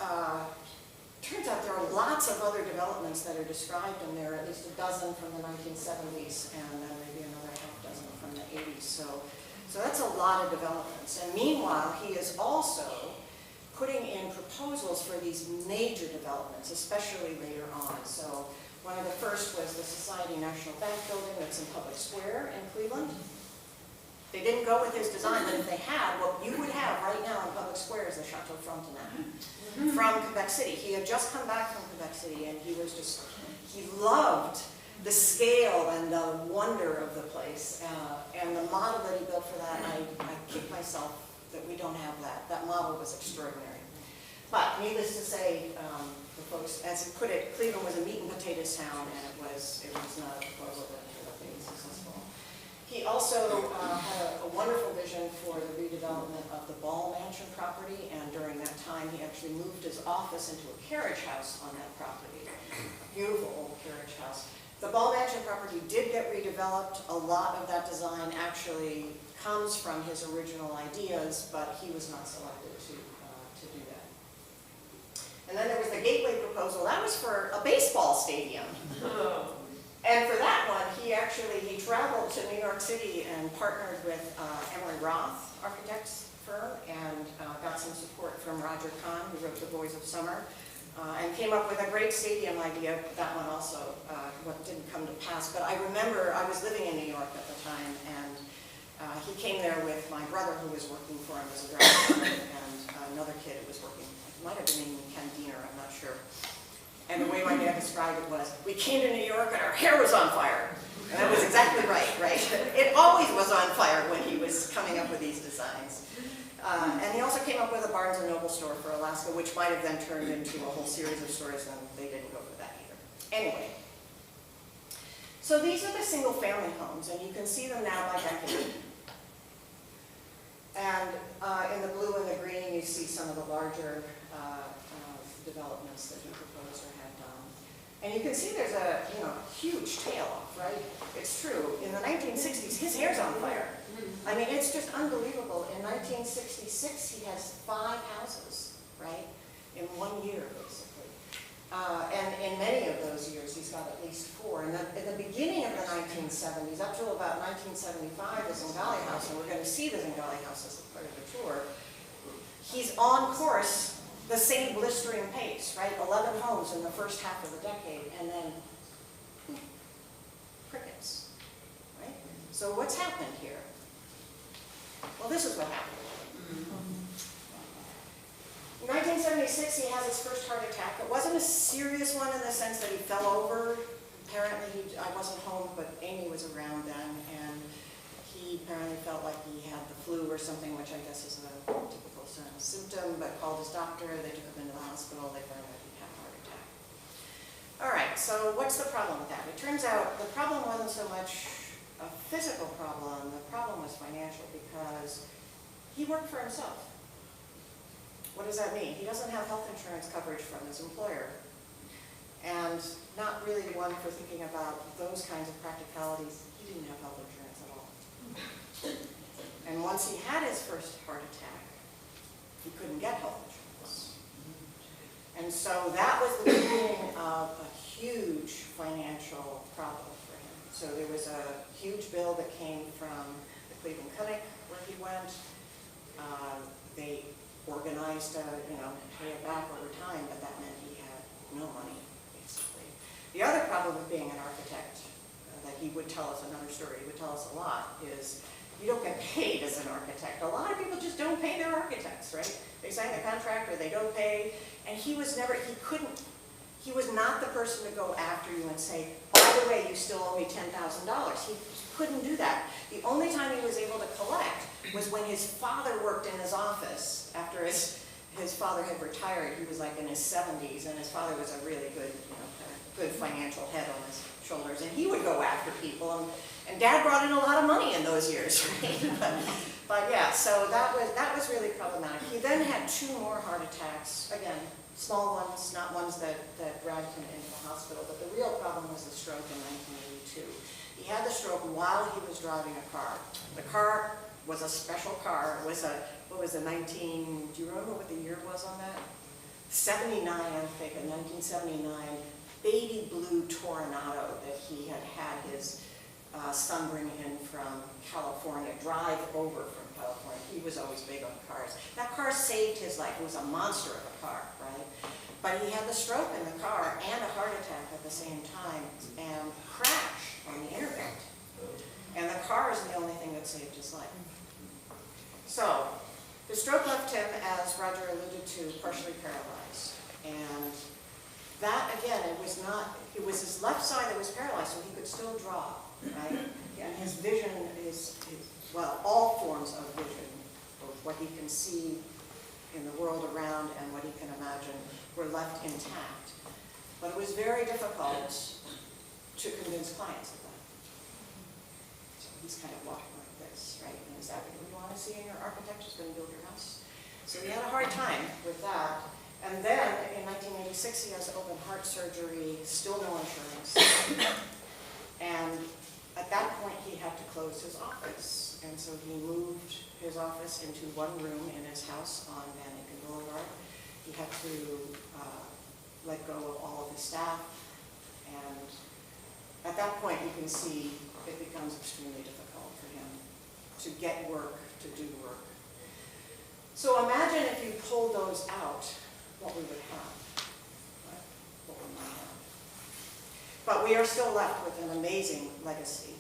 turns out there are lots of other developments that are described in there, at least a dozen from the 1970s, and then maybe another half dozen from the 80s. So So that's a lot of developments. And meanwhile, he is also putting in proposals for these major developments, especially later on. So one of the first was the Society National Bank building that's in Public Square in Cleveland. They didn't go with his design, but if they had, what you would have right now in Public Square is the Chateau Frontenac from Quebec City. He had just come back from Quebec City, and he was just, he loved the scale and the wonder of the place. And the model that he built for that, I kick myself that we don't have that. That model was extraordinary. But needless to say, the folks, as he put it, Cleveland was a meat and potatoes town, and it was not a proposal that ended up being successful. He also had a wonderful vision for the redevelopment of the Ball Mansion property, and during that time, he actually moved his office into a carriage house on that property. A beautiful old carriage house. The Ball Mansion property did get redeveloped. A lot of that design actually comes from his original ideas, but he was not selected to do that. And then there was the Gateway proposal. That was for a baseball stadium. And for that one, he traveled to New York City and partnered with Emery Roth Architects firm and got some support from Roger Kahn, who wrote The Boys of Summer, and came up with a great stadium idea. That one also didn't come to pass. But I remember I was living in New York at the time, and he came there with my brother, who was working for him as a director, and another kid who was working, it might have been named Ken Diener, I'm not sure. And the way my dad described it was, we came to New York and our hair was on fire. And that was exactly right? It always was on fire when he was coming up with these designs. And he also came up with a Barnes & Noble store for Alaska, which might have then turned into a whole series of stores, and they didn't go for that either. Anyway, so these are the single-family homes, and you can see them now by decade. And in the blue and the green, you see some of the larger developments that he proposed or had done. And you can see there's a huge tail off, right? It's true. In the 1960s, his hair's on fire. I mean, it's just unbelievable. In 1966, he has 5 houses, right? In 1 year, basically. And in many of those years, he's got at least 4. And in the beginning of the 1970s, up to about 1975, the Zingali House, and we're going to see the Zingali House as a part of the tour, he's on course the same blistering pace, right? 11 homes in the first half of the decade, and then poof, crickets, right? So what's happened here? Well, this is what happened. In 1976, he has his first heart attack. It wasn't a serious one in the sense that he fell over. Apparently, I wasn't home, but Amy was around then, and he apparently felt like he had the flu or something, which I guess is a typical symptom, but called his doctor. They took him into the hospital. They found out he had a heart attack. All right, so what's the problem with that? It turns out the problem wasn't so much a physical problem. The problem was financial, because he worked for himself. What does that mean? He doesn't have health insurance coverage from his employer, and not really one for thinking about those kinds of practicalities. He didn't have health insurance at all. And once he had his first heart attack, he couldn't get health insurance. And so that was the beginning of a huge financial problem for him. So there was a huge bill that came from the Cleveland Clinic where he went. They organized to, pay it back over time, but that meant he had no money, basically. The other problem with being an architect, that he would tell us, another story he would tell us a lot, is you don't get paid as an architect. A lot of people just don't pay their architects, right? They sign the contract or they don't pay, and he was not the person to go after you and say, by the way, you still owe me $10,000. He couldn't do that. The only time he was able to collect was when his father worked in his office. After his father had retired, he was like in his 70s, and his father was a really good, good financial head on his shoulders, and he would go after people, and Dad brought in a lot of money in those years, right? but yeah, so that was really problematic. He then had 2 more heart attacks, again, small ones, not ones that dragged him into the hospital, but the real problem was the stroke in 1982. He had the stroke while he was driving a car. The car was a special car. It was do you remember what the year was on that? 79, I think, a 1979 baby blue Toronado that he had his son bring in from California, drive over from California. He was always big on cars. That car saved his life. It was a monster of a car, right? But he had the stroke in the car and a heart attack at the same time and crashed on the internet. And the car is the only thing that saved his life. So, the stroke left him, as Roger alluded to, partially paralyzed. And that, again, it was his left side that was paralyzed, so he could still draw, right? And his vision is, well, all forms of vision, both what he can see in the world around and what he can imagine, were left intact. But it was very difficult to convince clients of that. So he's kind of walking like this, right? And is that what you want to see in your architect who's going to build your house? So he had a hard time with that. And then in 1986, he has open heart surgery, still no insurance. And at that point, he had to close his office. And so he moved his office into one room in his house on Van Aken Boulevard. He had to let go of all of his staff. And at that point, you can see it becomes extremely difficult for him to get work, to do work. So imagine if you pulled those out, what we would have, right? What we might have. But we are still left with an amazing legacy.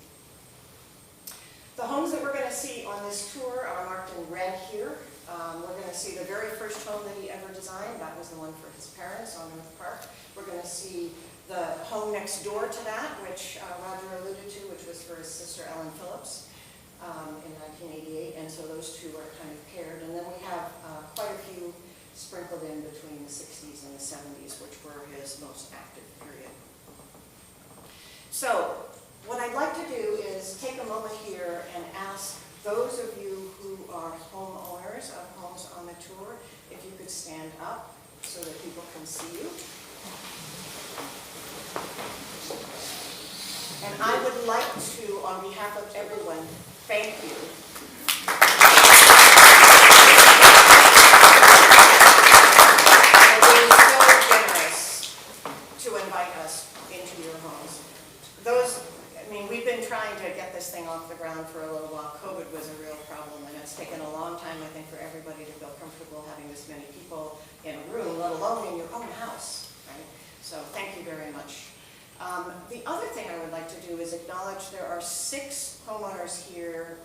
The homes that we're going to see on this tour are marked in red here. We're going to see the very first home that he ever designed. That was the one for his parents on North Park. We're going to see the home next door to that, which Roger alluded to, which was for his sister Ellen Phillips in 1988. And so those two are kind of paired. And then we have quite a few sprinkled in between the 60s and the 70s, which were his most active period. So what I'd like to do is take a moment here and ask those of you who are homeowners of homes on the tour, if you could stand up so that people can see you. And I would like to, on behalf of everyone, thank you. For being so generous to invite us into your homes. We've been trying to get this thing off the ground for a little while. COVID was a real problem, and it's taken a long time, I think, for everybody to feel comfortable having this many people in a room, let alone in your own house, right? So thank you very much. The other thing I would like to do is acknowledge there are 6 homeowners here,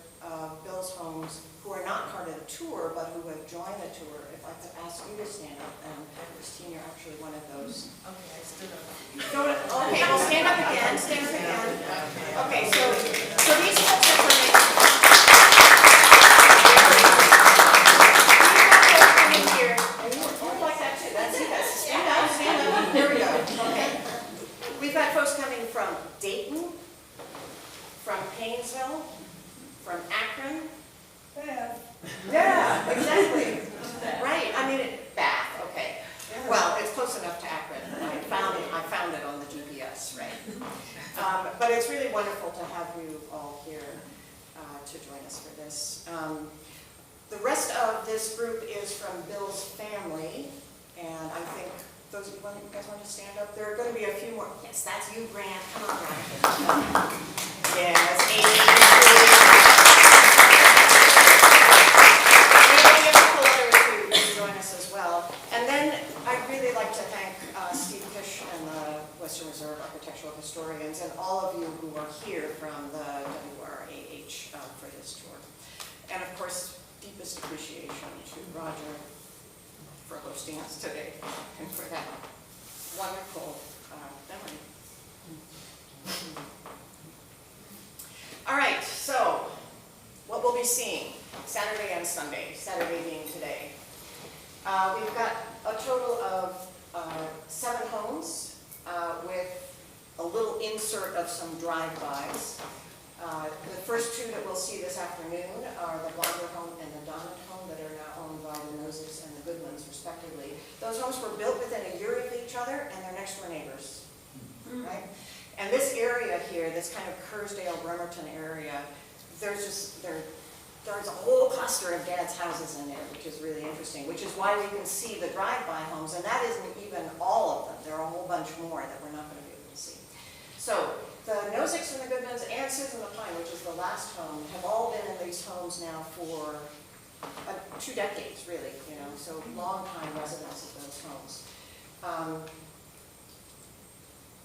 Bill's Homes, who are not part of the tour, but who have joined the tour. If I could ask you to stand up, and Christine, you're actually one of those. Okay, I stood up. Okay, well, stand up again, stand up again. Okay, so these folks are coming. These folks are coming here. And you look like that too, that's it. Stand up, here we go, okay. We've got folks coming from Dayton, from Painesville, from Akron. Yeah, exactly. Right, Bath, okay. Well, it's close enough to Akron. I found it on the GPS, right? But it's really wonderful to have you all here to join us for this. The rest of this group is from Bill's family, and I think those of you guys want to stand up? There are going to be a few more. Yes, that's you, Grant. Come on, Grant. Yes, Amy. Join us as well. And then I'd really like to thank Steve Fish and the Western Reserve Architectural Historians and all of you who are here from the WRAH for this tour. And of course, deepest appreciation to Roger for hosting us today and for that wonderful memory. All right, so what we'll be seeing Saturday and Sunday, Saturday being today. We've got a total of 7 homes with a little insert of some drive-bys. The first 2 that we'll see this afternoon are the Blonder home and the Donald home that are now owned by the Noses and the Goodwins, respectively. Those homes were built within a year of each other, and they're next-door neighbors, right? And this area here, this kind of Kersdale, Bremerton area, there's a whole cluster of dad's houses in there, which is really interesting, which is why we can see the drive-by homes, and that isn't even all of them. There are a whole bunch more that we're not going to be able to see. So the Noziks and the Goodmans and Susan LaPine, which is the last home, have all been in these homes now for 2 decades, really, you know, so long-time residents of those homes.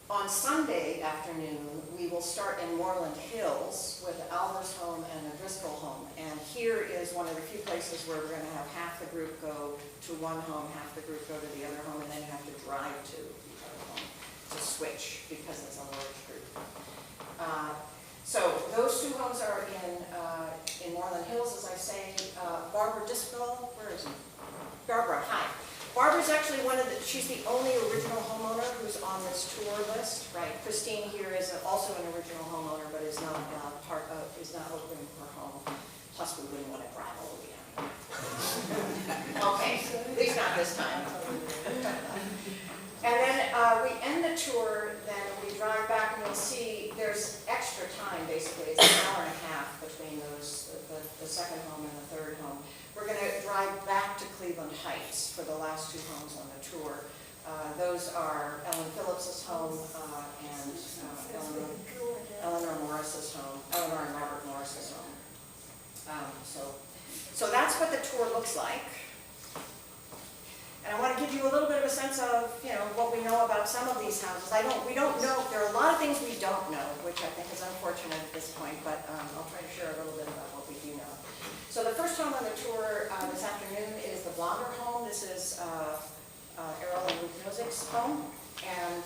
On Sunday afternoon, we will start in Moreland Hills with the Alvers home and the Driscoll home. And here is one of the few places where we're going to have half the group go to one home, half the group go to the other home, and then you have to drive to the other home to switch because it's a large group. So those 2 homes are in Moreland Hills, as I say. Barbara Driscoll, where is he? Barbara, hi. Barbara's actually she's the only original homeowner who's on this tour list, right? Christine here is also an original homeowner, but is not opening her home. Plus, we wouldn't want to drive all the way down. Okay, at least not this time. And then we end the tour, then we drive back, and you'll see there's extra time, basically. It's an hour and a half between those, the second home and the third home. We're going to drive back to Cleveland Heights for the last 2 homes on the tour. Those are Ellen Phillips's home and Eleanor Morris's home, Eleanor and Robert Morris's home. So that's what the tour looks like. And I want to give you a little bit of a sense of, you know, what we know about some of these houses. We don't know, there are a lot of things we don't know, which I think is unfortunate at this point, but I'll try to share a little bit about what we do know. So the first home on the tour this afternoon is the Blonder home. This is Errol and Ruth Nozik's home. And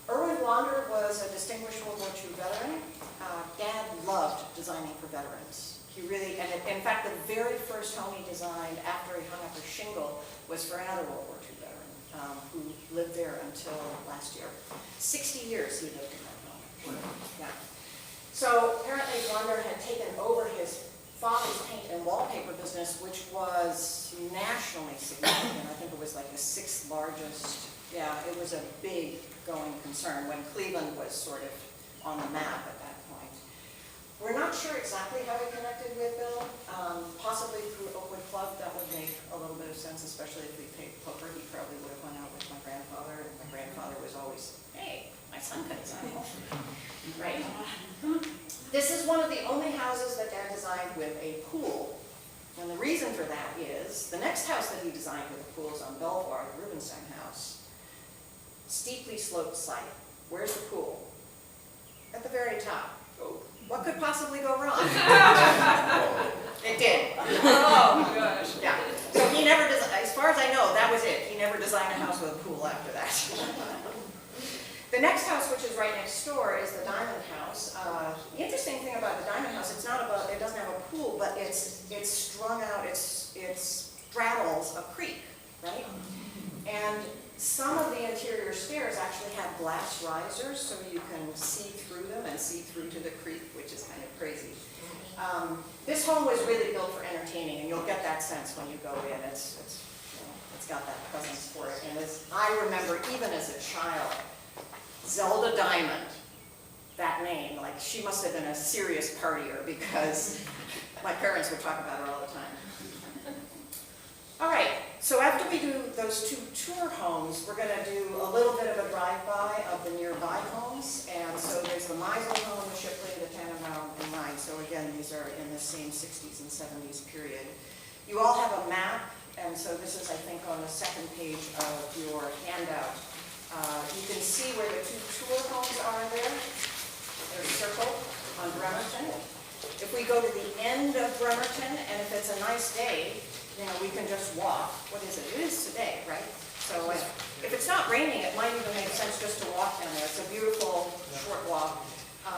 Erwin Blonder was a distinguished World War II veteran. Dad loved designing for veterans. He really, and in fact, the very first home he designed after he hung up a shingle was for another World War II veteran who lived there until last year. 60 years he lived in that home. Yeah. So apparently Blonder had taken over his father's paint and wallpaper business, which was nationally significant. I think it was like the 6th largest. Yeah, it was a big going concern when Cleveland was sort of on the map at that point. We're not sure exactly how he connected with Bill, possibly through Oakwood Club. That would make a little bit of sense, especially if we played poker. He probably would have went out with my grandfather, and my grandfather was always, hey, my son can design right? This is one of the only houses that Dad designed with a pool. And the reason for that is, the next house that he designed with a pool is on Belvoir, the Rubenstein house. Steeply sloped site. Where's the pool? At the very top. What could possibly go wrong? It did. Oh, gosh. Yeah. So he never designed, as far as I know, that was it. He never designed a house with a pool after that. The next house, which is right next door, is the Diamond House. The interesting thing about the Diamond House, it doesn't have a pool, but it's strung out, it straddles a creek, right? And some of the interior stairs actually have glass risers, so you can see through them and see through to the creek, which is kind of crazy. This home was really built for entertaining, and you'll get that sense when you go in. It's got that presence for it. And as I remember, even as a child, Zelda Diamond, that name, like she must have been a serious partier because my parents would talk about her all the time. All right, so after we do those 2 tour homes, we're going to do a little bit of a drive-by of the nearby homes. And so there's the Meisel home, the Shipley, the Tannenbaum, and mine. So again, these are in the same 60s and 70s period. You all have a map, and so this is, I think, on the second page of your handout. You can see where the 2 tour homes are there. They're circled on Bremerton. If we go to the end of Bremerton, and if it's a nice day, you know, we can just walk. What is it? It is today, right? So if it's not raining, it might even make sense just to walk down there. It's a beautiful short walk,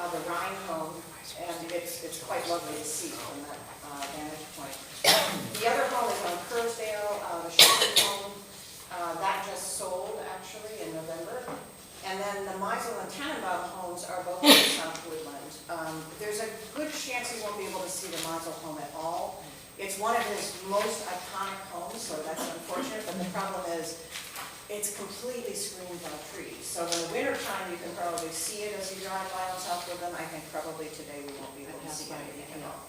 the Rhine home, and it's quite lovely to see from that vantage point. The other home is on Kursdale, the Shipley home. That just sold, actually, in November. And then the Meisel and Tannenbaum homes are both in South Woodland. There's a good chance you won't be able to see the Meisel home at all. It's one of his most iconic homes, so that's unfortunate, but the problem is it's completely screened by trees. So in the wintertime, you can probably see it as you drive by on South Woodland. I think probably today we won't be able to see anything at all.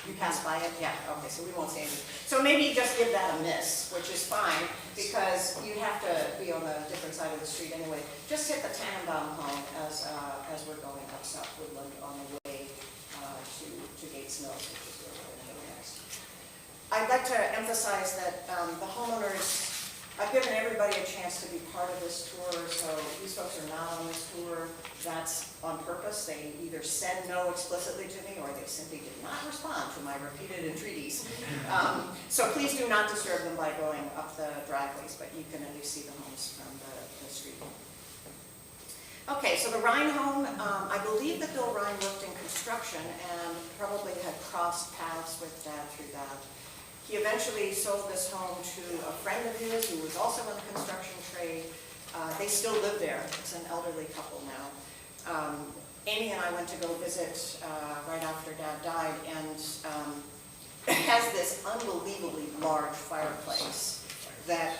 You pass by it? Yeah, okay, so we won't say anything. So maybe just give that a miss, which is fine, because you have to be on a different side of the street anyway. Just hit the Tannenbaum home as we're going up South Woodland on the way to Gates Mills, which is where we're going to go next. I'd like to emphasize that the homeowners, I've given everybody a chance to be part of this tour, so these folks are not on this tour. That's on purpose. They either said no explicitly to me or they simply did not respond to my repeated entreaties. So please do not disturb them by going up the driveways, but you can at least see the homes from the street. Okay, so the Rhine home, I believe that Bill Rhine worked in construction and probably had crossed paths with Dad through that. He eventually sold this home to a friend of his who was also in the construction trade. They still live there. It's an elderly couple now. Amy and I went to go visit right after Dad died, and it has this unbelievably large fireplace that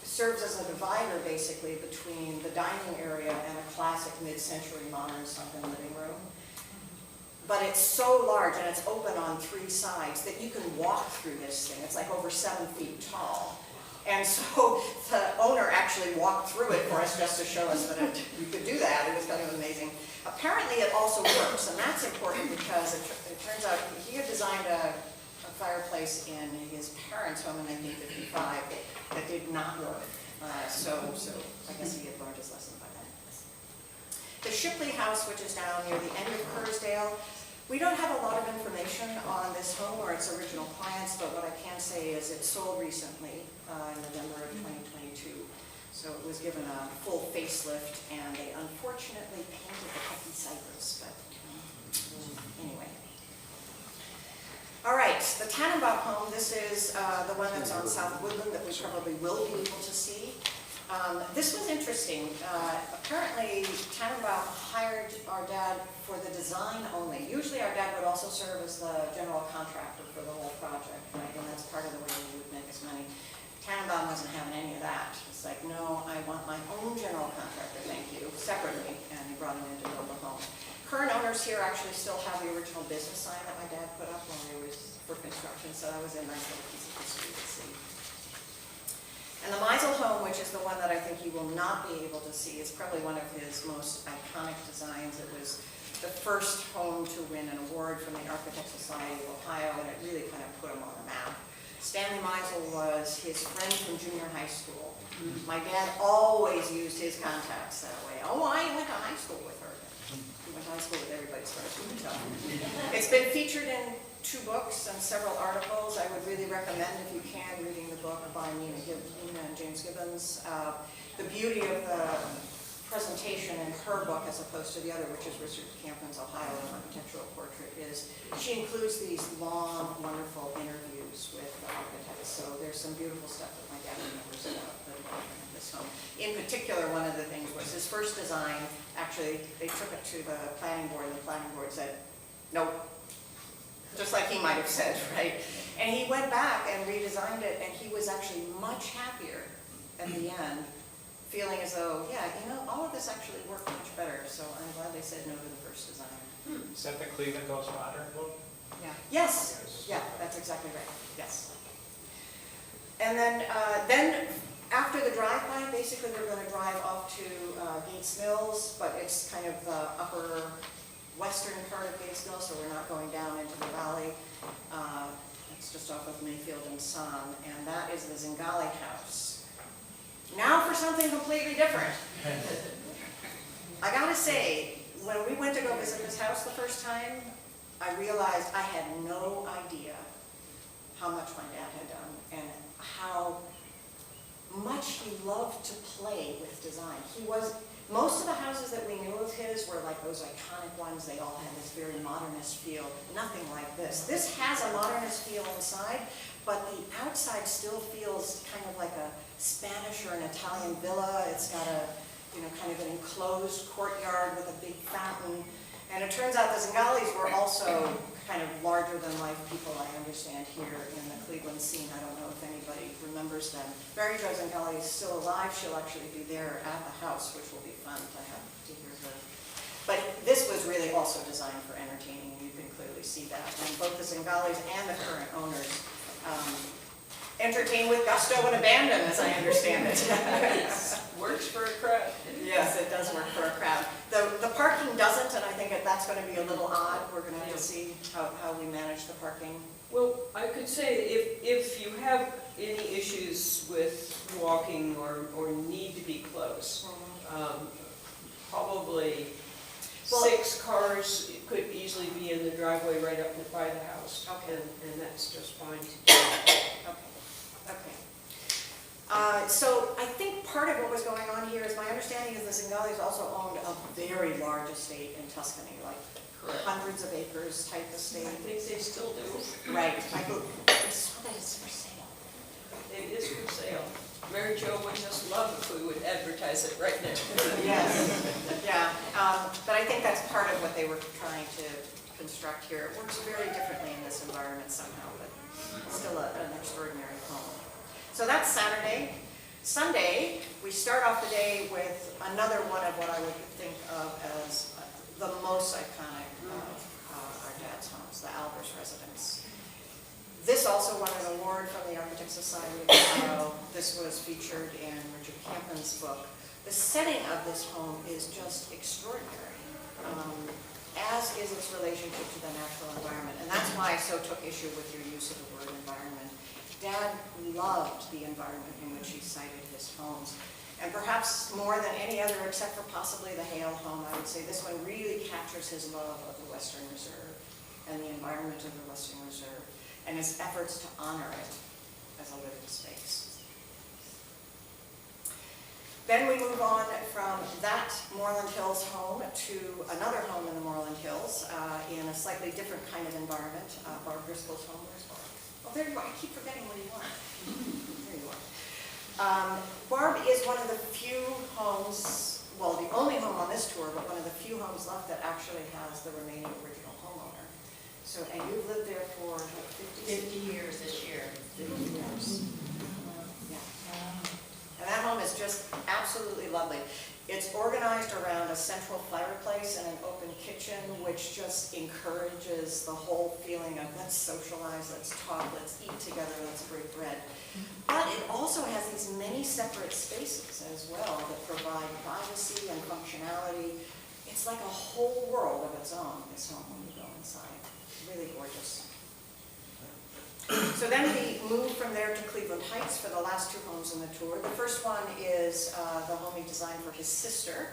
serves as a divider basically between the dining area and a classic mid-century modern sunken living room. But it's so large and it's open on 3 sides that you can walk through this thing. It's like over 7 feet tall. And so the owner actually walked through it for us just to show us that you could do that. It was kind of amazing. Apparently it also works, and that's important because it turns out he had designed a fireplace in his parents' home in 1955 that did not work. So I guess he had learned his lesson by then. The Shipley house, which is down near the end of Kerrsdale, we don't have a lot of information on this home or its original clients, but what I can say is it sold recently in November of 2022. So it was given a full facelift, and they unfortunately painted the Pecky Cypress, but anyway. All right, the Tannenbaum home, this is the one that's on South Woodland that we probably will be able to see. This was interesting. Apparently, Tannenbaum hired our dad for the design only. Usually our dad would also serve as the general contractor for the whole project, right? And that's part of the way he would make his money. Tannenbaum wasn't having any of that. It's like, no, I want my own general contractor, thank you, separately. And he brought him in to build the home. Current owners here actually still have the original business sign that my dad put up when he was for construction, so that was a nice little piece of history to see. And the Meisel home, which is the one that I think you will not be able to see, is probably one of his most iconic designs. It was the first home to win an award from the Architect Society of Ohio, and it really kind of put him on the map. Stanley Meisel was his friend from junior high school. My dad always used his contacts that way. Oh, I went to high school with her. He went to high school with everybody, as far as you can tell. It's been featured in 2 books and several articles. I would really recommend, if you can, reading the book by Nina and James Gibbons. The beauty of the presentation in her book, as opposed to the other, which is Richard Campman's Ohio Architectural Portrait, is she includes these long, wonderful interviews with the architects. So there's some beautiful stuff that my dad remembers about the development of this home. In particular, one of the things was his first design. Actually, they took it to the planning board, and the planning board said, nope. Just like he might have said, right? And he went back and redesigned it, and he was actually much happier in the end, feeling as though, yeah, all of this actually worked much better. So I'm glad they said no to the first design. Is that the Cleveland Goes Modern book? Yeah. Yes. Yeah, that's exactly right. Yes. And then after the drive-by, basically we're going to drive off to Gates Mills, but it's kind of the upper western part of Gates Mills, so we're not going down into the valley. It's just off of Mayfield and Son, and that is the Zingali house. Now for something completely different. I gotta say, when we went to go visit this house the first time, I realized I had no idea how much my dad had done and how much he loved to play with design. Most of the houses that we knew of his were like those iconic ones. They all had this very modernist feel. Nothing like this. This has a modernist feel inside, but the outside still feels kind of like a Spanish or an Italian villa. It's got a, kind of an enclosed courtyard with a big fountain. And it turns out the Zingalis were also kind of larger than life people, I understand, here in the Cleveland scene. I don't know if anybody remembers them. Mary Jo Zingali is still alive. She'll actually be there at the house, which will be fun to have to hear her. But this was really also designed for entertaining, and you can clearly see that. And both the Zingalis and the current owners entertain with gusto and abandon, as I understand it. Works for a crowd. Yes, it does work for a crowd. The parking doesn't, and I think that's going to be a little odd. We're going to have to see how we manage the parking. Well, I could say if you have any issues with walking or need to be close, probably 6 cars could easily be in the driveway right up by the house. Okay. And that's just fine. Okay. So I think part of what was going on here is my understanding is the Zingalis also owned a very large estate in Tuscany, like hundreds of acres type estate. I think they still do. Right. I saw that it's for sale. It is for sale. Mary Jo would just love if we would advertise it right now. Yes. Yeah. But I think that's part of what they were trying to construct here. It works very differently in this environment somehow, but still an extraordinary home. So that's Saturday. Sunday, we start off the day with another one of what I would think of as the most iconic of our dad's homes, the Albers residence. This also won an award from the Architects Society of Ohio. This was featured in Richard Campman's book. The setting of this home is just extraordinary, as is its relationship to the natural environment. And that's why I so took issue with your use of the word environment. Dad loved the environment in which he sited his homes. And perhaps more than any other, except for possibly the Hale home, I would say this one really captures his love of the Western Reserve and the environment of the Western Reserve and his efforts to honor it as a living space. Then we move on from that Moreland Hills home to another home in the Moreland Hills in a slightly different kind of environment, Barb Driscoll's home. Where's Barb? Oh, there you are. I keep forgetting what you are. There you are. Barb is one of the few homes, well, the only home on this tour, but one of the few homes left that actually has the remaining original homeowner. So, and you've lived there for what, 50 years this year. 50 years. Yeah. And that home is just absolutely lovely. It's organized around a central fireplace and an open kitchen, which just encourages the whole feeling of let's socialize, let's talk, let's eat together, let's break bread. But it also has these many separate spaces as well that provide privacy and functionality. It's like a whole world of its own, this home, when you go inside. Really gorgeous. So then we move from there to Cleveland Heights for the last 2 homes in the tour. The first one is the home he designed for his sister,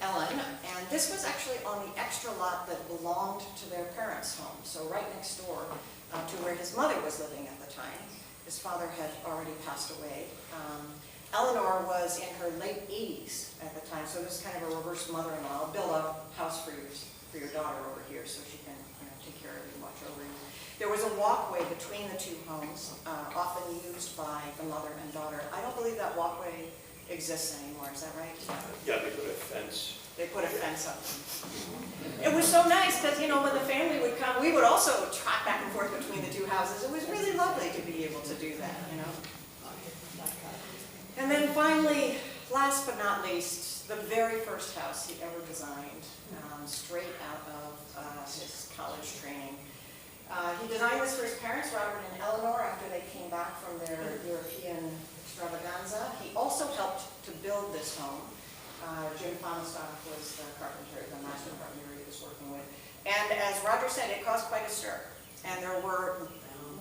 Ellen, and this was actually on the extra lot that belonged to their parents' home, so right next door to where his mother was living at the time. His father had already passed away. Eleanor was in her late 80s at the time, so this is kind of a reverse mother-in-law. I'll build a house for your daughter over here so she can take care of you and watch over you. There was a walkway between the 2 homes, often used by the mother and daughter. I don't believe that walkway exists anymore, is that right? Yeah, they put a fence. They put a fence up. It was so nice because, when the family would come, we would also trot back and forth between the 2 houses. It was really lovely to be able to do that, And then finally, last but not least, the very first house he ever designed, straight out of his college training. He designed this for his parents, Robert and Eleanor, after they came back from their European extravaganza. He also helped to build this home. Jim Fonstock was the carpenter, the master carpenter he was working with. And as Roger said, it caused quite a stir. And there were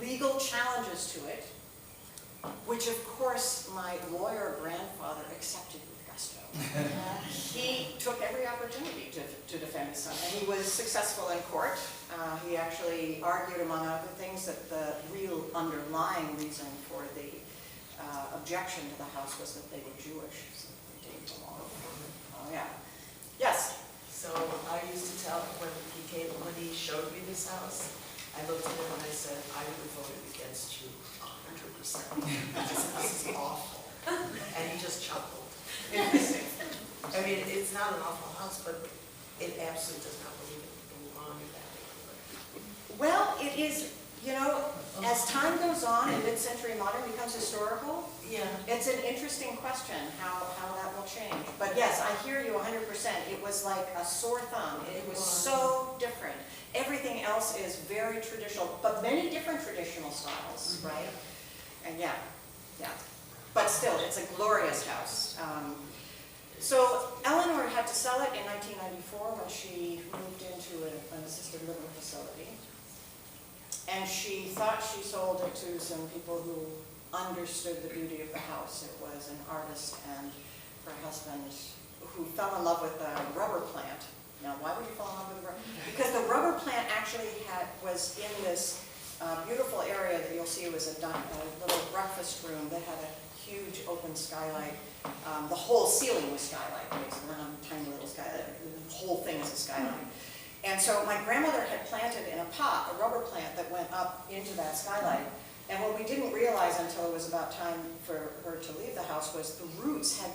legal challenges to it, which of course my lawyer grandfather accepted with gusto. He took every opportunity to defend his son, and he was successful in court. He actually argued, among other things, that the real underlying reason for the objection to the house was that they were Jewish. So they didn't belong. Oh yeah. Yes. So I used to tell him when he showed me this house, I looked at him and I said, I would have voted against you 100%. This house is awful. And he just chuckled. I mean, it's not an awful house, but it absolutely does not belong in that neighborhood. Well, it is, as time goes on and mid-century modern becomes historical, Yeah. it's an interesting question how that will change. But yes, I hear you 100%. It was like a sore thumb. It was so different. Everything else is very traditional, but many different traditional styles, right? And yeah. But still, it's a glorious house. So Eleanor had to sell it in 1994 when she moved into an assisted living facility. And she thought she sold it to some people who understood the beauty of the house. It was an artist and her husband who fell in love with the rubber plant. Now, why would you fall in love with the rubber? Because the rubber plant actually was in this beautiful area that you'll see was a little breakfast room that had a huge open skylight. The whole ceiling was skylight, basically, not a tiny little skylight. The whole thing is a skylight. And so my grandmother had planted in a pot a rubber plant that went up into that skylight. And what we didn't realize until it was about time for her to leave the house was the roots had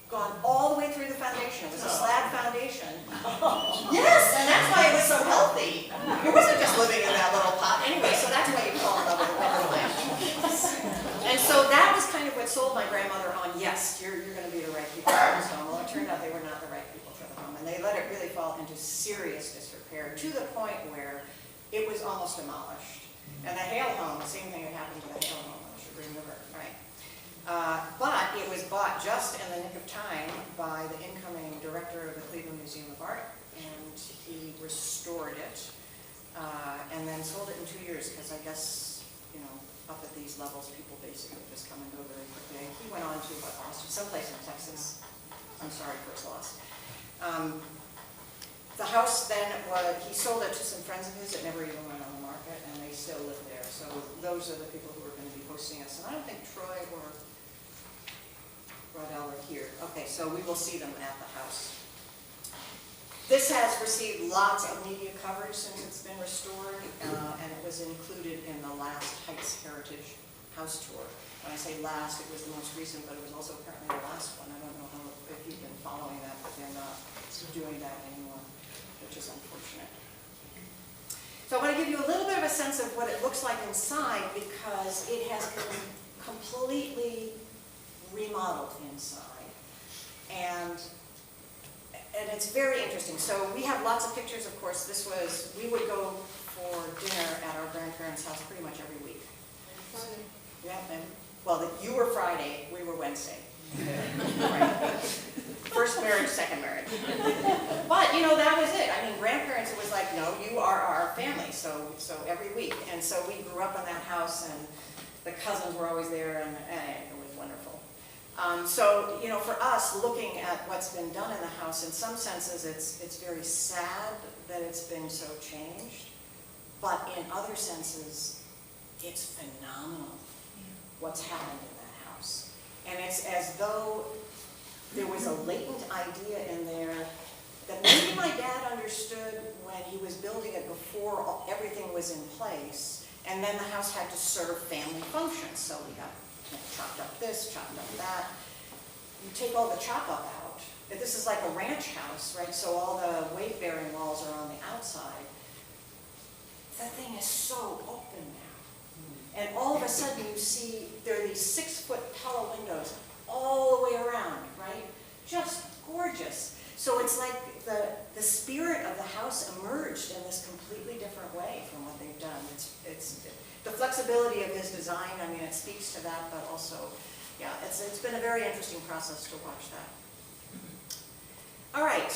gone all the way through the foundation. It was a slab foundation. Yes, and that's why it was so healthy. It wasn't just living in that little pot. Anyway, so that's why you fall in love with a rubber plant. And so that was kind of what sold my grandmother on, yes, you're going to be the right people for this home. Well, it turned out they were not the right people for the home. And they let it really fall into serious disrepair to the point where it was almost demolished. And the Hale home, the same thing had happened to the Hale home on the Green River, right? But it was bought just in the nick of time by the incoming director of the Cleveland Museum of Art, and he restored it, and then sold it in 2 years, because I guess, you know, up at these levels, people basically just come and go very quickly. He went on to, Austin, someplace in Texas. I'm sorry for his loss. The house then, he sold it to some friends of his that never even went on the market, and they still live there. So those are the people who are going to be hosting us. And I don't think Troy or Rodell are here. Okay, so we will see them at the house. This has received lots of media coverage since it's been restored, and it was included in the last Heights Heritage House Tour. When I say last, it was the most recent, but it was also apparently the last one. I don't know if you've been following that, but they're not doing that anymore, which is unfortunate. So I want to give you a little bit of a sense of what it looks like inside, because it has been completely remodeled inside. And it's very interesting. So we have lots of pictures, of course. We would go for dinner at our grandparents' house pretty much every week. Yeah, well, you were Friday, we were Wednesday. Right. First marriage, second marriage. But, you know, that was it. I mean, grandparents, it was like, no, you are our family, so every week. And so we grew up in that house, and the cousins were always there, and it was wonderful. So, you know, for us, looking at what's been done in the house, in some senses, it's very sad that it's been so changed. But in other senses, it's phenomenal what's happened in that house. And it's as though there was a latent idea in there that maybe my dad understood when he was building it before everything was in place, and then the house had to serve family functions. So we got chopped up this, chopped up that. You take all the chop up out. This is like a ranch house, right? So all the weight-bearing walls are on the outside. The thing is so open now. And all of a sudden you see there are these 6-foot Pella windows all the way around, right? Just gorgeous. So it's like the spirit of the house emerged in this completely different way from what they've done. It's the flexibility of his design, I mean, it speaks to that, but also, yeah, it's been a very interesting process to watch that. All right.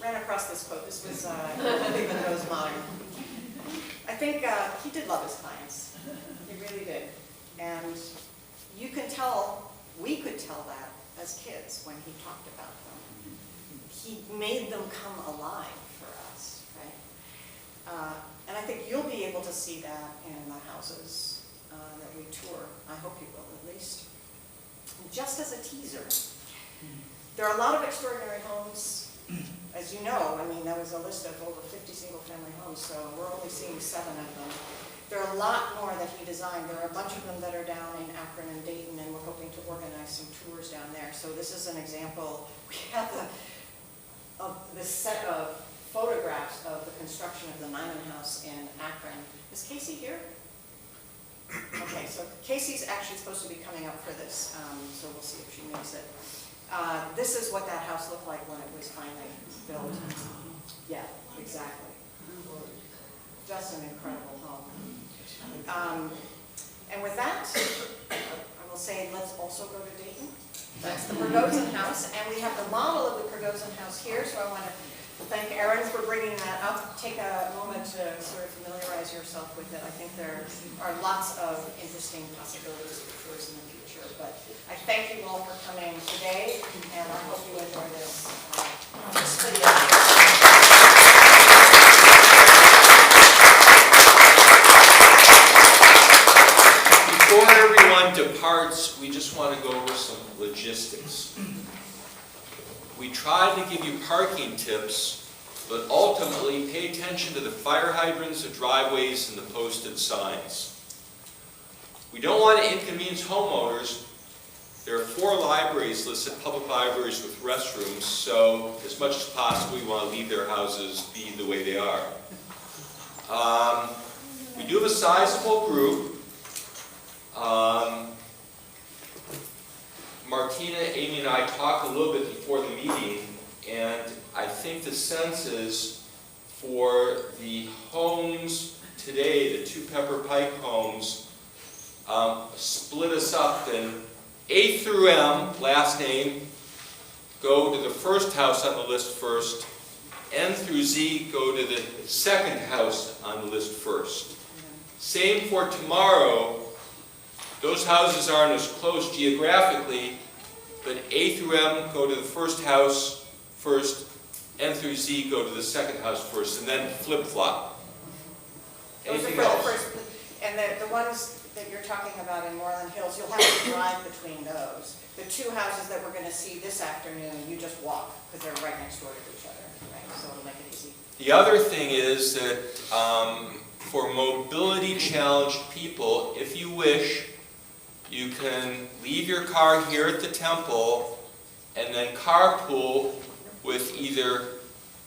Ran across this quote. This was Cleveland Rose Modern. I think he did love his clients. He really did. And you can tell, we could tell that as kids when he talked about them. He made them come alive for us, right? And I think you'll be able to see that in the houses that we tour. I hope you will, at least. Just as a teaser, there are a lot of extraordinary homes. As you know, I mean, there was a list of over 50 single-family homes, so we're only seeing 7 of them. There are a lot more that he designed. There are a bunch of them that are down in Akron and Dayton, and we're hoping to organize some tours down there. So this is an example. We have the set of photographs of the construction of the Nyman House in Akron, Is Casey here? Okay, so Casey's actually supposed to be coming up for this, so we'll see if she makes it. This is what that house looked like when it was finally built. Yeah, exactly. Just an incredible home. And with that, I will say, let's also go to Dayton. That's the Pergozin house, and we have the model of the Pergozin house here, so I want to thank Erin for bringing that up. Take a moment to sort of familiarize yourself with it. I think there are lots of interesting possibilities for tours in the future, but I thank you all for coming today, and I hope you enjoy this video. Before everyone departs, we just want to go over some logistics. We tried to give you parking tips, but ultimately pay attention to the fire hydrants, the driveways, and the posted signs. We don't want to inconvenience homeowners. There are 4 libraries listed, public libraries with restrooms, so as much as possible we want to leave their houses be the way they are. We do have a sizable group. Martina, Amy, and I talked a little bit before the meeting, and I think the sense is for the homes today, the 2 Pepper Pike homes, split us up, and A through M, last name, go to the first house on the list first. N through Z go to the second house on the list first. Same for tomorrow. Those houses aren't as close geographically, but A through M go to the first house first, N through Z go to the second house first, and then flip-flop. Anything else? And the ones that you're talking about in Moreland Hills, you'll have to drive between those. The 2 houses that we're going to see this afternoon, you just walk, because they're right next door to each other, right? So it'll make it easy. The other thing is that for mobility challenged people, if you wish, you can leave your car here at the temple and then carpool with either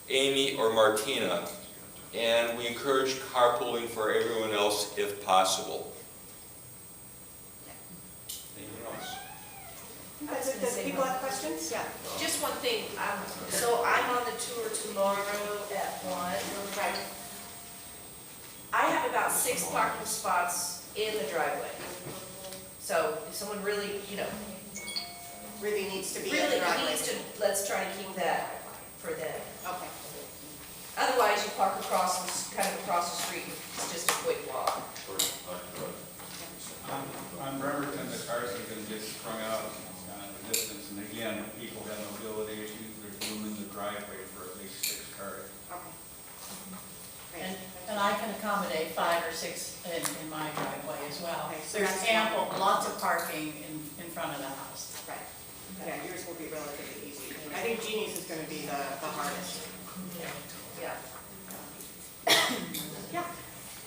Amy or Martina. And we encourage carpooling for everyone else if possible. Anything else? Does people have questions? Yeah. Just one thing, so I'm on the tour tomorrow at 1. Right. I have about 6 parking spots in the driveway. So if someone really, Really needs to be in really the driveway. needs to, let's try to keep that for them. Okay. Otherwise, you park across the street, it's just a quick walk. On Bremerton, the cars are going to get strung out the distance, and again, people have mobility issues, there's room in the driveway for at least 6 cars. And I can accommodate 5 or 6 in my driveway as well. Okay, so There's that's ample, lots of parking in front of the house. Right. Yeah, yours will be relatively easy. I think Jeannie's is going to be the hardest. Yeah. Yeah.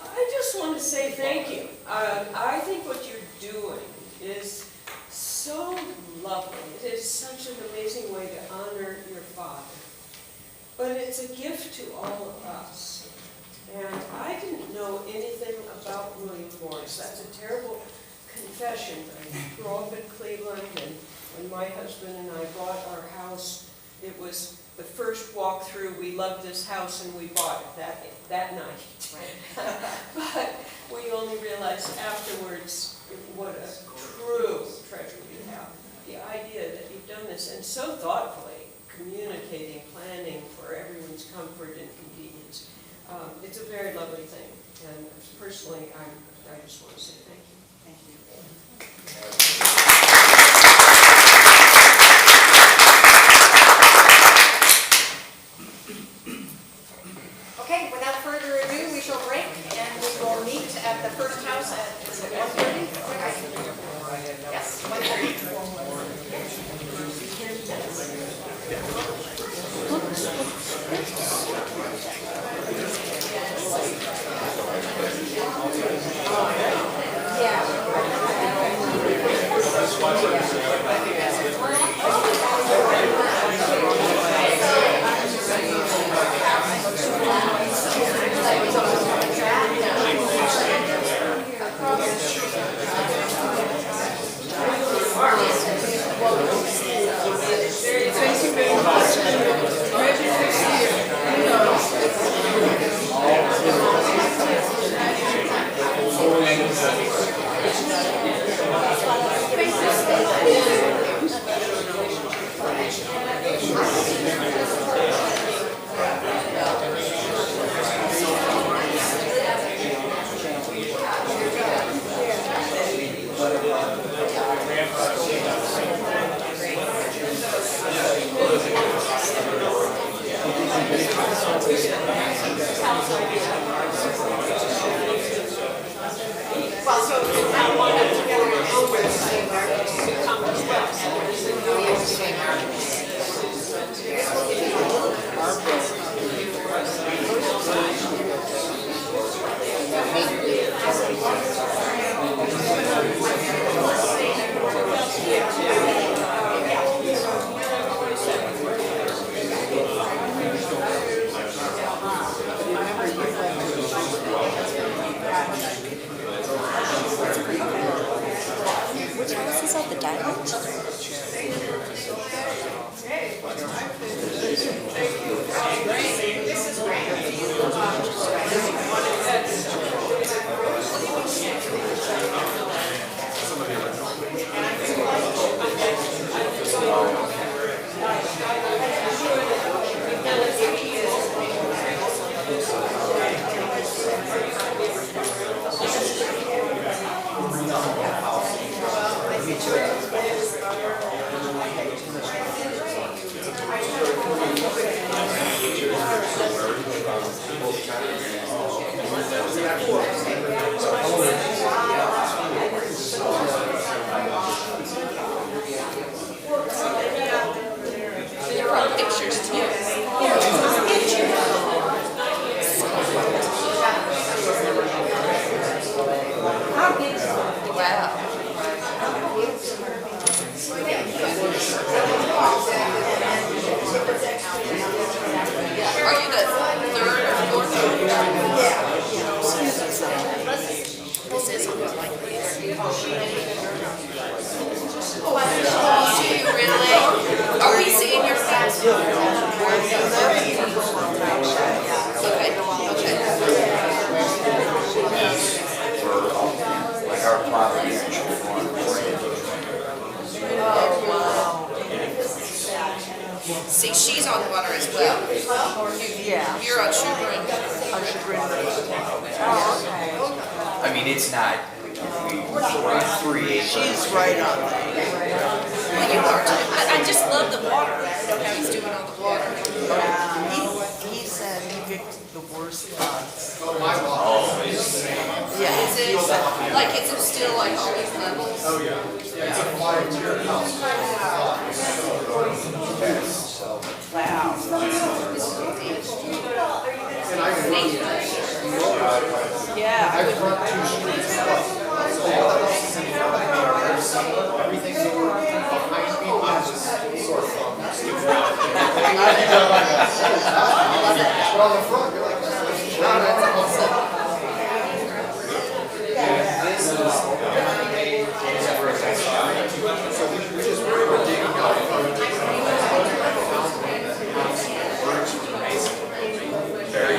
I just want to say thank you. I think what you're doing is so lovely. It is such an amazing way to honor your father. But it's a gift to all of us. And I didn't know anything about William Morris. That's a terrible confession. I grew up in Cleveland, and when my husband and I bought our house, it was the first walkthrough. We loved this house and we bought it that night. But we only realized afterwards what a true treasure you have. The idea that you've done this, and so thoughtfully, communicating, planning for everyone's comfort and convenience. It's a very lovely thing, and personally, I just want to say thank you. Thank you. Okay, without further ado, we shall break, and we will meet at the first house at 1:30. Yes, 1:30. So I wanted to get our own to come as well. So there's a Which house is that, the diamond? There are pictures too. Wow. Are you the third or fourth? Yeah. This is like this. Do you really? Are we seeing your face? Okay, okay. Like our property, we should want to Oh, wow. See, she's on water as well. Yeah. You're on sugar and I mean, it's not, we're on 3 acres. She's right on that. well, you are too. I just love the water. You know how he's doing all the water. He said he picked the worst spots. Yeah. Is it like it's still like all these levels? Oh, yeah. Yeah, it's a 5-tier house. Wow. And I can run, Yeah. I can run 2 streets plus. So all the houses in front of me are very similar. Everything behind me, I'm just sort of stupid out there. But on the front, you're like, so we just were digging out very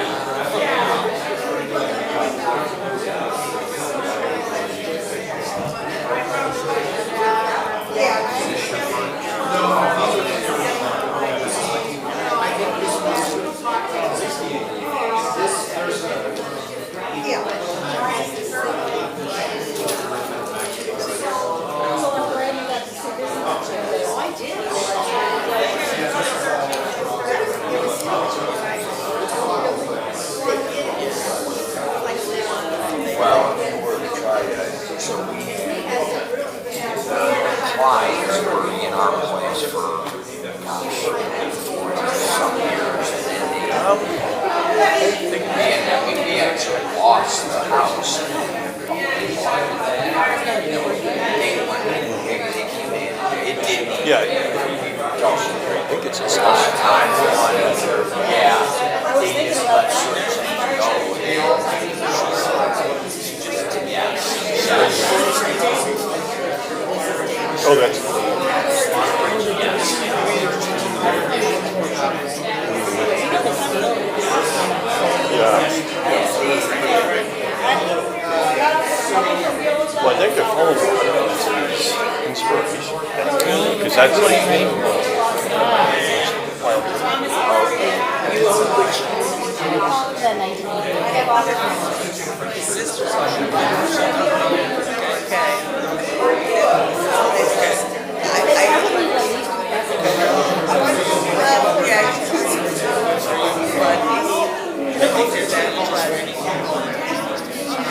Well, in order to try to, so we clients were in our place for, gosh, some years, and then we actually lost the house. It did. Yeah. I think it's his house. Yeah. They just let certain things go. Oh, that's. Yeah. Well, I think the home is inspiration. Because that's like me. You own which? The 1980.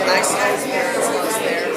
I saw his parents was there.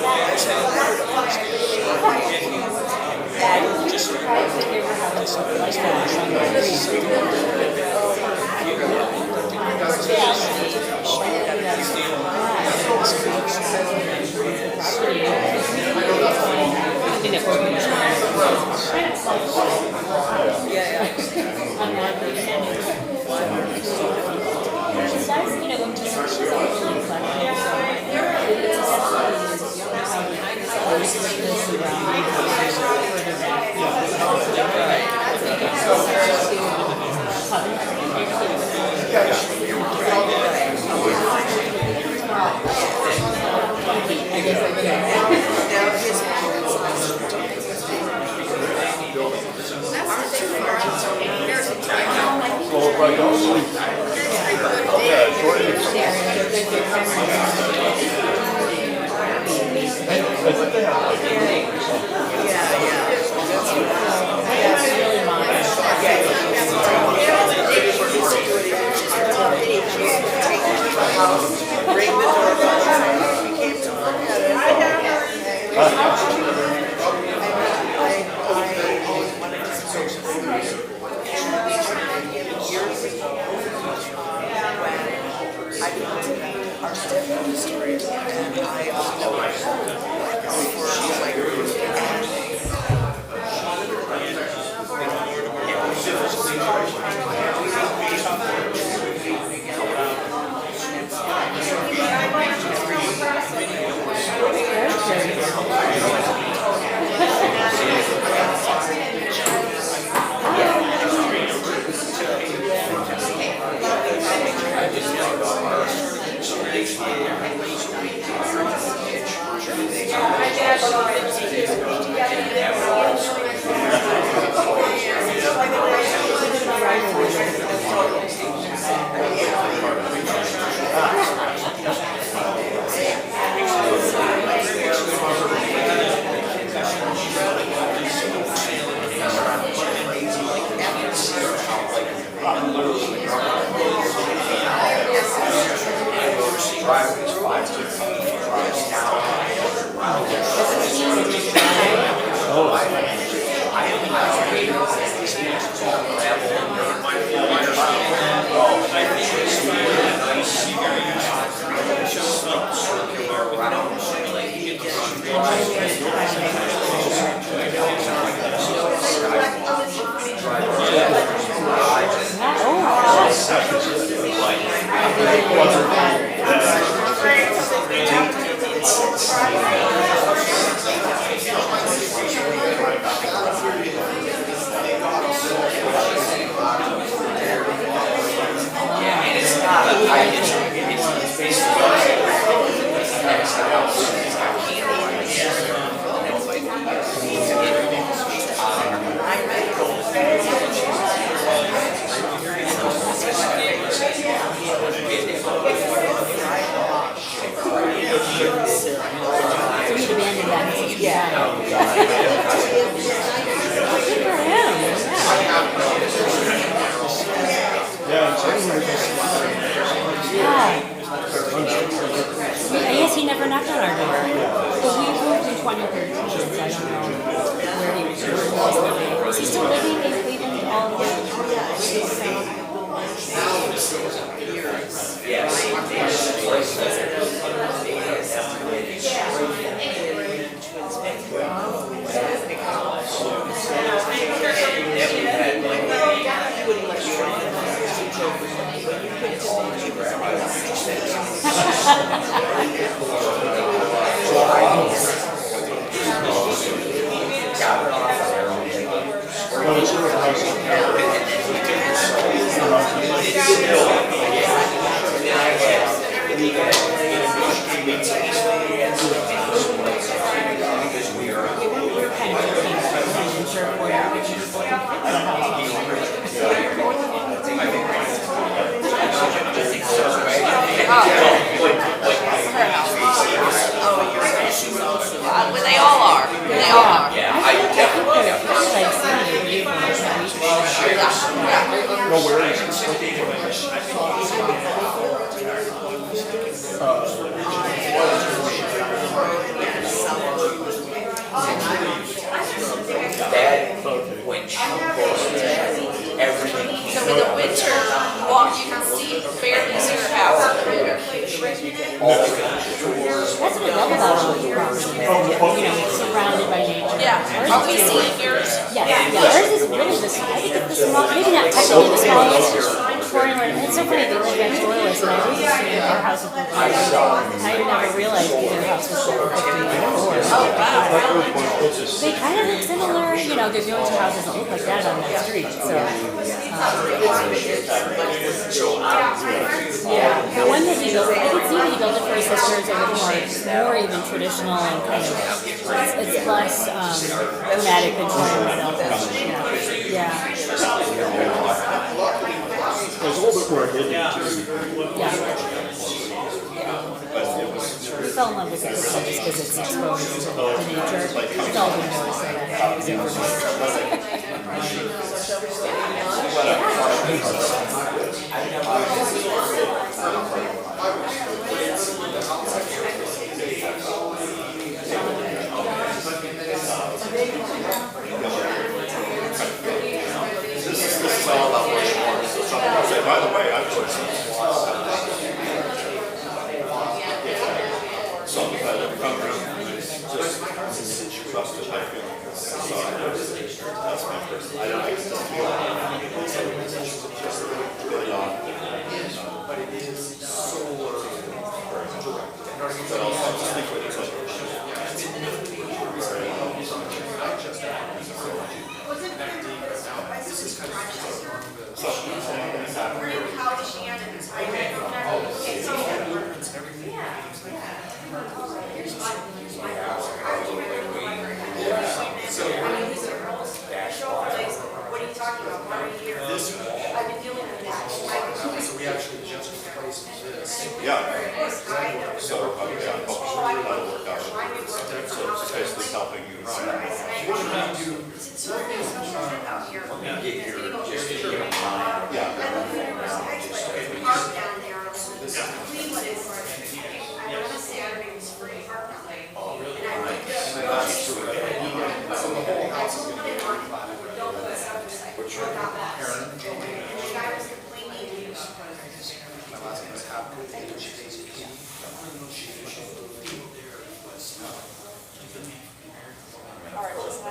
I guess he never knocked on our door. Because we moved in 2013, so I don't know where he was living. Is he still living in Cleveland? All of it? They all are. They all are. Yeah, I definitely. No, where is it? Everything. So in the winter, walk, you can see barely see your house. That's what I love about our property. You know, it's surrounded by nature. Yeah, are we seeing yours? Yeah, ours is really the, I think it's the small, maybe not technically the smallest. It's so funny, they live next door to us, and I always assumed our house was built for I never realized their house was built for 50 years. Oh, wow. They kind of look similar, you know, the only two houses that look like that on that street, so. Yeah, the one that he built, I could see that he built it for his sisters a little more even traditional and kind of, it's less dramatic than trying to sell. Yeah. There's a little bit more hidden too. Yeah. We fell in love with it just because it's exposed to nature. It's all been noticed that was information. This is all about what you want. So something will say, by the way, I've put some something that will come just trusted, I feel. So that's my first. I don't but it is so direct. But also think with each other. This is kind of we're in college and okay, so here's my what are you talking about? Why are you here? I've been dealing with that. So we actually just replaced this. Yeah. So how to work out. So it's basically helping you. What do you do? Get your My last name is Happy. All right, listen,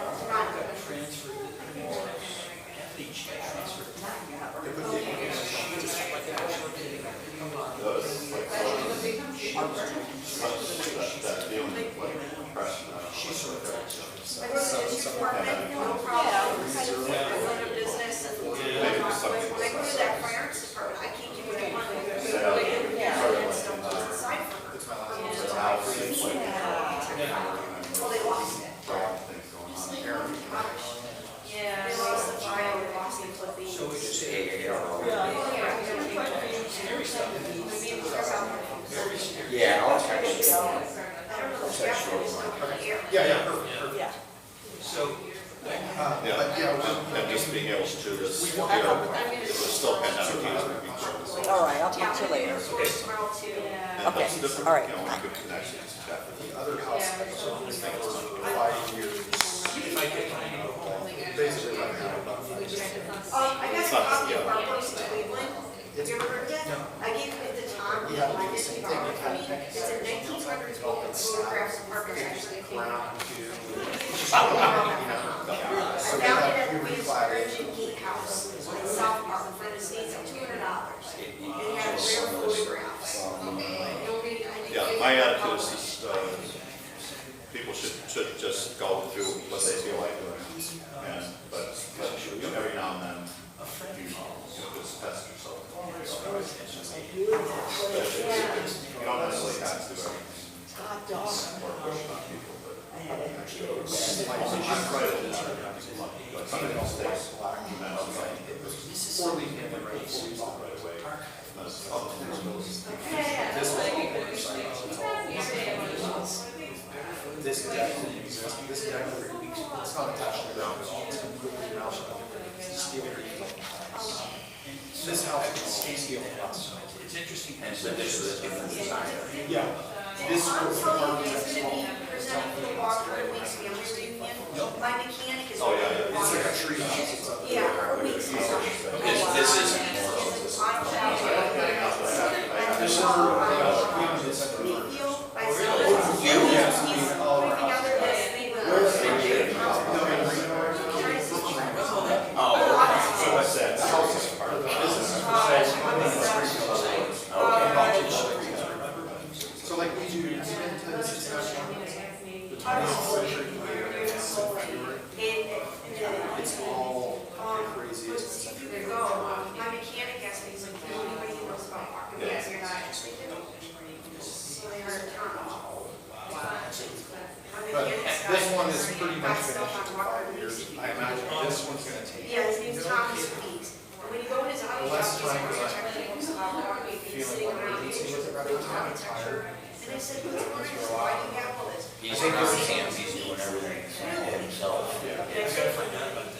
Yeah, I'll text you. Yeah, perfect. Yeah. So, And just being able to do this, you know, it was still pandemic times. All right, I'll talk to you later. Okay, all right. Good connections. the other house, so I think it's 5 years. Basically, right now, about 5 years. I got a copy of our post in Cleveland. Have you ever heard of that? I gave it to Tom. We have to do the same thing. It's a 1900s book, it's photographs of Parker actually. Ground to. I found it at the Williamsburg Gate House in South Park for the states of $200. It had rare photographs. Yeah, my attitude is people should just go through what they feel like doing. And, but every now and then, you just test yourself. You don't necessarily have to do everything. Or push on people, but I'm right at this. But somebody else takes black, you mentioned something. Poorly raised right away. This deck exists, this deck it's not attached to the ground, it's completely mounted up. Just give it a this house is scale plus. It's interesting. And so this is a different design. Yeah. This I'm telling you, it's gonna be presented to the Walker Weeks Family Reunion. My mechanic is. Oh, yeah, yeah. It's like a tree house. Yeah, for weeks. This is. So what's that? The house is part of the business. So like we do, get into this discussion, the 20th century it's all crazy. My mechanic asked me, he's like, you know anybody who knows about walking wheels? You're not actually doing. So they heard But this one is pretty much finished in 5 years. I imagine this one's gonna take. Yeah, his name's Thomas Pete. And when you go in his auto shop, Less he's time always than checking books about walking, and he's sitting feeling around, like he's he's just rather tired. And I said, what's going on? He said, why do you have all this? He's in his hands, he's doing everything himself.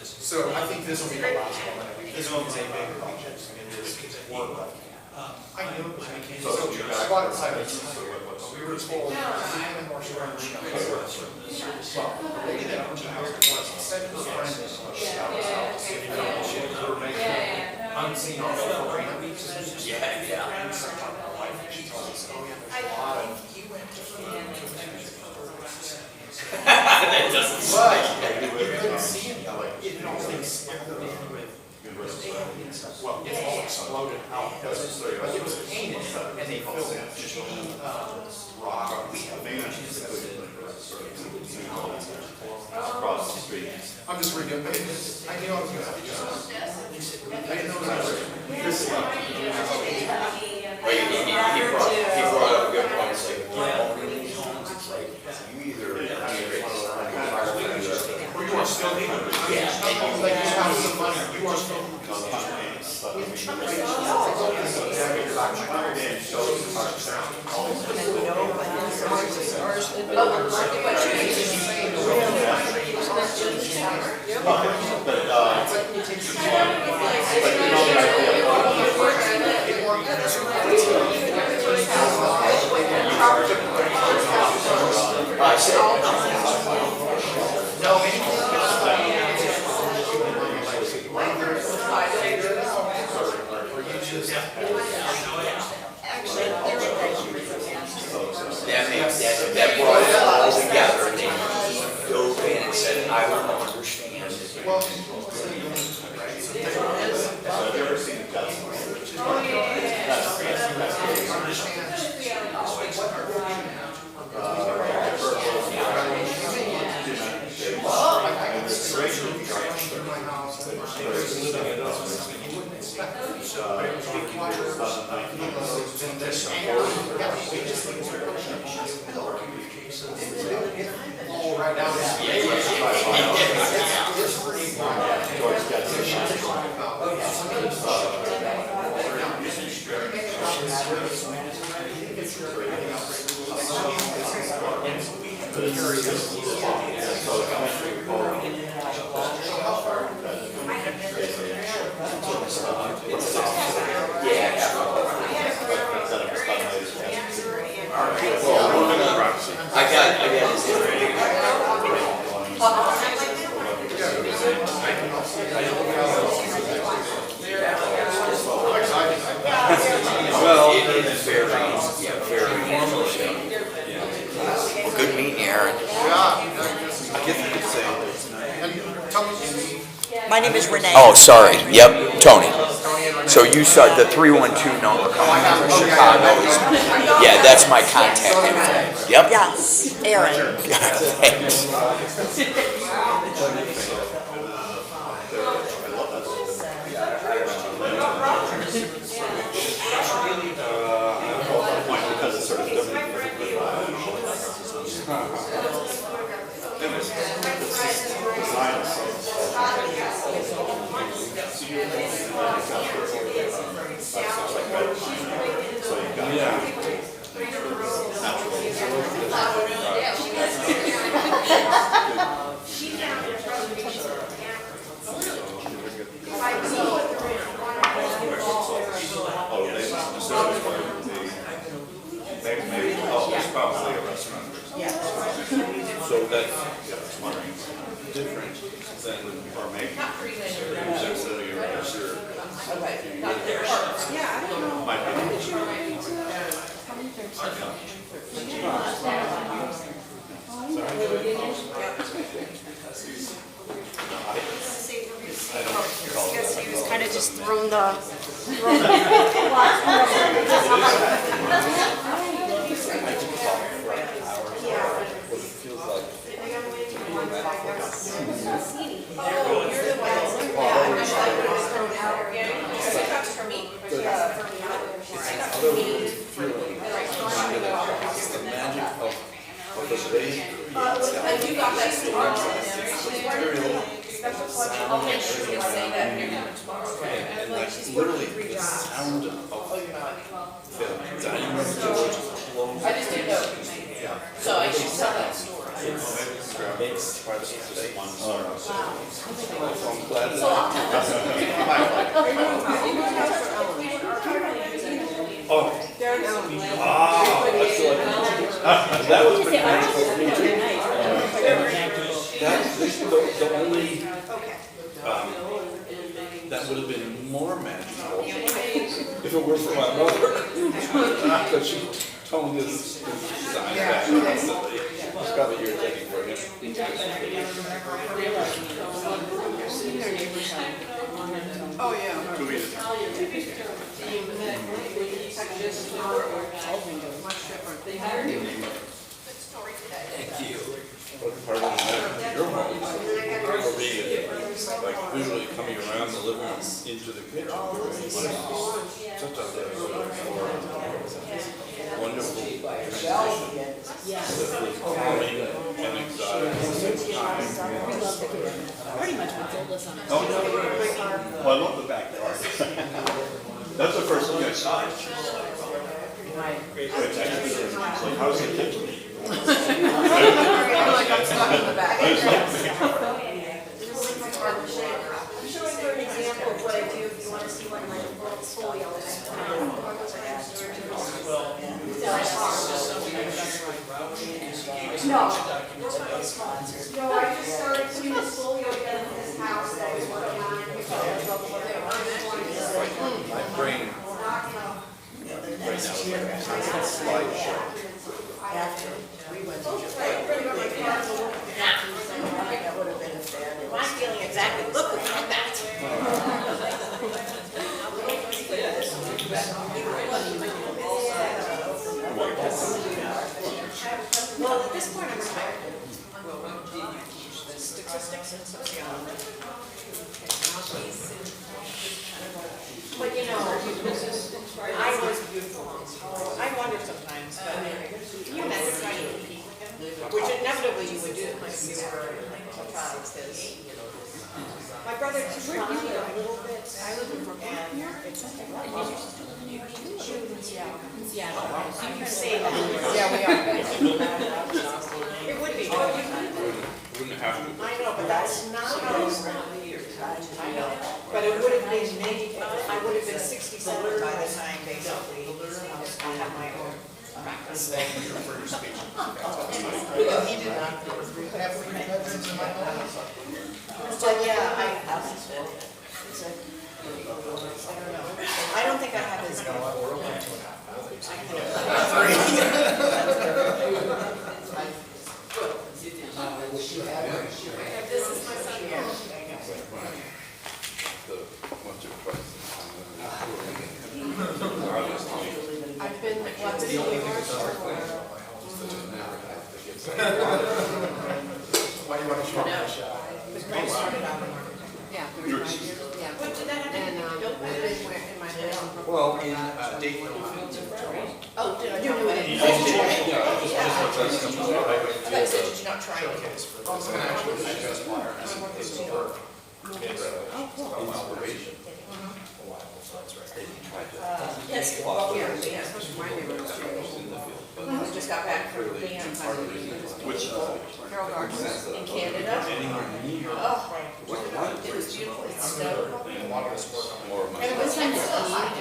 So I think this will be the last one. This one is a big project. It is work. I knew it was going to came. So I bought it sight unseen. We were told, even more strong. Well, they did that when I was said it was friends. We were making unseen all over rain weeks. Yeah, yeah. She told us, oh yeah, there's a lot of. That doesn't But you couldn't see any of it. It always well, it's all exploded out. But it was painted and they filled it. Rock. Across the street. I'm just redoing it. I knew I was gonna have to do it. I didn't know that. This is But he brought up a good point, it's like, owning these homes, it's like, you either, or you are still here. Yeah. Like you have some money, you are still. That brought it all together, and they dove in and said, I will understand. Well, I've never seen a cut. right now. Well, it's very, very well, good meeting you, Aaron. I guess you could say. My name is Renee. Oh, sorry. Yep, Tony. So you saw the 312 number coming from Chicago. Yeah, that's my contact info. Yep. Yes, Aaron. Thanks. Because it's sort of different. Maybe, it's probably a restaurant. So that's, yeah, it's wondering. different than our making. Not pre-measured. Okay. Not their parts. Yeah, I don't know. Might be. How many times? Guess he was kind of just thrown the. And you got that story. I'll make sure you say that when you're coming tomorrow. And like literally the sound of the dining room door just closing. I just didn't know. So I should tell that story. Makes part of this one sort of. So I'm glad So I'll tell that story. Oh. That's like, that was pretty nice. That's the only, that would have been more magical if it were for my mother. Because she told me this design back constantly. It's probably irritating for him. Oh, yeah. Thank you. What part of your home for being like visually coming around the living room into the kitchen? Such a wonderful transition. That was calming and exotic at the same time. Pretty much what told us on it. Oh, no. Well, I love the backyard. That's the first thing I saw. It's like, how's the kitchen? Like I'm stuck in the back. I'm showing you an example of what I do if you want to see what my portfolio is. No. No, I just started putting this folio together for this house that I was working on. My brain right now is like a slideshow. After we went to Japan. That would have been a fan. I'm feeling exactly, look at that. Well, at this point, I'm retired. Statistics and sociology. But you know, I wonder sometimes, but can you imagine trying to compete with him? Which inevitably you would do if you were a child, because my brother just taught me a little bit. I live in Brooklyn. And it's okay. Yeah. You can say that. Yeah, we are. It would be. Wouldn't have to. I know, but that's not how it's not. I know, but it would have been maybe, I would have been 67 by the time basically I have my own practice. For your speech. He did not. Have 3 bedrooms in my house. But yeah, I don't know. I don't think I have his. This is my son here. I've been, in New York for. Why do you want to show me a shot? Yeah, 35 years. Yeah. What did that happen? And, in my bedroom. Well, in Dayton. Oh, did I? You knew it. Yeah, just I thought you said, did you not try it? It's an actual digest water. It's work. It's operation. A while, so that's right. Yes, well, yeah, especially my neighborhood. I just got back from band. Which, Carol Gardens in Canada. Oh, it was beautiful. It snowed. more of my. And it was like so hot. I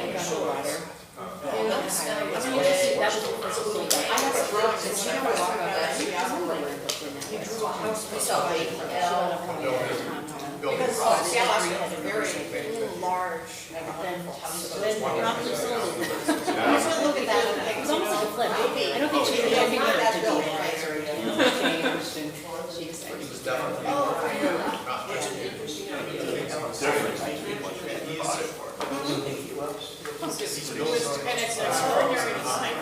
have a girl, and she never walked about that. You drew 100 Because Seattle has a very large and wonderful house. Then probably sold it. Look at that. It was almost like a flip. I don't think she really figured out to do that. Changed and she decided. And it's extraordinary design.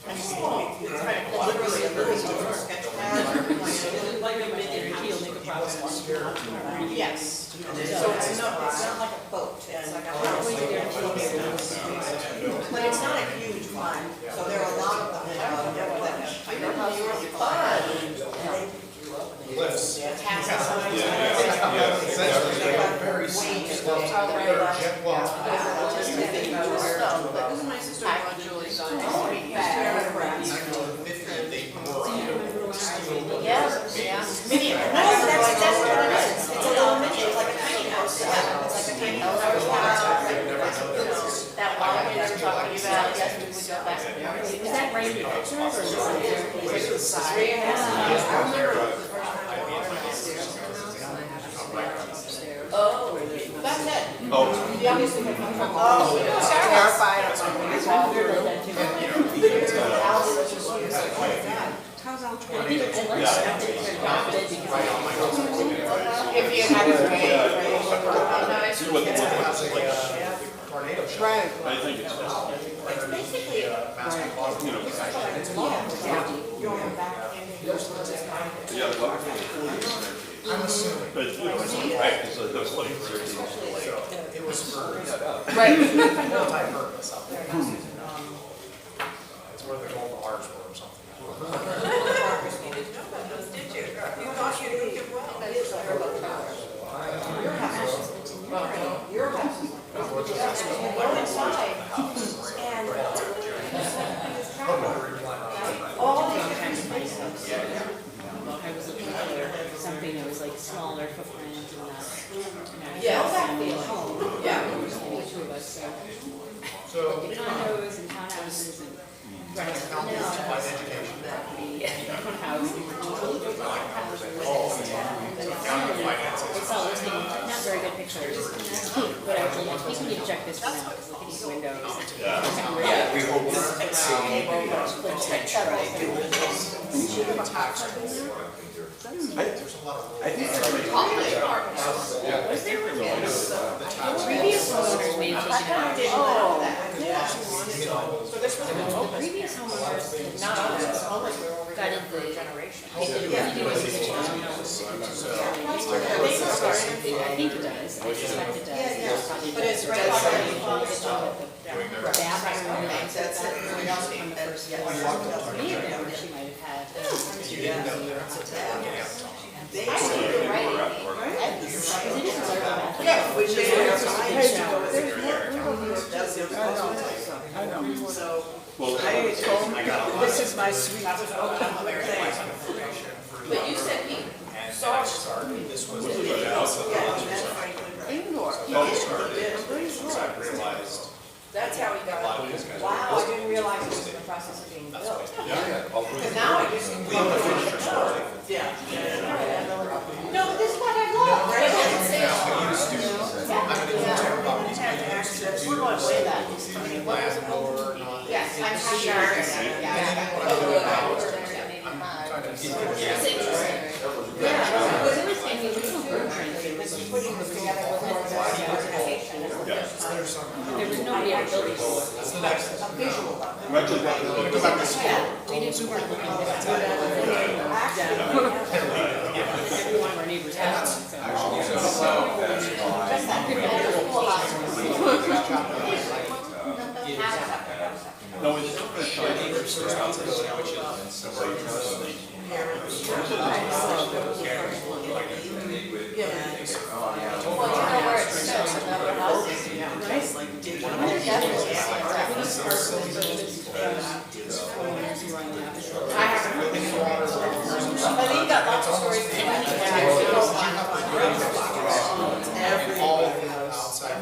It's literally a movie sketch pad. Like a mini heel, make a problem. Yes. So it's not like a boat, it's like a house. But it's not a huge one, so there are a lot of them that I know how yours is fun. Lifts. Tax signs. Essentially, they're very simple stuff. They're jet well. This is my sister-in-law Julie's on. Yes, yeah. Mini, no, that's what it is. It's a little mini, it's like a tiny house. It's like a tiny house. That wall we were talking about, yes, we would go back and forth. Is that right in the pictures or is it I remember the first time I walked downstairs. Oh, that's it. Oh. You obviously have come from. Oh, terrified. How's that? If you had a right. I think it's It's basically basketball. It's long. Going back in. I'm assuming. But, you know, it's right, because those like, It was for. Right. Multi-purpose up there. It's where the gold bars were or something. Did you? You thought you did well. Your house. Your house. One inside. And all these different spaces. I was looking for something that was like smaller footprint and not. Yeah. Home. Yeah. Maybe two of us, so. So. Condos and townhouses and. By education. House. It's all listing, not very good pictures. But I was like, I think we need to check this one out, because look at these windows. Yeah, we hope this I think there's like. Was there previous homeowners may have taken it out? So this was Previous homeowners did not got in the generation. I think it does. I suspect it does. But it's right on The bathroom, that's it. On the first floor. Me, she might have had. Yeah, which is. I know. So. I told him, this is my sweet. But you said he saw it. This was. Indoor. I realized. That's how he got it. Wow, I didn't realize it was in the process of being built. Because now I just. Yeah. No, but this is what I love. We're going way back. Yes, I'm sure. This is putting this together with more organization. There was nobody at the building. That's the next. A visual of it. We weren't looking at that. Every one of our neighbors has one, so. no, it's not a shiny, which is. Well, you know where it sits, another house, right? I haven't really seen it. But then you got lots of stories. All of the outside.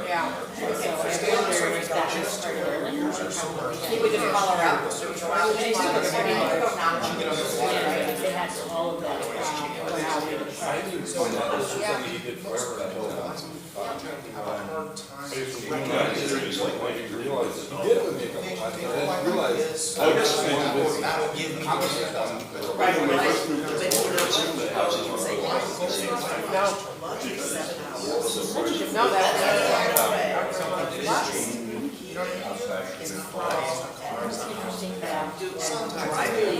Yeah. So I wonder if that was part of Berlin. He would just call her out. They had all of that. No, that's. Interesting that really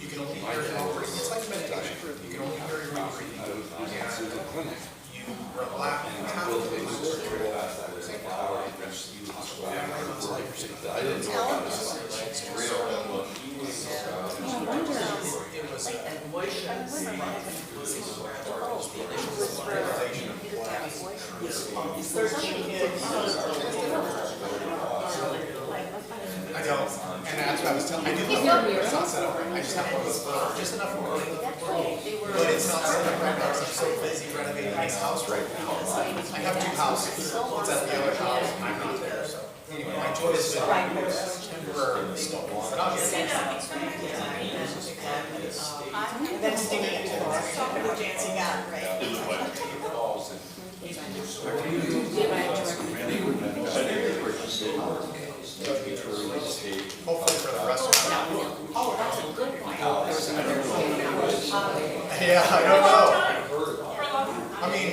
You can only hear it breathing. It's like meditation. You can only hear it breathing. You relax. I don't, and that's what I was telling, I do love it, it's not set up right, I just have one of those, just enough for me. But it's not set up right now, because I'm so busy renovating this house right now. I have two houses, one's at the other house, and I'm not there, so. Anyway, my choice is temporarily still one. But I'll get it. And then sticking it to the who Jancy got, right? Hopefully for the restaurant. Oh, that's a good one. Yeah, I don't know. I mean,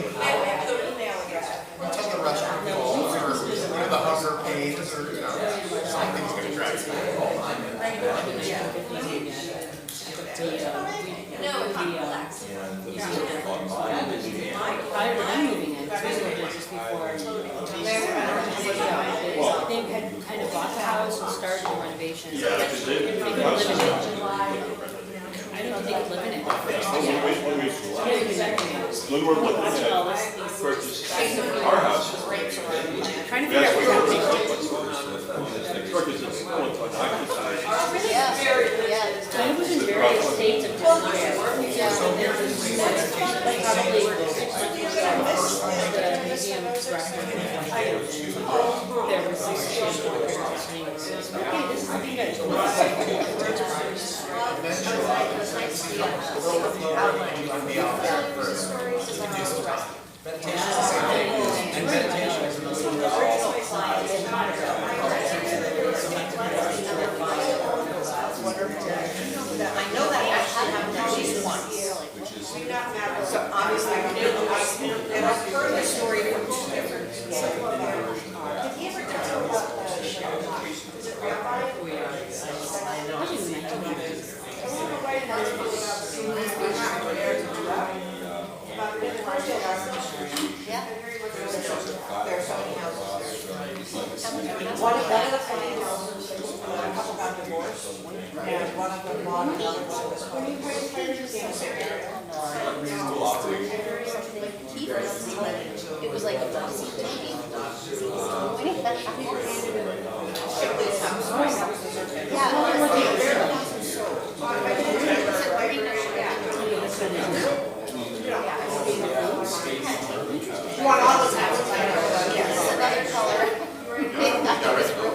until the restaurant goes, or the hunger pains, or, something's gonna drag you. Prior to them moving in, because we moved in just before. They had kind of bought the house and started the renovations. They could live in it. I don't know if they could live in it. Yeah, exactly. When we're looking at purchase our house, Trying to figure out what's happening. Kind of was in various states of disarray. Like probably the museum director. There was this okay, this is something good. I know that actually happened at least once. So obviously, I knew, and I've heard the story from two different people. Did he ever tell you about is it Rabbi? One of the funny houses, a couple got divorced, and one of them bought another one was in the same area. It was like a bossy tiny. You want all those houses, I know, yes. Another color. That was real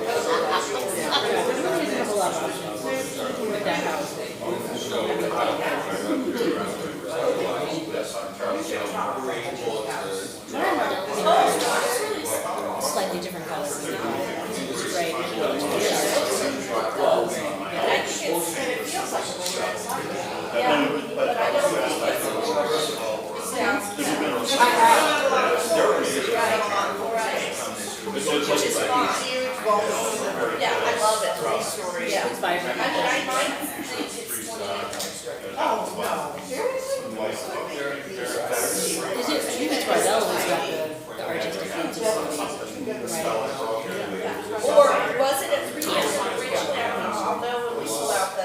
with that house. Slightly different color. Right. Which is fine. Yeah, I love it. Yeah. It's vibrant. I think it's 28. Oh, no. Is it, I think it's Bardell who's got the artistic facility. Or was it a 3 years originally? I'll know when we pull out the.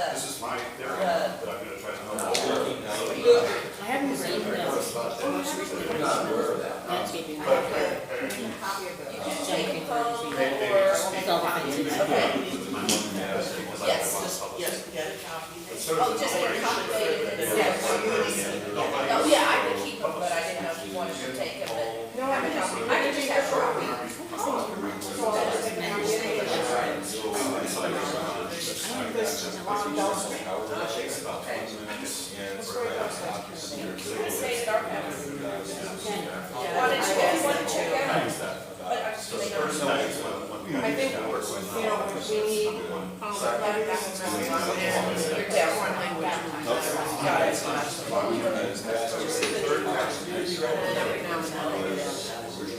I haven't seen the most recent landscaping. Take a photo or. Self-defensive. Oh, just accommodated in the sense. Oh, yeah, I could keep them, but I didn't know if you wanted to take them, but have a copy. I could just have a copy. I stayed at our house. Wanted to, yeah. But I just may not. I think, you know, we need, You're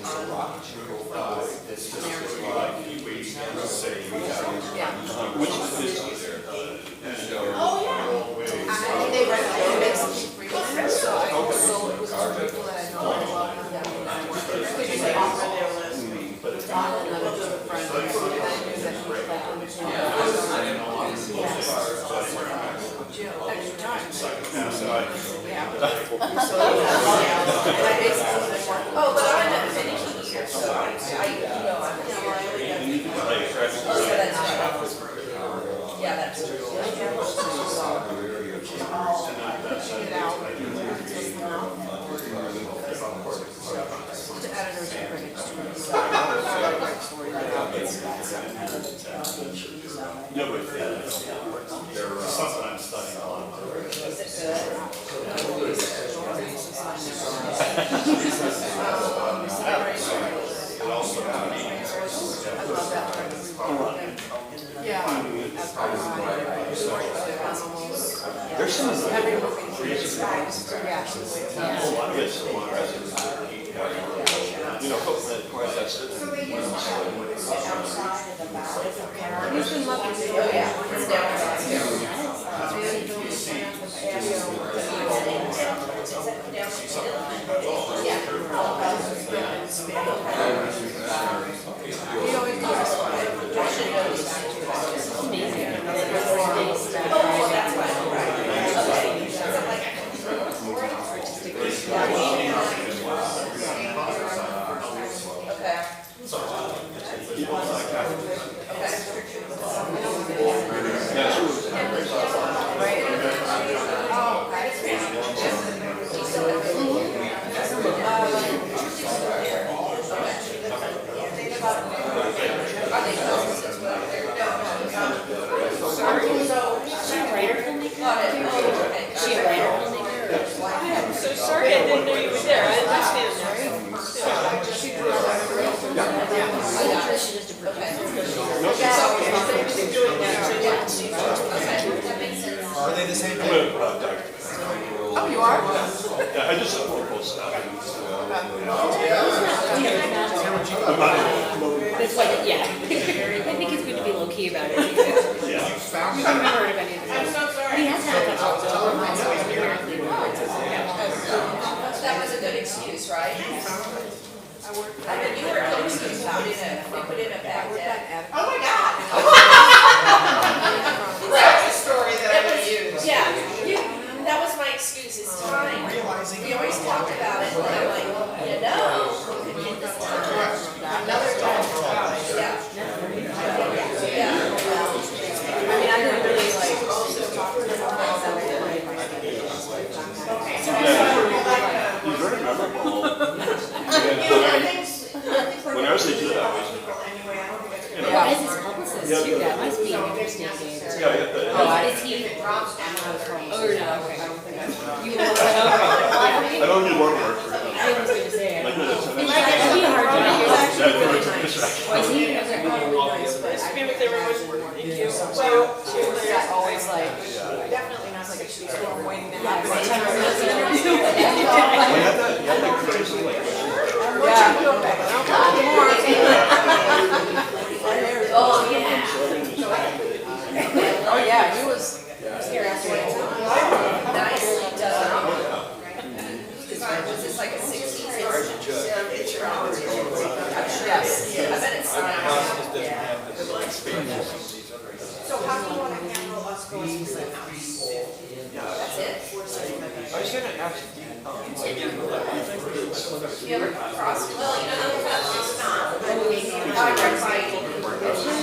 down. oh, yeah. I mean, they recommend some free ones, so I also, it was two people that I know a lot of them. Because they offer their list. Another friend, and I knew that he was like, extra time. Yeah. Oh, but I'm not finished here, so you know, I'm. Oh, yeah, that's right. Yeah, that's true. Pushing it out. The editors are bringing it to me. There's something I'm studying on. Is it good? It also Yeah. There's some of Every the movie. Yeah. a lot of it's you know, of course, that's it. He's been lucky. Oh, yeah, it's He always does. I'm so sorry, I didn't know you were there, I understand Are they the same I'm thing? gonna put on Oh, you are? Yeah, I just want to post stuff. That's like, yeah. I think it's good to be low key about it. Yeah. I've never heard of any of them. He has had a couple of months. That was a good excuse, right? I mean, you were a good excuse, we put in a bad debt. Oh, my God. That's a story that I would use. Yeah, that was my excuse, it's time. We always talk about it, and I'm like, you know, we could get this time. Another time. Yeah. Yeah. I mean, I didn't really like talk to them about that. He's very memorable. When I was a kid, I was, you know. As his publicist too, that must be an interesting game. Is he? Oh, no, okay. You will. I don't need more work for him. I was gonna say. Like, It'd be hard to make Was he? Nice to be with everyone. Thank you. Well, she was always like, definitely not like a she's waiting to happen. Oh, yeah. Oh, yeah, he was. Nicely done. Was this like a 60s picture? Yes. I bet it's. So how do you want to handle us going to the house? That's it? I was gonna ask you. You ever cross, well, you know, it's not, but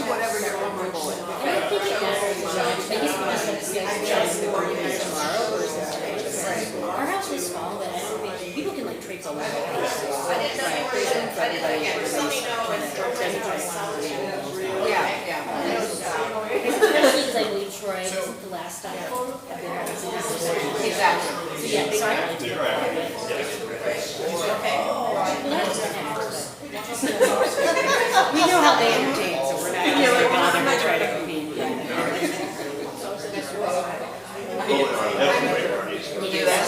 Whatever you're comfortable with. I don't think it matters much. I guess we must have to say a level. I didn't know you were, I didn't, again, just let me know if you're ready to Especially because I believe Troy wasn't the last stop for Exactly. So yeah, so I like to go there. We know how they entertain, so we're not gonna bother to try to convene. You do that?